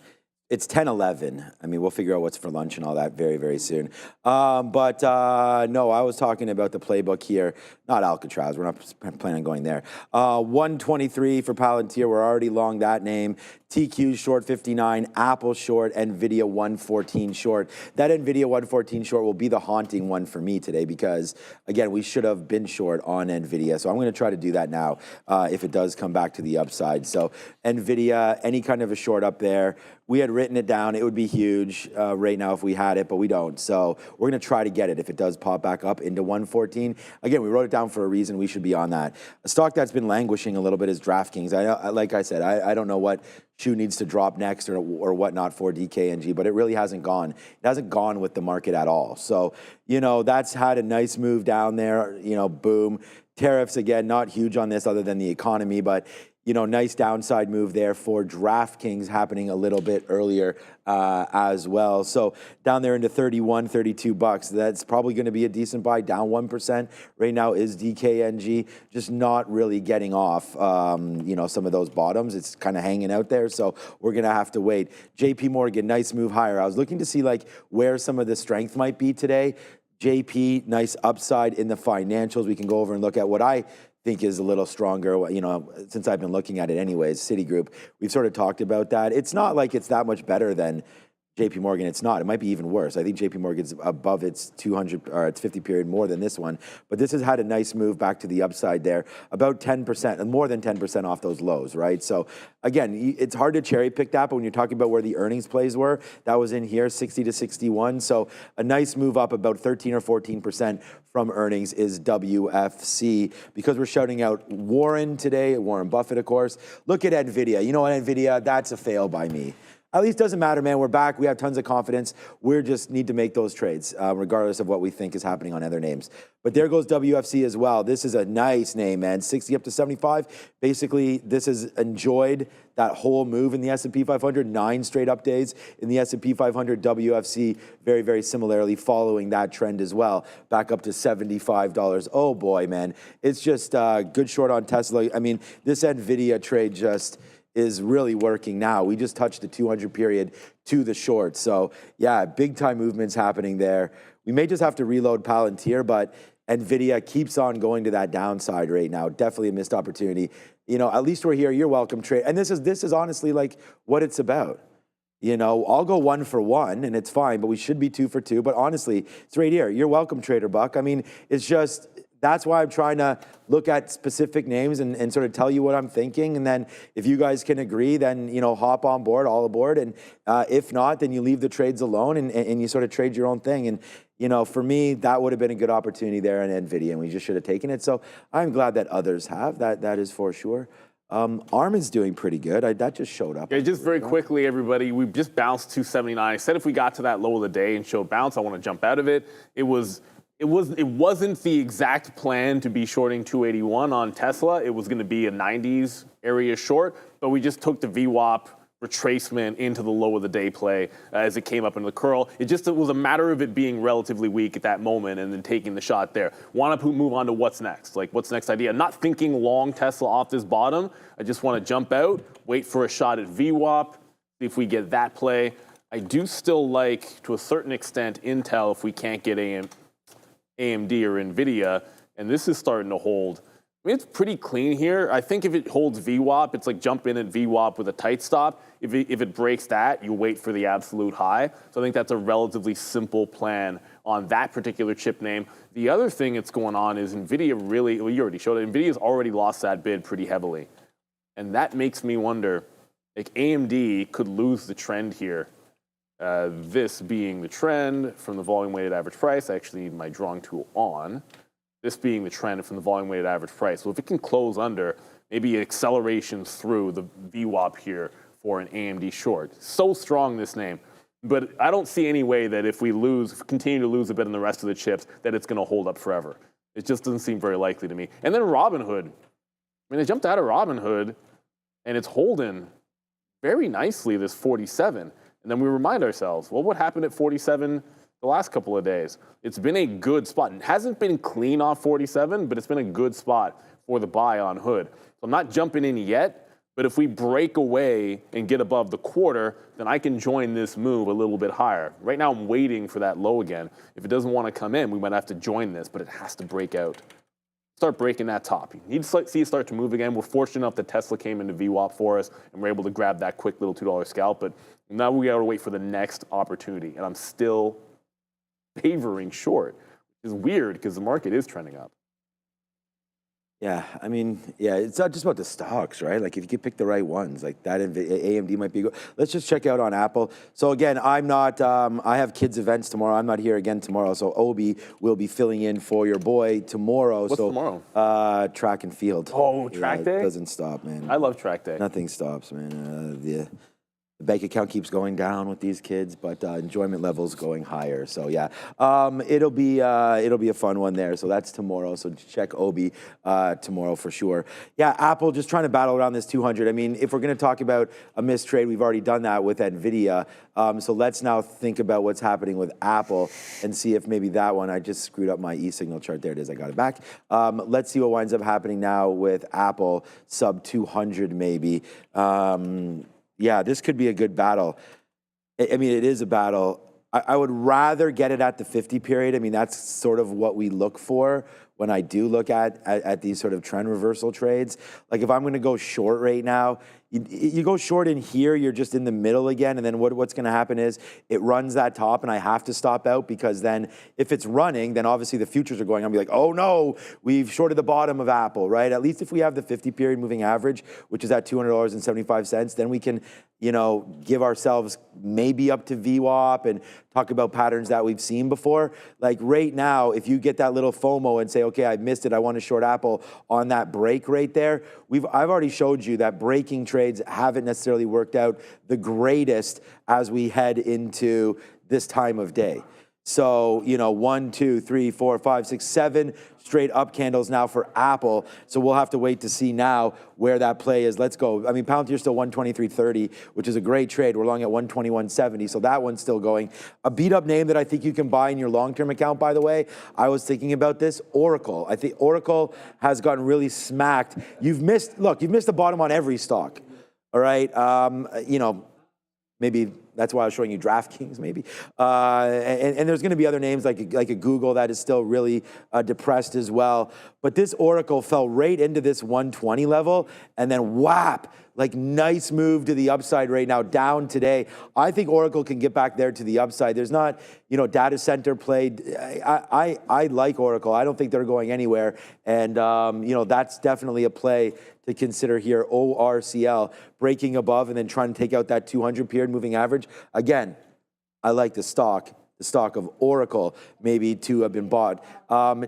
It's 10:11. I mean, we'll figure out what's for lunch and all that very, very soon. But no, I was talking about the playbook here. Not Alcatraz. We're not planning on going there. 123 for Palantir. We're already long that name. TQ short 59. Apple short. Nvidia 114 short. That Nvidia 114 short will be the haunting one for me today because, again, we should have been short on Nvidia. So I'm going to try to do that now if it does come back to the upside. So Nvidia, any kind of a short up there. We had written it down. It would be huge right now if we had it, but we don't. So we're going to try to get it if it does pop back up into 114. Again, we wrote it down for a reason. We should be on that. A stock that's been languishing a little bit is DraftKings. Like I said, I don't know what shoe needs to drop next or whatnot for DKNG, but it really hasn't gone. It hasn't gone with the market at all. So, that's had a nice move down there, boom. Tariffs, again, not huge on this other than the economy, but nice downside move there for DraftKings happening a little bit earlier as well. So down there into 31, 32 bucks. That's probably going to be a decent buy. Down 1% right now is DKNG. Just not really getting off, some of those bottoms. It's kind of hanging out there. So we're going to have to wait. JP Morgan, nice move higher. I was looking to see where some of the strength might be today. JP, nice upside in the financials. We can go over and look at what I think is a little stronger, since I've been looking at it anyways. Citigroup, we've sort of talked about that. It's not like it's that much better than JP Morgan, it's not. It might be even worse. I think JP Morgan's above its 200 or its 50 period more than this one. But this has had a nice move back to the upside there, about 10%, and more than 10% off those lows, right? So again, it's hard to cherry pick that, but when you're talking about where the earnings plays were, that was in here, 60 to 61. So a nice move up, about 13 or 14% from earnings is WFC. Because we're shouting out Warren today, Warren Buffett, of course. Look at Nvidia. You know what, Nvidia, that's a fail by me. At least doesn't matter, man. We're back. We have tons of confidence. We just need to make those trades, regardless of what we think is happening on other names. But there goes WFC as well. This is a nice name, man. 60 up to 75. Basically, this has enjoyed that whole move in the S&P 500. 9 straight up days in the S&P 500. WFC very, very similarly following that trend as well. Back up to $75. Oh, boy, man. It's just good short on Tesla. I mean, this Nvidia trade just is really working now. We just touched the 200 period to the short. So yeah, big time movements happening there. We may just have to reload Palantir, but Nvidia keeps on going to that downside right now. Definitely a missed opportunity. You know, at least we're here. You're welcome, trade. And this is honestly like what it's about. You know, I'll go 1 for 1 and it's fine, but we should be 2 for 2. But honestly, it's right here. You're welcome, Trader Buck. I mean, it's just, that's why I'm trying to look at specific names and sort of tell you what I'm thinking. And then if you guys can agree, then, you know, hop on board, all aboard. And if not, then you leave the trades alone and you sort of trade your own thing. And, you know, for me, that would have been a good opportunity there in Nvidia, and we just should have taken it. So I'm glad that others have. That is for sure. ARM is doing pretty good. That just showed up. Yeah, just very quickly, everybody, we just bounced 279. I said if we got to that low of the day and showed bounce, I want to jump out of it. It wasn't the exact plan to be shorting 281 on Tesla. It was going to be a 90s area short, but we just took the VWAP retracement into the low of the day play as it came up into the curl. It was a matter of it being relatively weak at that moment and then taking the shot there. Want to move on to what's next? Like, what's next idea? Not thinking long Tesla off this bottom. I just want to jump out, wait for a shot at VWAP, see if we get that play. I do still like, to a certain extent, Intel if we can't get AMD or Nvidia, and this is starting to hold. I mean, it's pretty clean here. I think if it holds VWAP, it's like jump in at VWAP with a tight stop. If it breaks that, you wait for the absolute high. So I think that's a relatively simple plan on that particular chip name. The other thing that's going on is Nvidia really, well, you already showed it, Nvidia's already lost that bid pretty heavily. And that makes me wonder, like AMD could lose the trend here. This being the trend from the volume weighted average price. I actually need my drawing tool on. This being the trend from the volume weighted average price. So if it can close under, maybe accelerations through the VWAP here for an AMD short. So strong, this name. But I don't see any way that if we continue to lose a bit in the rest of the chips, that it's going to hold up forever. It just doesn't seem very likely to me. And then Robinhood. I mean, they jumped out of Robinhood, and it's holding very nicely this 47. And then we remind ourselves, well, what happened at 47 the last couple of days? It's been a good spot. It hasn't been clean off 47, but it's been a good spot for the buy on Hood. So I'm not jumping in yet, but if we break away and get above the quarter, then I can join this move a little bit higher. Right now I'm waiting for that low again. If it doesn't want to come in, we might have to join this, but it has to break out. Start breaking that top. You need to see it start to move again. We're fortunate enough that Tesla came into VWAP for us, and we're able to grab that quick little $2 scalp, but now we got to wait for the next opportunity, and I'm still favoring short, which is weird because the market is trending up. Yeah, I mean, yeah, it's not just about the stocks, right? Like if you could pick the right ones, like that AMD might be good. Let's just check out on Apple. So again, I'm not, I have kids events tomorrow. I'm not here again tomorrow. So Obi will be filling in for your boy tomorrow. What's tomorrow? Track and field. Oh, track day? It doesn't stop, man. I love track day. Nothing stops, man. The bank account keeps going down with these kids, but enjoyment levels going higher. So yeah, it'll be a fun one there. So that's tomorrow. So check Obi tomorrow for sure. Yeah, Apple just trying to battle around this 200. I mean, if we're going to talk about a missed trade, we've already done that with Nvidia. So let's now think about what's happening with Apple and see if maybe that one. I just screwed up my e-signal chart. There it is. I got it back. Let's see what winds up happening now with Apple sub 200 maybe. Yeah, this could be a good battle. I mean, it is a battle. I would rather get it at the 50 period. I mean, that's sort of what we look for when I do look at these sort of trend reversal trades. Like if I'm going to go short right now, you go short in here, you're just in the middle again, and then what's going to happen is it runs that top, and I have to stop out because then if it's running, then obviously the futures are going. I'll be like, oh no, we've shorted the bottom of Apple, right? At least if we have the 50 period moving average, which is at $200.75, then we can, you know, give ourselves maybe up to VWAP and talk about patterns that we've seen before. Like right now, if you get that little FOMO and say, okay, I missed it, I want to short Apple on that break right there, I've already showed you that breaking trades haven't necessarily worked out the greatest as we head into this time of day. So, you know, 1, 2, 3, 4, 5, 6, 7 straight up candles now for Apple. So we'll have to wait to see now where that play is. Let's go. I mean, Palantir's still 123.30, which is a great trade. We're long at 121.70, so that one's still going. A beat up name that I think you can buy in your long-term account, by the way, I was thinking about this, Oracle. I think Oracle has gotten really smacked. You've missed the bottom on every stock, all right? You know, maybe that's why I was showing you DraftKings, maybe. And there's going to be other names like a Google that is still really depressed as well. But this Oracle fell right into this 120 level, and then whap, like nice move to the upside right now, down today. I think Oracle can get back there to the upside. There's not, you know, data center played. I like Oracle. I don't think they're going anywhere. And, you know, that's definitely a play to consider here. ORCL breaking above and then trying to take out that 200 period moving average. Again, I like the stock of Oracle maybe to have been bought.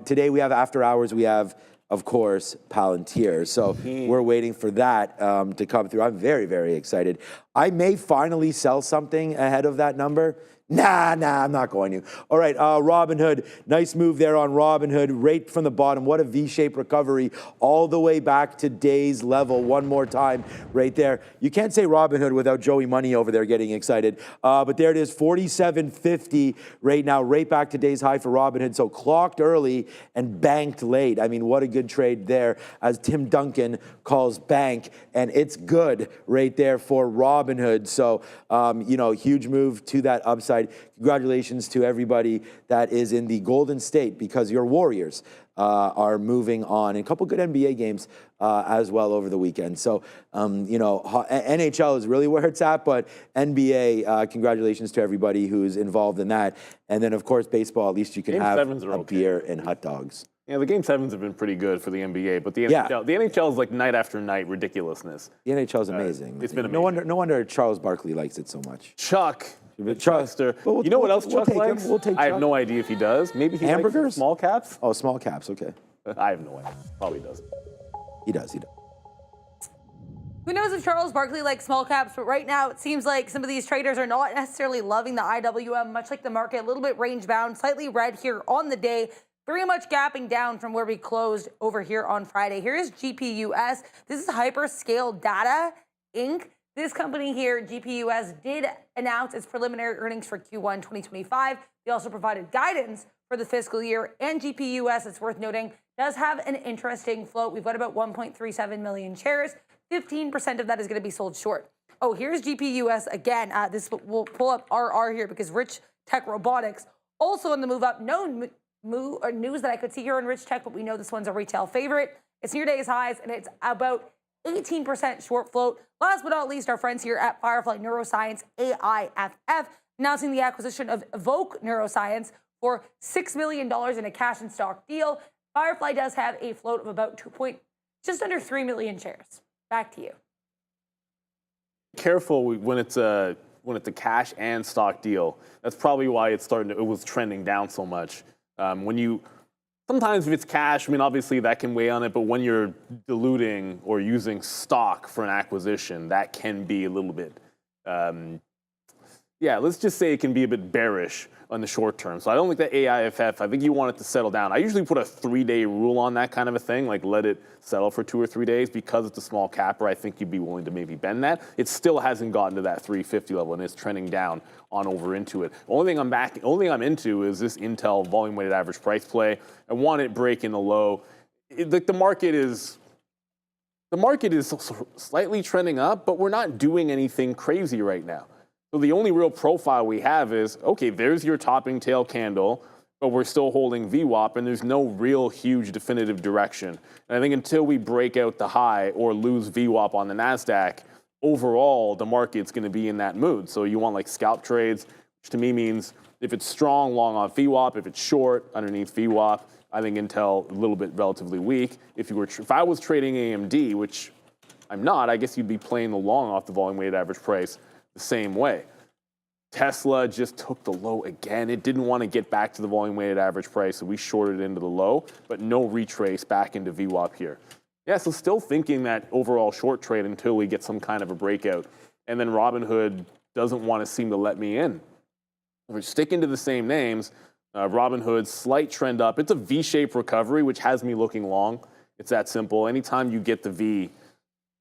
Today we have after hours, we have, of course, Palantir. So we're waiting for that to come through. I'm very, very excited. I may finally sell something ahead of that number. Nah, I'm not going to. All right, Robinhood, nice move there on Robinhood, right from the bottom. What a V-shaped recovery all the way back to day's level. One more time right there. You can't say Robinhood without Joey Money over there getting excited. But there it is, 47.50 right now, right back to day's high for Robinhood. So clocked early and banked late. I mean, what a good trade there, as Tim Duncan calls bank. And it's good right there for Robinhood. So, you know, huge move to that upside. Congratulations to everybody that is in the Golden State, because your Warriors are moving on. And a couple good NBA games as well over the weekend. So, you know, NHL is really where it's at, but NBA, congratulations to everybody who's involved in that. And then, of course, baseball, at least you can have a beer and hot dogs. Yeah, the Game 7s have been pretty good for the NBA, but the NHL is like night after night ridiculousness. The NHL is amazing. It's been amazing. No wonder Charles Barkley likes it so much. Chuck. Chuckster. You know what else Chuck likes? We'll take I Chuck. have no idea if he does. Maybe he hamburgers? Likes small caps? Oh, small caps, okay. I have no idea. Probably doesn't. He does. Who knows if Charles Barkley likes small caps, but right now it seems like some of these traders are not necessarily loving the IWM, much like the market, a little bit range bound, slightly red here on the day, very much gapping down from where we closed over here on Friday. Here's GPUS. This is Hyperscale Data, Inc. This company here, GPUS, did announce its preliminary earnings for Q1 2025. They also provided guidance for the fiscal year, and GPUS, it's worth noting, does have an interesting float. We've got about 1.37 million shares. 15% of that is going to be sold short. Oh, here's GPUS again. We'll pull up RR here because Rich Tech Robotics also on the move up. No news that I could see here on Rich Tech, but we know this one's a retail favorite. It's near day's highs, and it's about 18% short float. Last but not least, our friends here at Firefly Neuroscience, AIFF, announcing the acquisition of Evoke Neuroscience for $6 million in a cash and stock deal. Firefly does have a float of about just under 3 million shares. Back to you. Careful when it's a cash and stock deal. That's probably why it was trending down so much. Sometimes if it's cash, I mean, obviously that can weigh on it, but when you're diluting or using stock for an acquisition, that can be a little bit, let's just say it can be a bit bearish on the short term. So I don't think that AIFF, I think you want it to settle down. I usually put a 3-day rule on that kind of a thing, like let it settle for 2 or 3 days, because it's a small capper. I think you'd be willing to maybe bend that. It still hasn't gotten to that 350 level, and it's trending down on over into it. Only thing I'm into is this Intel volume weighted average price play. I want it breaking the low. The market is slightly trending up, but we're not doing anything crazy right now. So the only real profile we have is, okay, there's your topping tail candle, but we're still holding VWAP, and there's no real huge definitive direction. And I think until we break out the high or lose VWAP on the NASDAQ, overall, the market's going to be in that mood. So you want like scalp trades, which to me means if it's strong, long on VWAP. If it's short, underneath VWAP. I think Intel a little bit relatively weak. If I was trading AMD, which I'm not, I guess you'd be playing the long off the volume weighted average price the same way. Tesla just took the low again. It didn't want to get back to the volume weighted average price, so we shorted into the low, but no retrace back into VWAP here. Yeah, so still thinking that overall short trade until we get some kind of a breakout. And then Robinhood doesn't want to seem to let me in. We're sticking to the same names. Robinhood, slight trend up. It's a V-shaped recovery, which has me looking long. It's that simple. Anytime you get the V,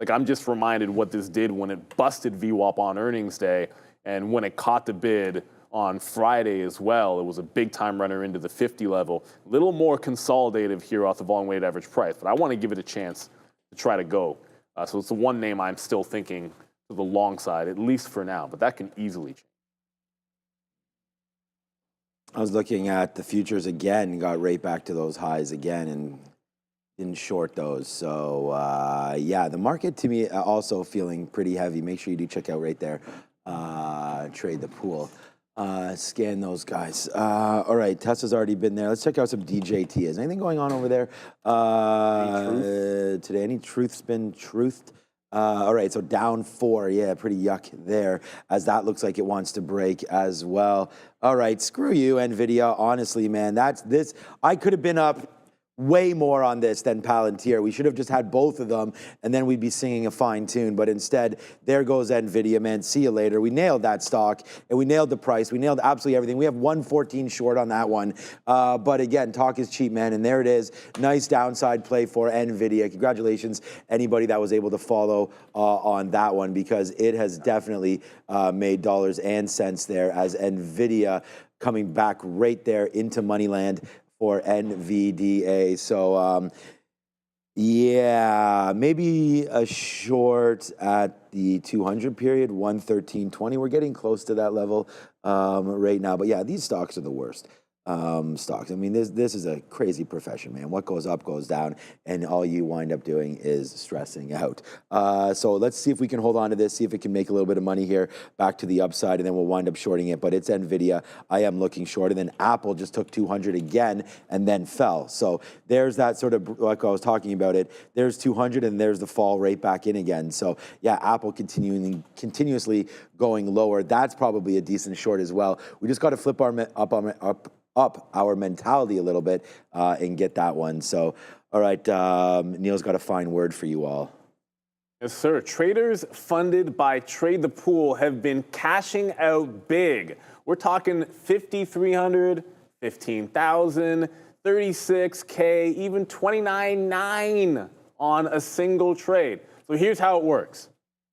like I'm just reminded what this did when it busted VWAP on earnings day, and when it caught the bid on Friday as well. It was a big time runner into the 50 level. A little more consolidative here off the volume weighted average price, but I want to give it a chance to try to go. So it's the one name I'm still thinking to the long side, at least for now, but that can easily change. I was looking at the futures again, got right back to those highs again, and didn't short those. So yeah, the market to me also feeling pretty heavy. Make sure you do check out right there. Trade the pool. Scan those guys. All right, Tesla's already been there. Let's check out some DJT. Is anything going on over there today? Any truth's been truthed? All right, so down 4. Yeah, pretty yuck there, as that looks like it wants to break as well. All right, screw you, Nvidia. Honestly, man, that's this. I could have been up way more on this than Palantir. We should have just had both of them, and then we'd be singing a fine tune. But instead, there goes Nvidia, man. See you later. We nailed that stock, and we nailed the price. We nailed absolutely everything. We have 114 short on that one. But again, talk is cheap, man. And there it is. Nice downside play for Nvidia. Congratulations, anybody that was able to follow on that one, because it has definitely made dollars and cents there, as Nvidia coming back right there into Moneyland for NVDA. So yeah, maybe a short at the 200 period, 113.20. We're getting close to that level right now. But yeah, these stocks are the worst stocks. I mean, this is a crazy profession, man. What goes up goes down, and all you wind up doing is stressing out. So let's see if we can hold on to this, see if it can make a little bit of money here back to the upside, and then we'll wind up shorting it. But it's Nvidia. I am looking short. And then Apple just took 200 again and then fell. So there's that sort of, like I was talking about it, there's 200 and there's the fall right back in again. So yeah, Apple continuously going lower. That's probably a decent short as well. We just got to flip up our mentality a little bit and get that one. So, all right, Neil's got a fine word for you all. Yes, sir. Traders funded by Trade the Pool have been cashing out big. We're talking 5,300, 15,000, 36K, even 29.9 on a single trade. So here's how it works.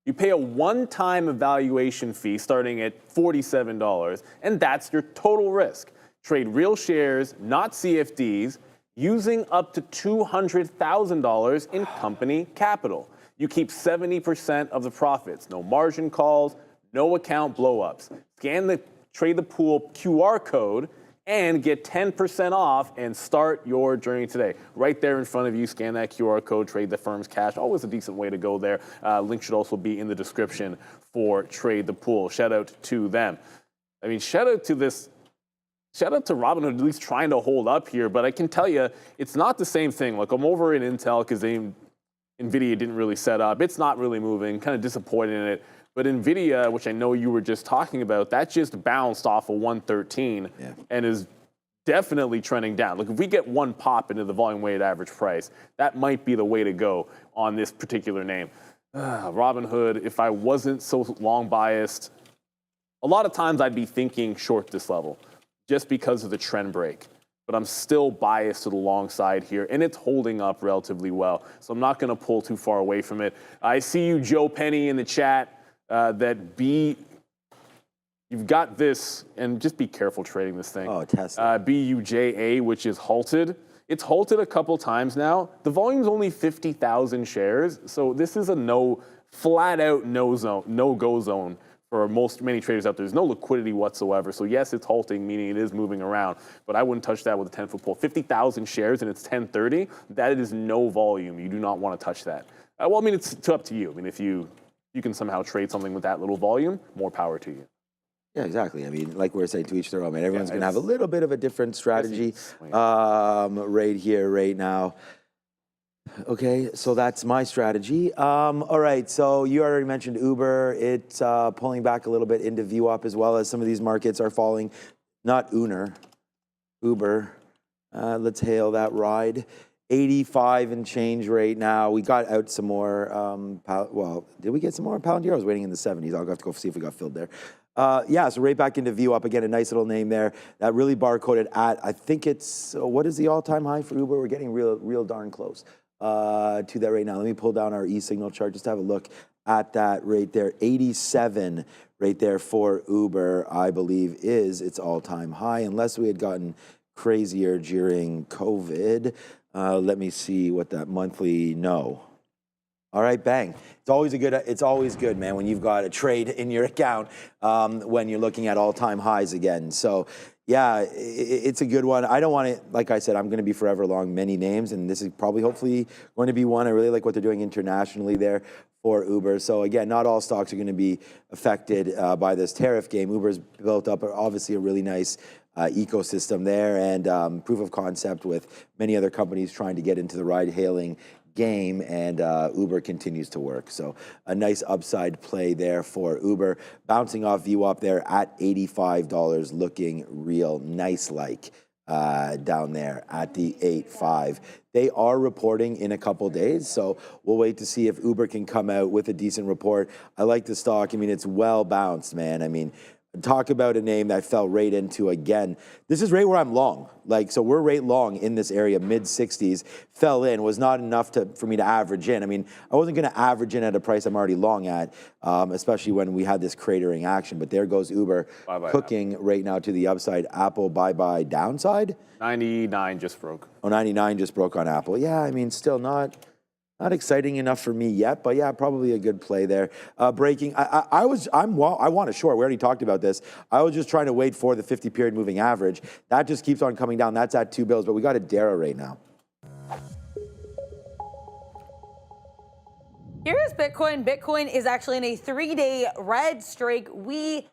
You pay a one-time evaluation fee starting at $47, and that's your total risk. Trade real shares, not CFDs, using up to $200,000 in company capital. You keep 70% of the profits. No margin calls, no account blowups. Scan the Trade the Pool QR code and get 10% off and start your journey today. Right there in front of you, scan that QR code, trade the firm's cash. Always a decent way to go there. Link should also be in the description for Trade the Pool. Shout out to them. I mean, shout out to Robinhood at least trying to hold up here, but I can tell you it's not the same thing. Like, I'm over in Intel because Nvidia didn't really set up. It's not really moving, kind of disappointed in it. But Nvidia, which I know you were just talking about, that just bounced off of 113 and is definitely trending down. Look, if we get one pop into the volume weighted average price, that might be the way to go on this particular name. Robinhood, if I wasn't so long biased, a lot of times I'd be thinking short this level just because of the trend break. But I'm still biased to the long side here, and it's holding up relatively well. So I'm not going to pull too far away from it. I see you, Joe Penny, in the chat. You've got this, and just be careful trading this thing. Oh, Tesla. BUJA, which is halted. It's halted a couple times now. The volume's only 50,000 shares, so this is a flat out no-go zone for many traders out there, there's no liquidity whatsoever. So yes, it's halting, meaning it is moving around, but I wouldn't touch that with a 10-foot pole. 50,000 shares and it's 10:30. That is no volume. You do not want to touch that. Well, I mean, it's up to you. I mean, if you can somehow trade something with that little volume, more power to you. Yeah, exactly. I mean, like we're saying, to each their own, man. Everyone's going to have a little bit of a different strategy right here, right now. Okay, so that's my strategy. All right, so you already mentioned Uber. It's pulling back a little bit into VWAP as well as some of these markets are falling. Not Uber. Let's hail that ride. 85 and change right now. We got out some more. Well, did we get some more? Palantir, I was waiting in the 70s. I'll have to go see if we got filled there. Yeah, so right back into VWAP again, a nice little name there. That really bar-coded at, I think it's, what is the all-time high for Uber? We're getting real darn close to that right now. Let me pull down our e-signal chart just to have a look at that right there. 87 right there for Uber, I believe, is its all-time high, unless we had gotten crazier during COVID. Let me see what that monthly, no. All right, bang. It's always good, man, when you've got a trade in your account when you're looking at all-time highs again. So, yeah, it's a good one. I don't want to, like I said, I'm going to be forever long many names, and this is probably, hopefully, going to be one. I really like what they're doing internationally there for Uber. So, again, not all stocks are going to be affected by this tariff game. Uber's built up, obviously, a really nice ecosystem there and proof of concept with many other companies trying to get into the ride-hailing game, and Uber continues to work. So a nice upside play there for Uber. Bouncing off VWAP there at $85, looking real nice like down there at the 8.5. They are reporting in a couple days, so we'll wait to see if Uber can come out with a decent report. I like the stock. I mean, it's well bounced, man. I mean, talk about a name that fell right into, again, this is right where I'm long. Like, so we're right long in this area, mid-60s, fell in, was not enough for me to average in. I mean, I wasn't going to average in at a price I'm already long at, especially when we had this cratering action. But there goes Uber cooking Apple right now to the upside. Apple, bye-bye downside. 99 just broke. Oh, 99 just broke on Apple. Yeah, I mean, still not exciting enough for me yet, but yeah, probably a good play there. Breaking, I want a short. We already talked about this. I was just trying to wait for the 50-period moving average. That just keeps on coming down. That's at $2 bills, but we got a Dara right now. Here's Bitcoin. Bitcoin is actually in a 3-day red streak. We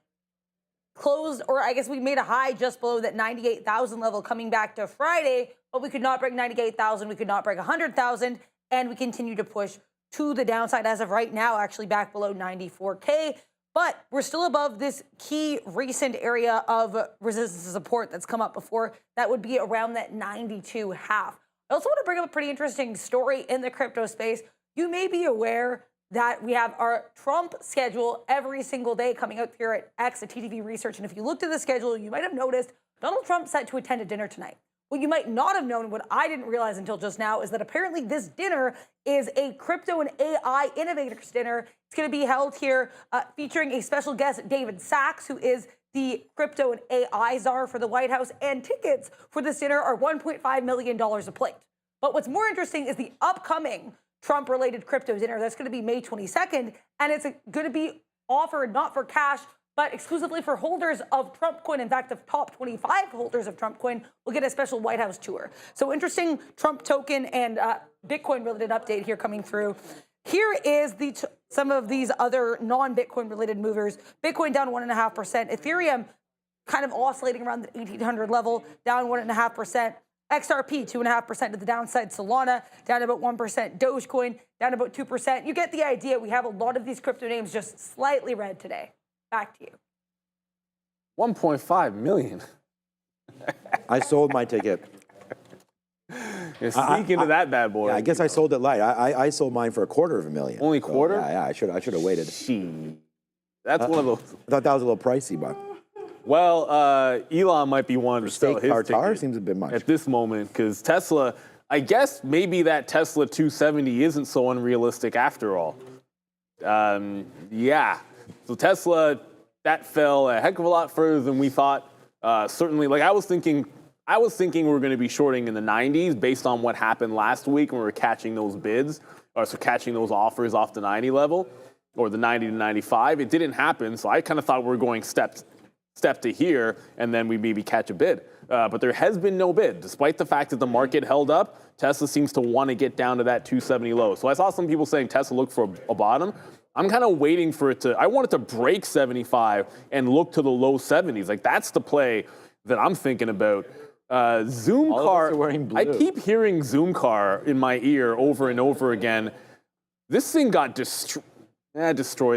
closed, or I guess we made a high just below that 98,000 level coming back to Friday, but we could not break 98,000. We could not break 100,000. And we continue to push to the downside as of right now, actually back below 94K. But we're still above this key recent area of resistance and support that's come up before. That would be around that 92.5. I also want to bring up a pretty interesting story in the crypto space. You may be aware that we have our Trump schedule every single day coming out here at X at TTV Research. And if you looked at the schedule, you might have noticed Donald Trump's set to attend a dinner tonight. What you might not have known, what I didn't realize until just now, is that apparently this dinner is a crypto and AI innovators dinner. It's going to be held here featuring a special guest, David Sachs, who is the crypto and AI czar for the White House. And tickets for this dinner are $1.5 million a plate. But what's more interesting is the upcoming Trump-related crypto dinner. That's going to be May 22nd, and it's going to be offered not for cash, but exclusively for holders of Trump coin. In fact, the top 25 holders of Trump coin will get a special White House tour. So interesting Trump token and Bitcoin related update here coming through. Here is some of these other non-Bitcoin related movers. Bitcoin down 1.5%. Ethereum kind of oscillating around the 1,800 level, down 1.5%. XRP 2.5% to the downside. Solana down about 1%. Dogecoin down about 2%. You get the idea. We have a lot of these crypto names just slightly red today. Back to you. 1.5 million. I sold my ticket. You're sneaking into that bad boy. Yeah, I guess I sold it light. I sold mine for $250,000. Only quarter? So, yeah, I should have waited. That's one of those. I thought that was a little pricey, but. Well, Elon might be one to sell his ticket seems a bit much at this moment, because Tesla, I guess maybe that Tesla 270 isn't so unrealistic after all. Yeah. So Tesla, that fell a heck of a lot further than we thought. Certainly, like I was thinking we were going to be shorting in the 90s based on what happened last week when we were catching those bids, or so catching those offers off the 90 level. or the 90 to 95. It didn't happen, so I kind of thought we were going step to here, and then we maybe catch a bid. But there has been no bid. Despite the fact that the market held up, Tesla seems to want to get down to that 270 low. So I saw some people saying Tesla looked for a bottom. I'm kind of waiting for it to, I want it to break 75 and look to the low 70s. Like, that's the play that I'm thinking about. Zoom All of us car, are wearing blue. I keep hearing Zoom car in my ear over and over again. This thing got destroyed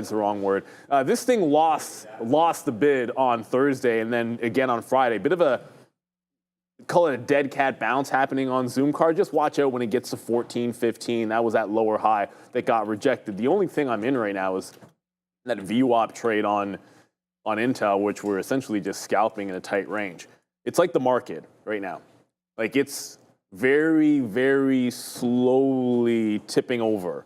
is the wrong word. This thing lost the bid on Thursday and then again on Friday. Bit of a, call it a dead cat bounce happening on Zoom car. Just watch out when it gets to 14, 15. That was that lower high that got rejected. The only thing I'm in right now is that VWAP trade on Intel, which we're essentially just scalping in a tight range. It's like the market right now. Like, it's very, very slowly tipping over.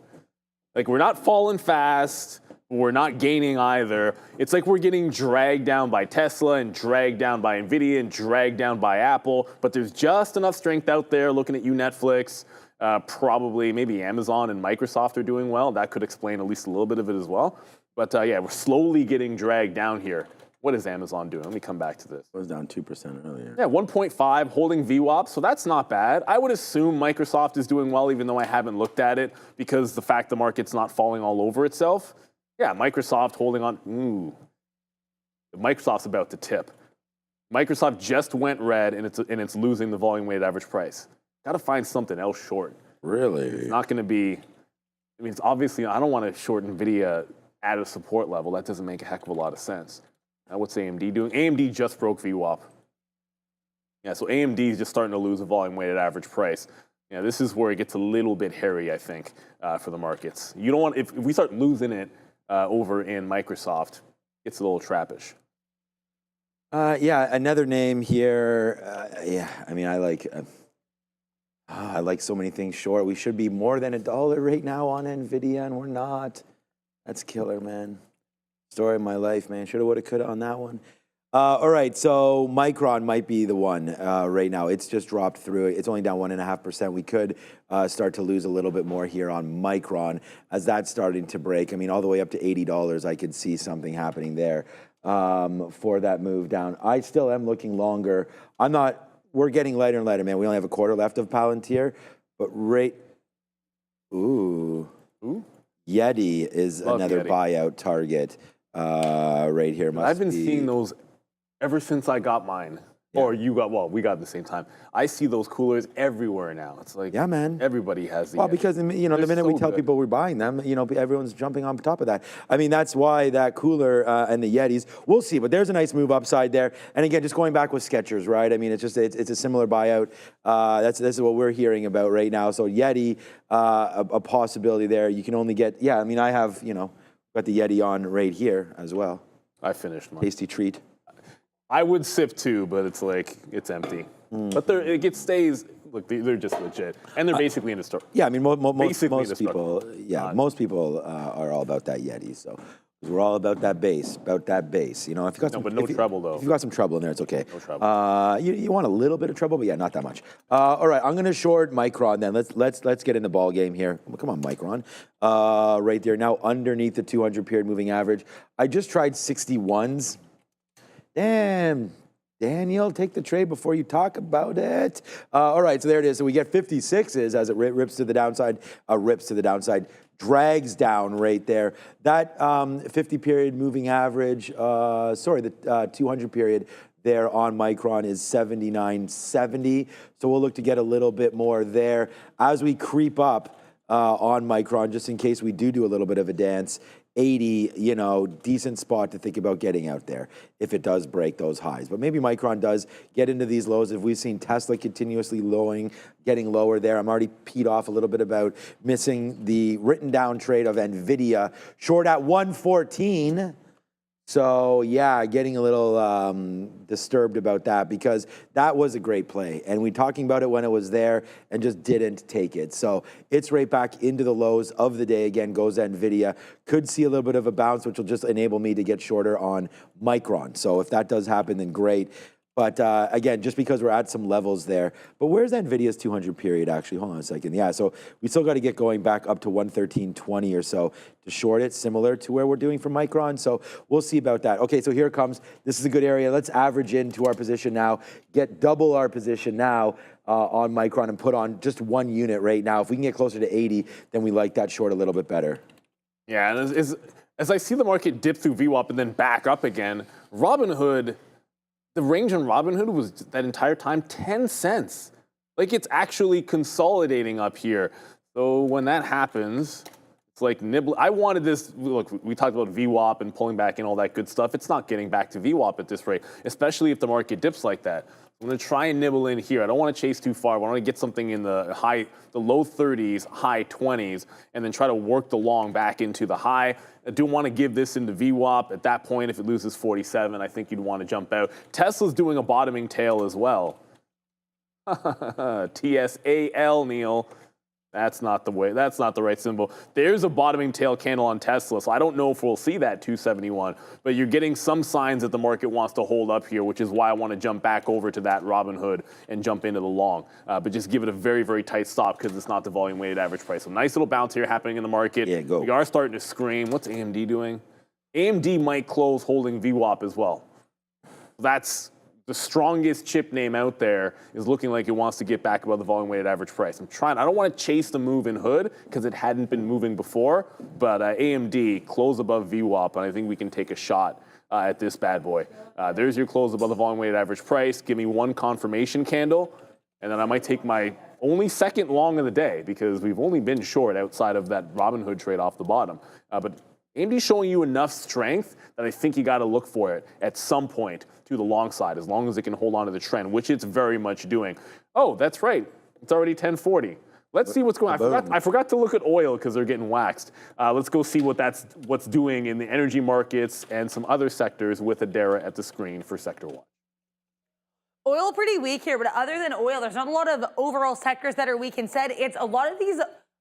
Like, we're not falling fast, but we're not gaining either. It's like we're getting dragged down by Tesla and dragged down by Nvidia and dragged down by Apple, but there's just enough strength out there. Looking at you, Netflix, probably maybe Amazon and Microsoft are doing well. That could explain at least a little bit of it as well. But yeah, we're slowly getting dragged down here. What is Amazon doing? Let me come back to this. It was down 2% earlier. Yeah, 1.5 holding VWAP, so that's not bad. I would assume Microsoft is doing well, even though I haven't looked at it, because the fact the market's not falling all over itself. Yeah, Microsoft holding on. Ooh, Microsoft's about to tip. Microsoft just went red, and it's losing the volume weighted average price. Got to find something else short. Really? It's not going to be. I mean, it's obviously I don't want to short Nvidia at a support level. That doesn't make a heck of a lot of sense. What's AMD doing? AMD just broke VWAP. Yeah, so AMD is just starting to lose a volume-weighted average price. Yeah, this is where it gets a little bit hairy, I think, for the markets. You don't want if we start losing it over in Microsoft, it's a little trappish. Yeah, another name here. Yeah, I mean, I like so many things short. We should be more than $1 right now on Nvidia, and we're not. That's killer, man. Story of my life, man. Shoulda, woulda, coulda on that one. All right, so Micron might be the one right now. It's just dropped through. It's only down 1.5%. We could start to lose a little bit more here on Micron as that's starting to break. I mean, all the way up to $80, I could see something happening there for that move down. I still am looking longer. We're getting lighter and lighter, man. We only have a quarter left of Palantir, but ooh. Yeti is another buyout target. Right here. I've been seeing those ever since I got mine. Yeah. Or you got, well, we got at the same time. I see those coolers everywhere now. It's like, yeah, man. Everybody has these. Well, because, you know, the minute we tell people we're buying them, you know, everyone's jumping on top of that. I mean, that's why that cooler and the Yetis, we'll see. But there's a nice move upside there. And again, just going back with Skechers, right? I mean, it's a similar buyout. This is what we're hearing about right now. So Yeti, a possibility there. You can only get, I mean, I have, you know, got the Yeti on right here as well. I finished mine. Tasty treat. I would sip too, but it's like, it's empty. But it stays, look, they're just legit. And they're basically in the store. Yeah, I mean, most people, most people are all about that Yeti. So we're all about that bass, You know, if you got some, no trouble though. If you got some trouble in there, it's okay. No trouble. You want a little bit of trouble, but yeah, not that much. All right, I'm gonna short Micron then. Let's get in the ball game here. Come on, Micron. Right there now, underneath the 200 period moving average. I just tried 61s. Damn, Daniel, take the trade before you talk about it. All right, so there it is. So we get 56s as it rips to the downside, drags down right there. That 50 period moving average, the 200 period there on Micron is 79.70. So we'll look to get a little bit more there as we creep up on Micron, just in case we do a little bit of a dance. 80, you know, decent spot to think about getting out there if it does break those highs. But maybe Micron does get into these lows. If we've seen Tesla continuously getting lower there, I'm already peed off a little bit about missing the written down trade of Nvidia short at 114. So yeah, getting a little disturbed about that because that was a great play. And we're talking about it when it was there and just didn't take it. So it's right back into the lows of the day. Again, goes Nvidia. Could see a little bit of a bounce, which will just enable me to get shorter on Micron. So if that does happen, then great. But again, just because we're at some levels there. But where's Nvidia's 200 period actually? Hold on a second. Yeah, so we still got to get going back up to 113.20 or so to short it, similar to where we're doing for Micron. So we'll see about that. Okay, so here it comes. This is a good area. Let's average into our position now, get double our position now on Micron and put on just one unit right now. If we can get closer to 80, then we like that short a little bit better. Yeah, and as I see the market dip through VWAP and then back up again, Robinhood, the range on Robinhood was that entire time 10 cents. Like it's actually consolidating up here. So when that happens, it's like nibble. I wanted this, look, we talked about VWAP and pulling back in all that good stuff. It's not getting back to VWAP at this rate, especially if the market dips like that. I'm gonna try and nibble in here. I don't wanna chase too far. I wanna get something in the low 30s, high 20s, and then try to work the long back into the high. I do want to give this into VWAP. At that point, if it loses 47, I think you'd want to jump out. Tesla's doing a bottoming tail as well. TSAL, Neil. That's not the way. That's not the right symbol. There's a bottoming tail candle on Tesla, so I don't know if we'll see that 271. But you're getting some signs that the market wants to hold up here, which is why I want to jump back over to that Robinhood and jump into the long. But just give it a very, very tight stop because it's not the volume-weighted average price. So nice little bounce here happening in the market. Yeah, go. We are starting to scream. What's AMD doing? AMD might close holding VWAP as well. That's the strongest chip name out there is looking like it wants to get back above the volume-weighted average price. I don't want to chase the move in Hood because it hadn't been moving before, but AMD close above VWAP, and I think we can take a shot at this bad boy. There's your close above the volume-weighted average price. Give me one confirmation candle, and then I might take my only second long of the day because we've only been short outside of that Robinhood trade off the bottom. But AMD's showing you enough strength that I think you got to look for it at some point to the long side, as long as it can hold on to the trend, which it's very much doing. Oh, that's right. It's already 1040. Let's see what's going on. I forgot to look at oil because they're getting waxed. Let's go see what's doing in the energy markets and some other sectors with Adara at the screen for Sector 1. Oil pretty weak here, but other than oil, there's not a lot of overall sectors that are weak. Instead, it's a lot of these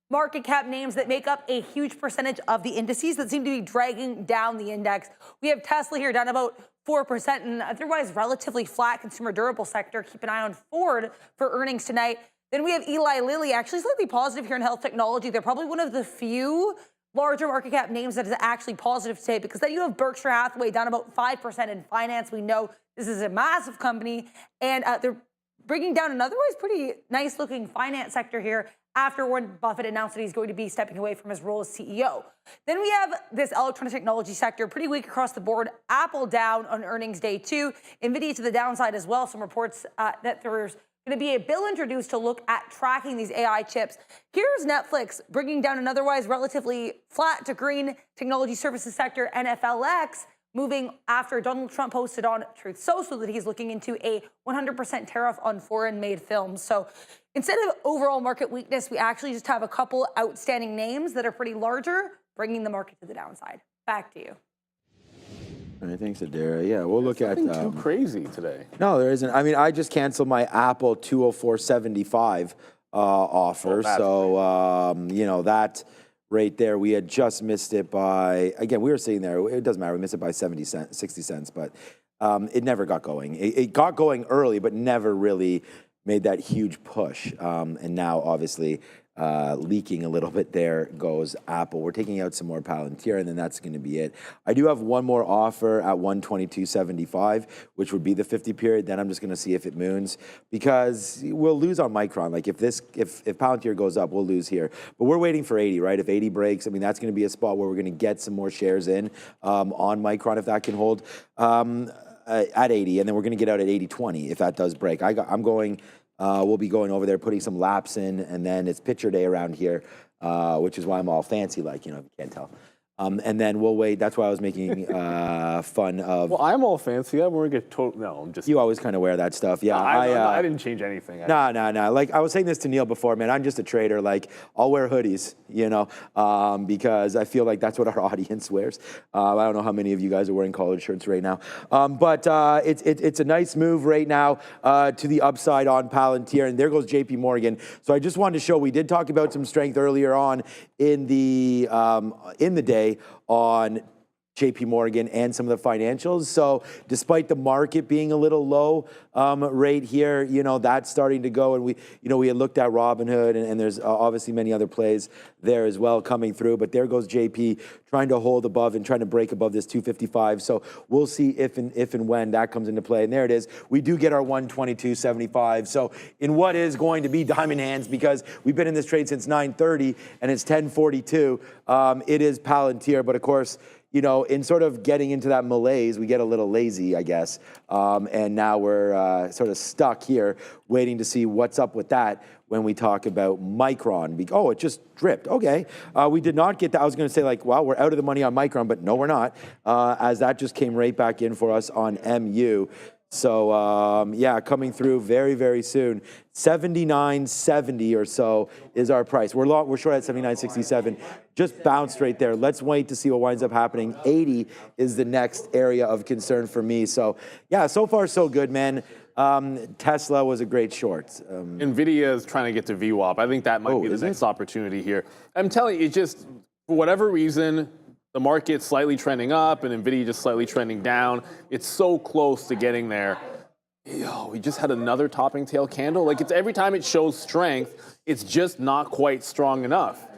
market cap names that make up a huge percentage of the indices that seem to be dragging down the index. We have Tesla here down about 4% and otherwise relatively flat consumer durable sector. Keep an eye on Ford for earnings tonight. Then we have Eli Lilly, actually slightly positive here in health technology. They're probably one of the few larger market cap names that is actually positive today because then you have Berkshire Hathaway down about 5% in finance. We know this is a massive company and they're bringing down an otherwise pretty nice looking finance sector here after Warren Buffett announced that he's going to be stepping away from his role as CEO. Then we have this electronic technology sector, pretty weak across the board. Apple down on earnings day too. Nvidia to the downside as well. Some reports that there's going to be a bill introduced to look at tracking these AI chips. Here's Netflix bringing down an otherwise relatively flat to green technology services sector, NFLX, moving after Donald Trump posted on Truth Social that he's looking into a 100% tariff on foreign-made films. So instead of overall market weakness, we actually just have a couple outstanding names that are pretty larger, bringing the market to the downside. Back to you. All right, thanks, Adara. Yeah, we'll look at... Nothing too crazy today. No, there isn't. I mean, I just canceled my Apple 204.75 offer. So, you know, that right there, we had just missed it by, again, we were sitting there. It doesn't matter. We missed it by 70 cents, 60 cents, but it never got going. It got going early, but never really made that huge push. And now, obviously, leaking a little bit, there goes Apple. We're taking out some more Palantir, and then that's going to be it. I do have one more offer at 122.75, which would be the 50 period. Then I'm just going to see if it moons, because we'll lose on Micron. Like if Palantir goes up, we'll lose here. But we're waiting for 80, right? If 80 breaks, I mean, that's going to be a spot where we're going to get some more shares in on Micron if that can hold at 80, and then we're going to get out at 80.20 if that does break. I'm going. We'll be going over there, putting some laps in, and then it's picture day around here, which is why I'm all fancy, like, you know, if you can't tell. And then we'll wait. That's why I was making fun of. Well, I'm all fancy. I'm wearing a total. No, I'm just. You always kind of wear that stuff. Yeah. I didn't change anything. No. Like I was saying this to Neil before, man. I'm just a trader. Like I'll wear hoodies, you know, because I feel like that's what our audience wears. I don't know how many of you guys are wearing collared shirts right now, but it's a nice move right now to the upside on Palantir, and there goes J.P. Morgan. So I just wanted to show we did talk about some strength earlier on in the day on JP Morgan and some of the financials. So despite the market being a little low right here, you know, that's starting to go. And we had looked at Robinhood, and there's obviously many other plays there as well coming through. But there goes JP trying to hold above and trying to break above this 255. So we'll see if and when that comes into play. And there it is. We do get our 122.75. So in what is going to be diamond hands, because we've been in this trade since 9:30 and it's 10:42, it is Palantir. But of course, you know, in sort of getting into that malaise, we get a little lazy, I guess. And now we're sort of stuck here waiting to see what's up with that when we talk about Micron. Oh, it just dripped. Okay. We did not get that. I was going to say, like, wow, we're out of the money on Micron, but no, we're not, as that just came right back in for us on MU. So, yeah, coming through very, very soon. 79.70 or so is our price. We're short at 79.67. Just bounced right there. Let's wait to see what winds up happening. 80 is the next area of concern for me. So, yeah, so far so good, man. Tesla was a great short. Nvidia is trying to get to VWAP. I think that might be the next opportunity here. I'm telling you, it's just, for whatever reason, the market's slightly trending up and Nvidia just slightly trending down. It's so close to getting there. Yo, we just had another topping tail candle. Like, it's every time it shows strength, it's just not quite strong enough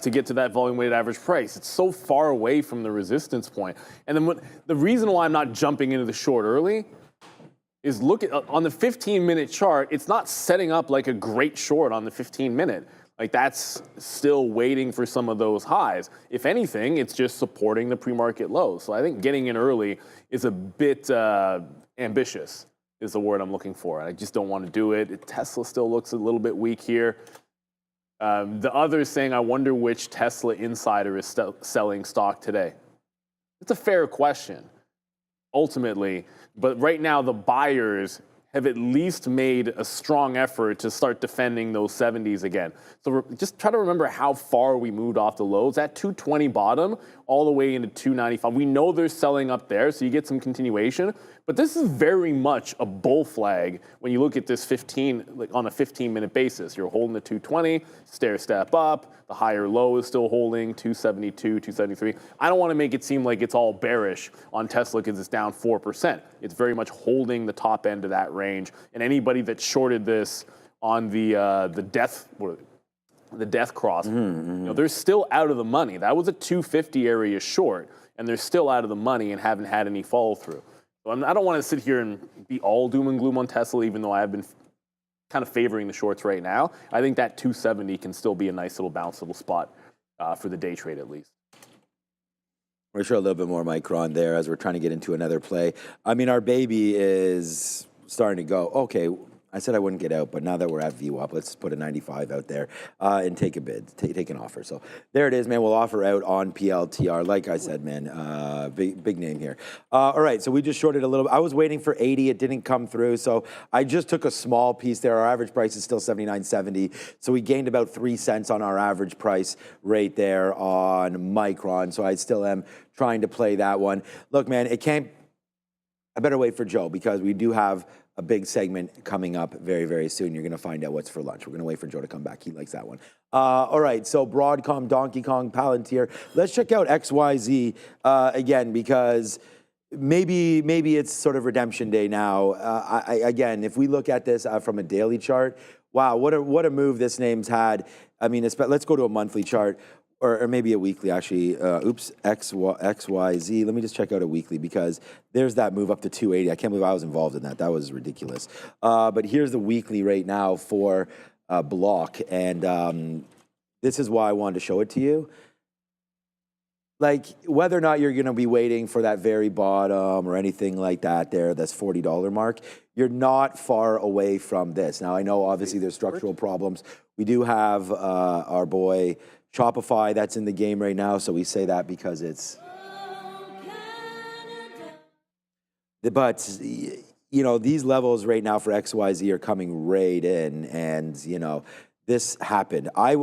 to get to that volume weighted average price. It's so far away from the resistance point. And then the reason why I'm not jumping into the short early is look at on the 15-minute chart, it's not setting up like a great short on the 15-minute. Like, that's still waiting for some of those highs. If anything, it's just supporting the pre-market lows. So I think getting in early is a bit ambitious, is the word I'm looking for. I just don't want to do it. Tesla still looks a little bit weak here. The other saying, I wonder which Tesla insider is selling stock today. It's a fair question, ultimately. But right now, the buyers have at least made a strong effort to start defending those 70s again. So just try to remember how far we moved off the lows. That 220 bottom all the way into 295. We know they're selling up there, so you get some continuation. But this is very much a bull flag when you look at this 15, like on a 15-minute basis. You're holding the 220, stair step up. The higher low is still holding 272, 273. I don't want to make it seem like it's all bearish on Tesla because it's down 4%. It's very much holding the top end of that range. And anybody that shorted this on the death cross, you know, they're still out of the money. That was a 250 area short, and they're still out of the money and haven't had any follow through. So I don't want to sit here and be all doom and gloom on Tesla, even though I have been kind of favoring the shorts right now. I think that 270 can still be a nice little bounceable spot for the day trade at least. We're sure a little bit more Micron there as we're trying to get into another play. I mean, our baby is starting to go. Okay, I said I wouldn't get out, but now that we're at VWAP, let's put a 95 out there and take a bid, take an offer. So there it is, man. We'll offer out on PLTR. Like I said, man, big name here. All right, so we just shorted a little. I was waiting for 80. It didn't come through, so I just took a small piece there. Our average price is still 79.70, so we gained about 3 cents on our average price right there on Micron. So I still am trying to play that one. Look, man, it can't. I better wait for Joe because we do have a big segment coming up very, very soon. You're going to find out what's for lunch. We're going to wait for Joe to come back. He likes that one. All right, so Broadcom, Donkey Kong, Palantir. Let's check out XYZ again because maybe it's sort of redemption day now. Again, if we look at this from a daily chart, wow, what a move this name's had. I mean, let's go to a monthly chart. Or maybe a weekly, actually. XYZ. Let me just check out a weekly because there's that move up to 280. I can't believe I was involved in that. That was ridiculous. But here's the weekly right now for Block. And this is why I wanted to show it to you. Like, whether or not you're going to be waiting for that very bottom or anything like that there, that's $40 mark, you're not far away from this. Now, I know, obviously, there's structural problems. We do have our boy Shopify that's in the game right now, so we say that because it's. But you know, these levels right now for XYZ are coming right in, and you know, this happened. I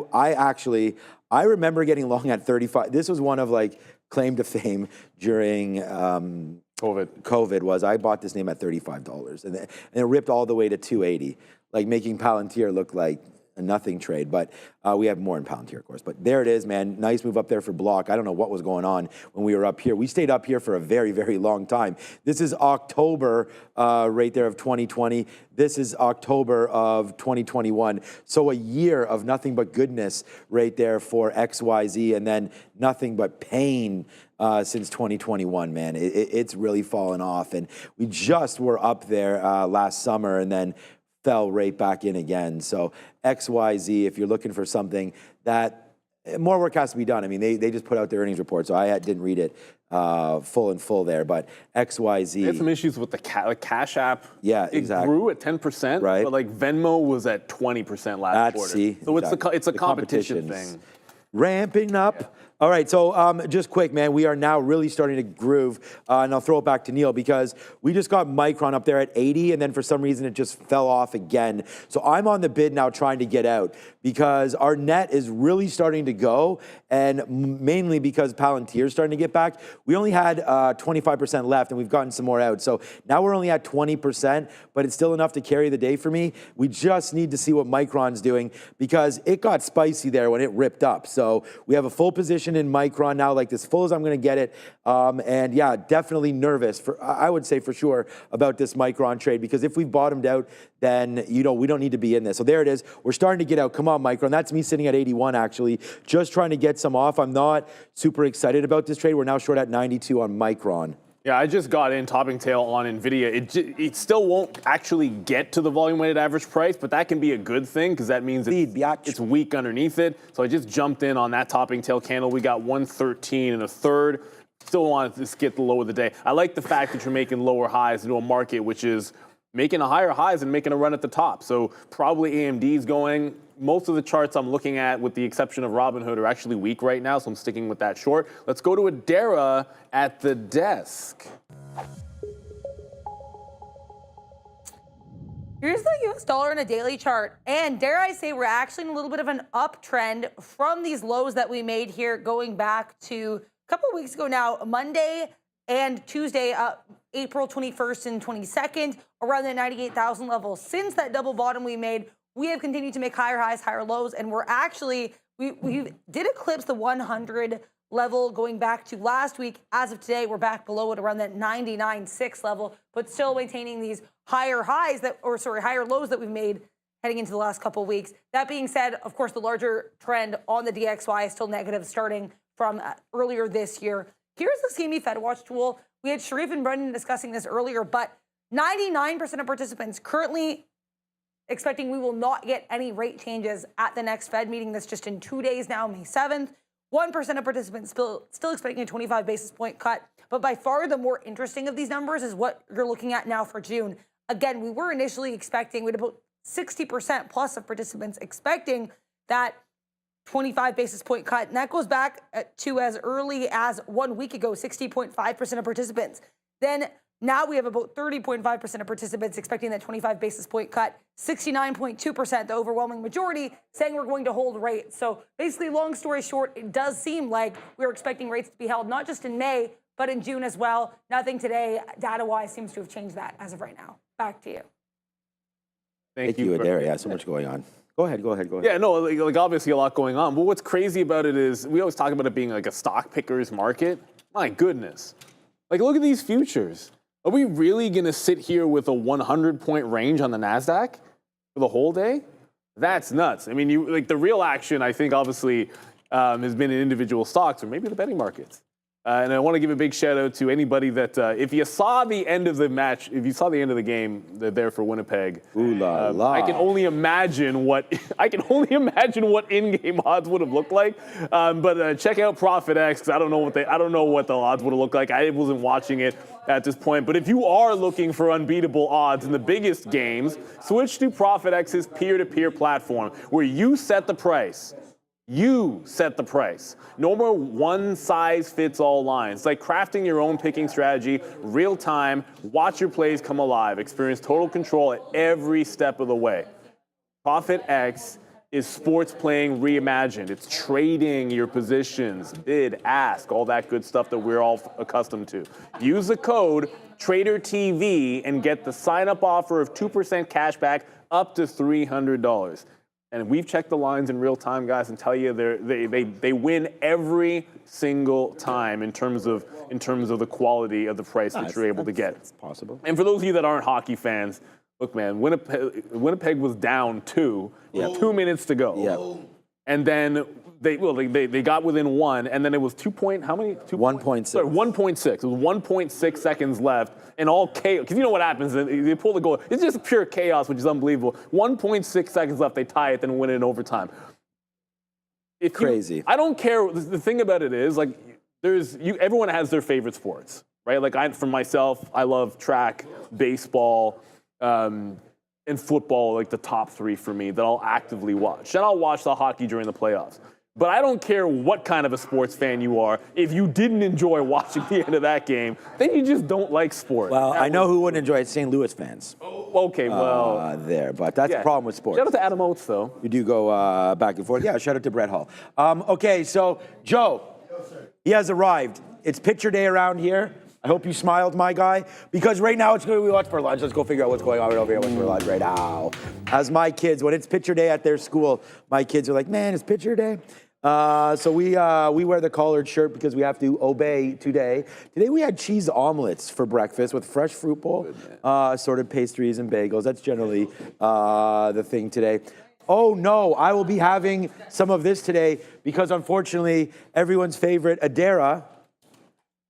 remember getting long at 35. This was one of like claim to fame during COVID was I bought this name at $35, and it ripped all the way to 280, like making Palantir look like nothing trade, but we have more in Palantir, of course. But there it is, man. Nice move up there for block. I don't know what was going on when we were up here. We stayed up here for a very, very long time. This is October right there of 2020. This is October of 2021. So a year of nothing but goodness right there for XYZ, and then nothing but pain since 2021, man. It's really fallen off. And we just were up there last summer and then fell right back in again. So XYZ, if you're looking for something that more work has to be done. I mean, they just put out their earnings report, so I didn't read it full there, but XYZ. They had some issues with the Cash App. Yeah, exactly. It grew at 10%, right? But like Venmo was at 20% last quarter. So exactly. it's a competition thing. Ramping up. All right, so just quick, man, we are now really starting to groove, and I'll throw it back to Neil because we just got Micron up there at 80, and then for some reason it just fell off again. So I'm on the bid now trying to get out because our net is really starting to go, and mainly because Palantir is starting to get back. We only had 25% left, and we've gotten some more out. So now we're only at 20%, but it's still enough to carry the day for me. We just need to see what Micron's doing because it got spicy there when it ripped up. So we have a full position in Micron now, like as full as I'm going to get it. And yeah, definitely nervous, I would say for sure, about this Micron trade because if we've bottomed out, then, we don't need to be in this. So there it is. We're starting to get out. Come on, Micron. That's me sitting at 81, actually. Just trying to get some off. I'm not super excited about this trade. We're now short at 92 on Micron. Yeah, I just got in topping tail on Nvidia. It still won't actually get to the volume-weighted average price, but that can be a good thing because that means it's weak underneath it. So I just jumped in on that topping tail candle. We got 113 and a third. Still wanted to get the low of the day. I like the fact that you're making lower highs into a market which is making a higher highs and making a run at the top. So probably AMD's going. Most of the charts I'm looking at, with the exception of Robinhood, are actually weak right now, so I'm sticking with that short. Let's go to Adara at the desk. Here's the US dollar in a daily chart. And dare I say, we're actually in a little bit of an uptrend from these lows that we made here going back to a couple of weeks ago now, Monday and Tuesday, April 21st and 22nd, around the 98,000 level. Since that double bottom we made, we have continued to make higher highs, higher lows, and we're actually, we did eclipse the 100 level going back to last week. As of today, we're back below it around that 99.6 level, but still maintaining these higher highs higher lows that we've made heading into the last couple of weeks. That being said, of course, the larger trend on the DXY is still negative starting from earlier this year. Here's the CME Fed Watch tool. We had Sharif and Brendan discussing this earlier, but 99% of participants currently expecting we will not get any rate changes at the next Fed meeting. That's just in 2 days now, May 7th. 1% of participants still expecting a 25 basis point cut. But by far the more interesting of these numbers is what you're looking at now for June. Again, we were initially expecting, we had about 60% plus of participants expecting that 25 basis point cut. And that goes back to as early as 1 week ago, 60.5% of participants. Then now we have about 30.5% of participants expecting that 25 basis point cut, 69.2%, the overwhelming majority, saying we're going to hold rates. So basically, long story short, it does seem like we're expecting rates to be held not just in May, but in June as well. Nothing today, data-wise, seems to have changed that as of right now. Back to you. Thank you, Adara. Yeah, so much going on. Go ahead. Yeah, no, like obviously a lot going on. But what's crazy about it is we always talk about it being like a stock picker's market. My goodness. Like, look at these futures. Are we really going to sit here with a 100-point range on the NASDAQ for the whole day? That's nuts. I mean, the real action, I think, obviously, has been in individual stocks or maybe the betting markets. And I want to give a big shout out to anybody that, if you saw the end of the match, if you saw the end of the game there for Winnipeg, ooh la la. I can only imagine what in-game odds would have looked like. But check out Profit X, because I don't know what the odds would have looked like. I wasn't watching it at this point. But if you are looking for unbeatable odds in the biggest games, switch to Profit X's peer-to-peer platform, where you set the price. You set the price. No more one-size-fits-all lines. It's like crafting your own picking strategy, real time, watch your plays come alive, experience total control at every step of the way. Profit X is sports playing reimagined. It's trading your positions, bid, ask, all that good stuff that we're all accustomed to. Use the code TraderTV and get the sign-up offer of 2% cash back up to $300. And we've checked the lines in real time, guys, and tell you they win every single time in terms of the quality of the price that you're able to get. It's possible. And for those of you that aren't hockey fans, look, man, Winnipeg was down 2, 2 minutes to go. Yeah. And then they got within 1, and then it was 2 point, how many? 1.6. Sorry, 1.6. It was 1.6 seconds left, and all chaos. Because you know what happens? They pull the goal. It's just pure chaos, which is unbelievable. 1.6 seconds left, they tie it, then win it in overtime. Crazy. I don't care. The thing about it is, like, everyone has their favorite sports, right? Like, for myself, I love track, baseball, and football, like the top 3 for me that I'll actively watch. And I'll watch the hockey during the playoffs. But I don't care what kind of a sports fan you are. If you didn't enjoy watching the end of that game, then you just don't like sport. Well, I know who wouldn't enjoy it, St. Louis fans. Okay, well. But that's the problem with sports. Shout out to Adam Oates, though. You do go back and forth. Yeah, shout out to Brett Hall. Okay, so Joe, he has arrived. It's picture day around here. I hope you smiled, my guy, because right now it's going to be what's for lunch. Let's go figure out what's going on over here. What's for lunch right now? As my kids, when it's picture day at their school, my kids are like, man, it's picture day. So we wear the collared shirt because we have to obey today. Today we had cheese omelets for breakfast with fresh fruit bowl, assorted pastries and bagels. That's generally the thing today. Oh no, I will be having some of this today because unfortunately everyone's favorite Adara.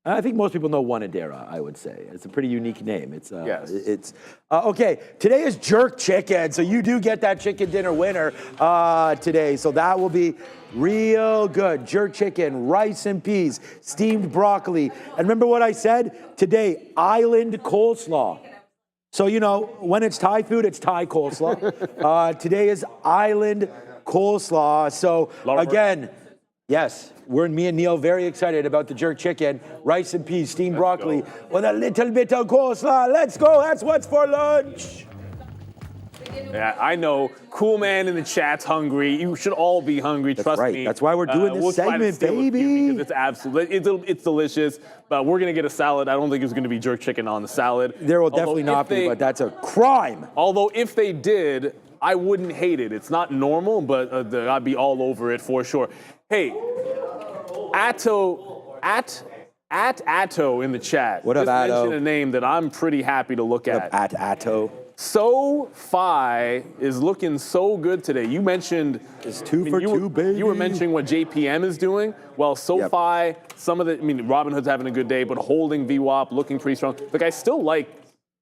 I think most people know one Adara, I would say. It's a pretty unique name. It's okay. Today is jerk chicken, so you do get that chicken dinner winner today. So that will be real good. Jerk chicken, rice and peas, steamed broccoli. And remember what I said? Today, island coleslaw. So, you know, when it's Thai food, it's Thai coleslaw. Today is island coleslaw. So, again, yes, me and Neil very excited about the jerk chicken, rice and peas, steamed broccoli, with a little bit of coleslaw. Let's go. That's what's for lunch. Yeah, I know. Cool man in the chat's hungry. You should all be hungry. Trust me. That's why we're doing this segment, baby. It's absolutely, it's delicious. But we're gonna get a salad. I don't think there's gonna be jerk chicken on the salad. There will definitely not be, but that's a crime. Although if they did, I wouldn't hate it. It's not normal, but I'd be all over it for sure. Hey, Atto in the chat. What up, just Atto? mentioned a name that I'm pretty happy to look at. At Atto. SoFi is looking so good today. You mentioned it's 2 for 2, baby. You were mentioning what JPM is doing. Well, SoFi, Robinhood's having a good day, but holding VWAP, looking pretty strong. Like, I still like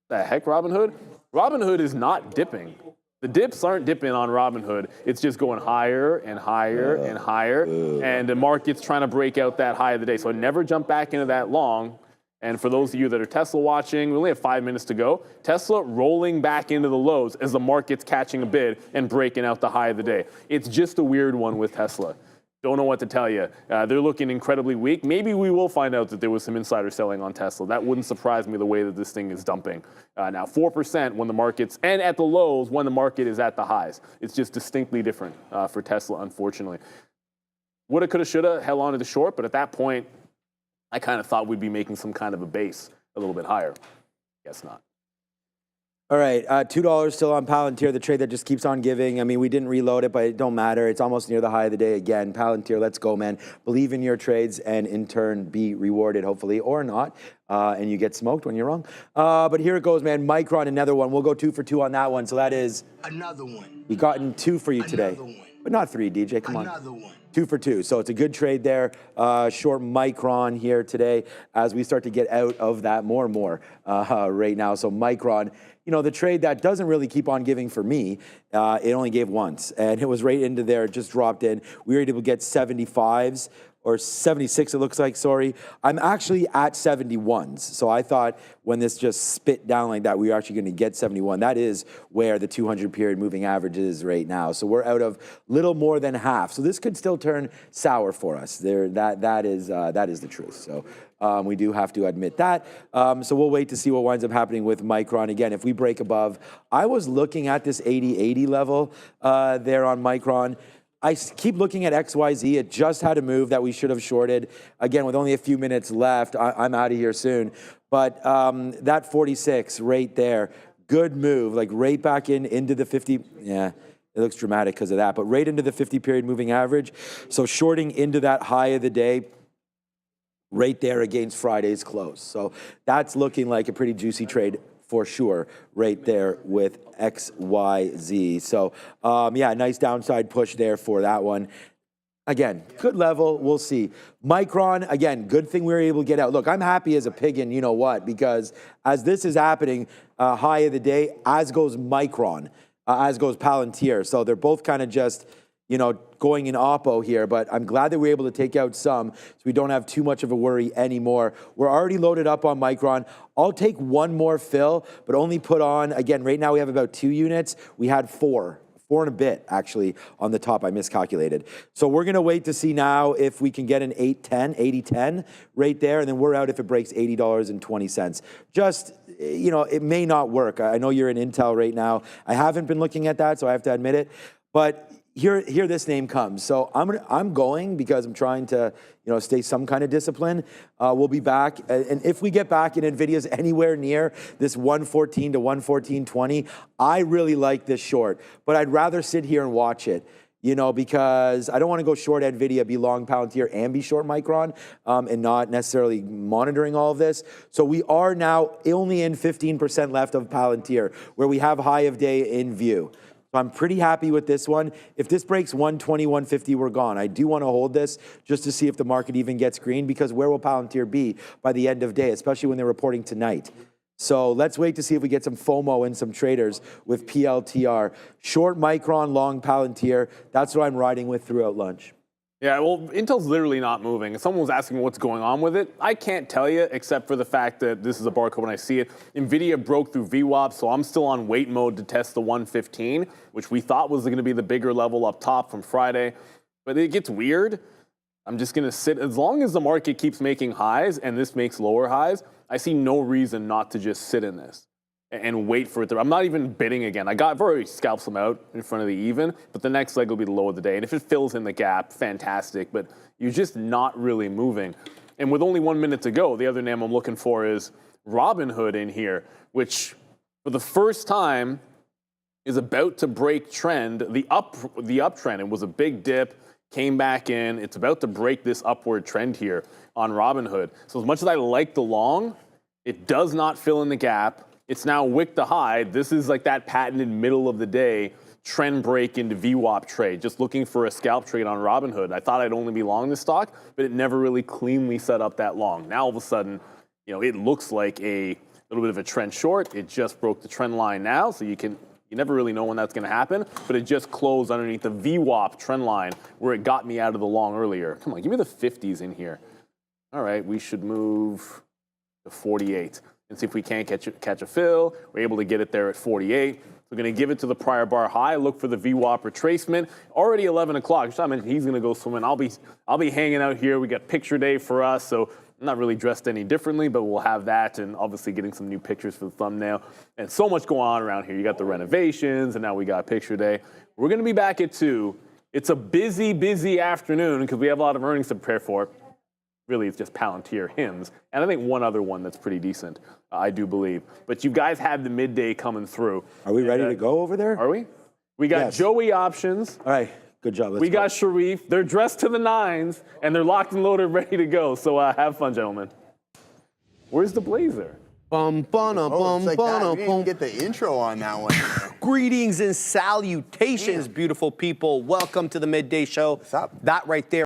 the heck Robinhood. Robinhood is not dipping. The dips aren't dipping on Robinhood. It's just going higher and higher and higher. And the market's trying to break out that high of the day. So never jump back into that long. And for those of you that are Tesla watching, we only have 5 minutes to go. Tesla rolling back into the lows as the market's catching a bid and breaking out the high of the day. It's just a weird one with Tesla. Don't know what to tell you. They're looking incredibly weak. Maybe we will find out that there was some insider selling on Tesla. That wouldn't surprise me the way that this thing is dumping. Now, 4% when the market's, and at the lows when the market is at the highs. It's just distinctly different for Tesla, unfortunately. Woulda, coulda, shoulda, held on to the short, but at that point, I kind of thought we'd be making some kind of a base a little bit higher. Guess not. All right, $2 still on Palantir, the trade that just keeps on giving. I mean, we didn't reload it, but it don't matter. It's almost near the high of the day again. Palantir, let's go, man. Believe in your trades and in turn be rewarded, hopefully, or not. And you get smoked when you're wrong. But here it goes, man. Micron, another one. We'll go 2 for 2 on that one. So that is another one. We gotten 2 for you today. One. But not 3, DJ. Come on. Another one. 2 for 2. So it's a good trade there. Short Micron here today as we start to get out of that more and more right now. So Micron, you know, the trade that doesn't really keep on giving for me, it only gave once. And it was right into there, it just dropped in. We were able to get 75s. Or 76, it looks like, sorry. I'm actually at 71s. So I thought when this just spit down like that, we were actually going to get 71. That is where the 200 period moving average is right now. So we're out of little more than half. So this could still turn sour for us. That is the truth. So we do have to admit that. So we'll wait to see what winds up happening with Micron. Again, if we break above, I was looking at this 80-80 level there on Micron. I keep looking at XYZ. It just had a move that we should have shorted. Again, with only a few minutes left, I'm out of here soon. But that 46 right there, good move, like right back into the 50. Yeah, It looks dramatic because of that, but right into the 50-period moving average. So shorting into that high of the day, right there against Friday's close. So that's looking like a pretty juicy trade for sure, right there with XYZ. So yeah, nice downside push there for that one. Again, good level, we'll see. Micron, again, good thing we were able to get out. Look, I'm happy as a pig in you know what, because as this is happening, high of the day, as goes Micron, as goes Palantir. So they're both kind of just, you know, going in oppo here, but I'm glad that we're able to take out some so we don't have too much of a worry anymore. We're already loaded up on Micron. I'll take one more fill, but only put on, again, right now we have about 2 units. We had 4 and a bit actually on the top. I miscalculated. So we're gonna wait to see now if we can get an 80-10 right there, and then we're out if it breaks $80.20. Just, you know, it may not work. I know you're in Intel right now. I haven't been looking at that, so I have to admit it, but here this name comes. So I'm going because I'm trying to, you know, stay some kind of discipline. We'll be back, and if we get back and Nvidia's anywhere near this 114 to 114.20, I really like this short, but I'd rather sit here and watch it, you know, because I don't want to go short Nvidia, be long Palantir, and be short Micron, and not necessarily monitoring all of this. So we are now only in 15% left of Palantir, where we have high of day in view. So I'm pretty happy with this one. If this breaks 120, 150, we're gone. I do want to hold this just to see if the market even gets green, because where will Palantir be by the end of day, especially when they're reporting tonight? So let's wait to see if we get some FOMO and some traders with PLTR. Short Micron, long Palantir. That's what I'm riding with throughout lunch. Yeah, well, Intel's literally not moving. If someone was asking what's going on with it, I can't tell you, except for the fact that this is a barcode when I see it. Nvidia broke through VWAP, so I'm still on wait mode to test the 115, which we thought was going to be the bigger level up top from Friday. But it gets weird. I'm just going to sit. As long as the market keeps making highs and this makes lower highs, I see no reason not to just sit in this and wait for it to. I'm not even bidding again. I've already scalped some out in front of the even, but the next leg will be the low of the day. And if it fills in the gap, fantastic, but you're just not really moving. And with only 1 minute to go, the other name I'm looking for is Robinhood in here, which for the first time is about to break trend, the uptrend. It was a big dip, came back in. It's about to break this upward trend here on Robinhood. So as much as I like the long, it does not fill in the gap. It's now wick to high. This is like that patented middle of the day trend break into VWAP trade. Just looking for a scalp trade on Robinhood. I thought I'd only be long this stock, but it never really cleanly set up that long. Now all of a sudden, you know, it looks like a little bit of a trend short. It just broke the trend line now, so you never really know when that's going to happen, but it just closed underneath the VWAP trend line where it got me out of the long earlier. Come on, give me the 50s in here. All right, we should move to 48. And see if we can't catch a fill. We're able to get it there at 48. We're going to give it to the prior bar high. Look for the VWAP retracement. Already 11 o'clock. So I mentioned he's going to go swimming. I'll be hanging out here. We got picture day for us, so I'm not really dressed any differently, but we'll have that, and obviously getting some new pictures for the thumbnail. And so much going on around here. You got the renovations, and now we got picture day. We're going to be back at 2. It's a busy, busy afternoon because we have a lot of earnings to prepare for. Really, it's just Palantir hymns. And I think one other one that's pretty decent, I do believe. But you guys have the midday coming through. Are we ready to go over there? Are we? We got Joey options. All right, good job. We got Sharif. They're dressed to the nines, and they're locked and loaded, ready to go. So have fun, gentlemen. Where's the blazer? It's like that. We didn't get the intro on that one. Greetings and salutations, beautiful people. Welcome to the Midday Show. What's up? That right there.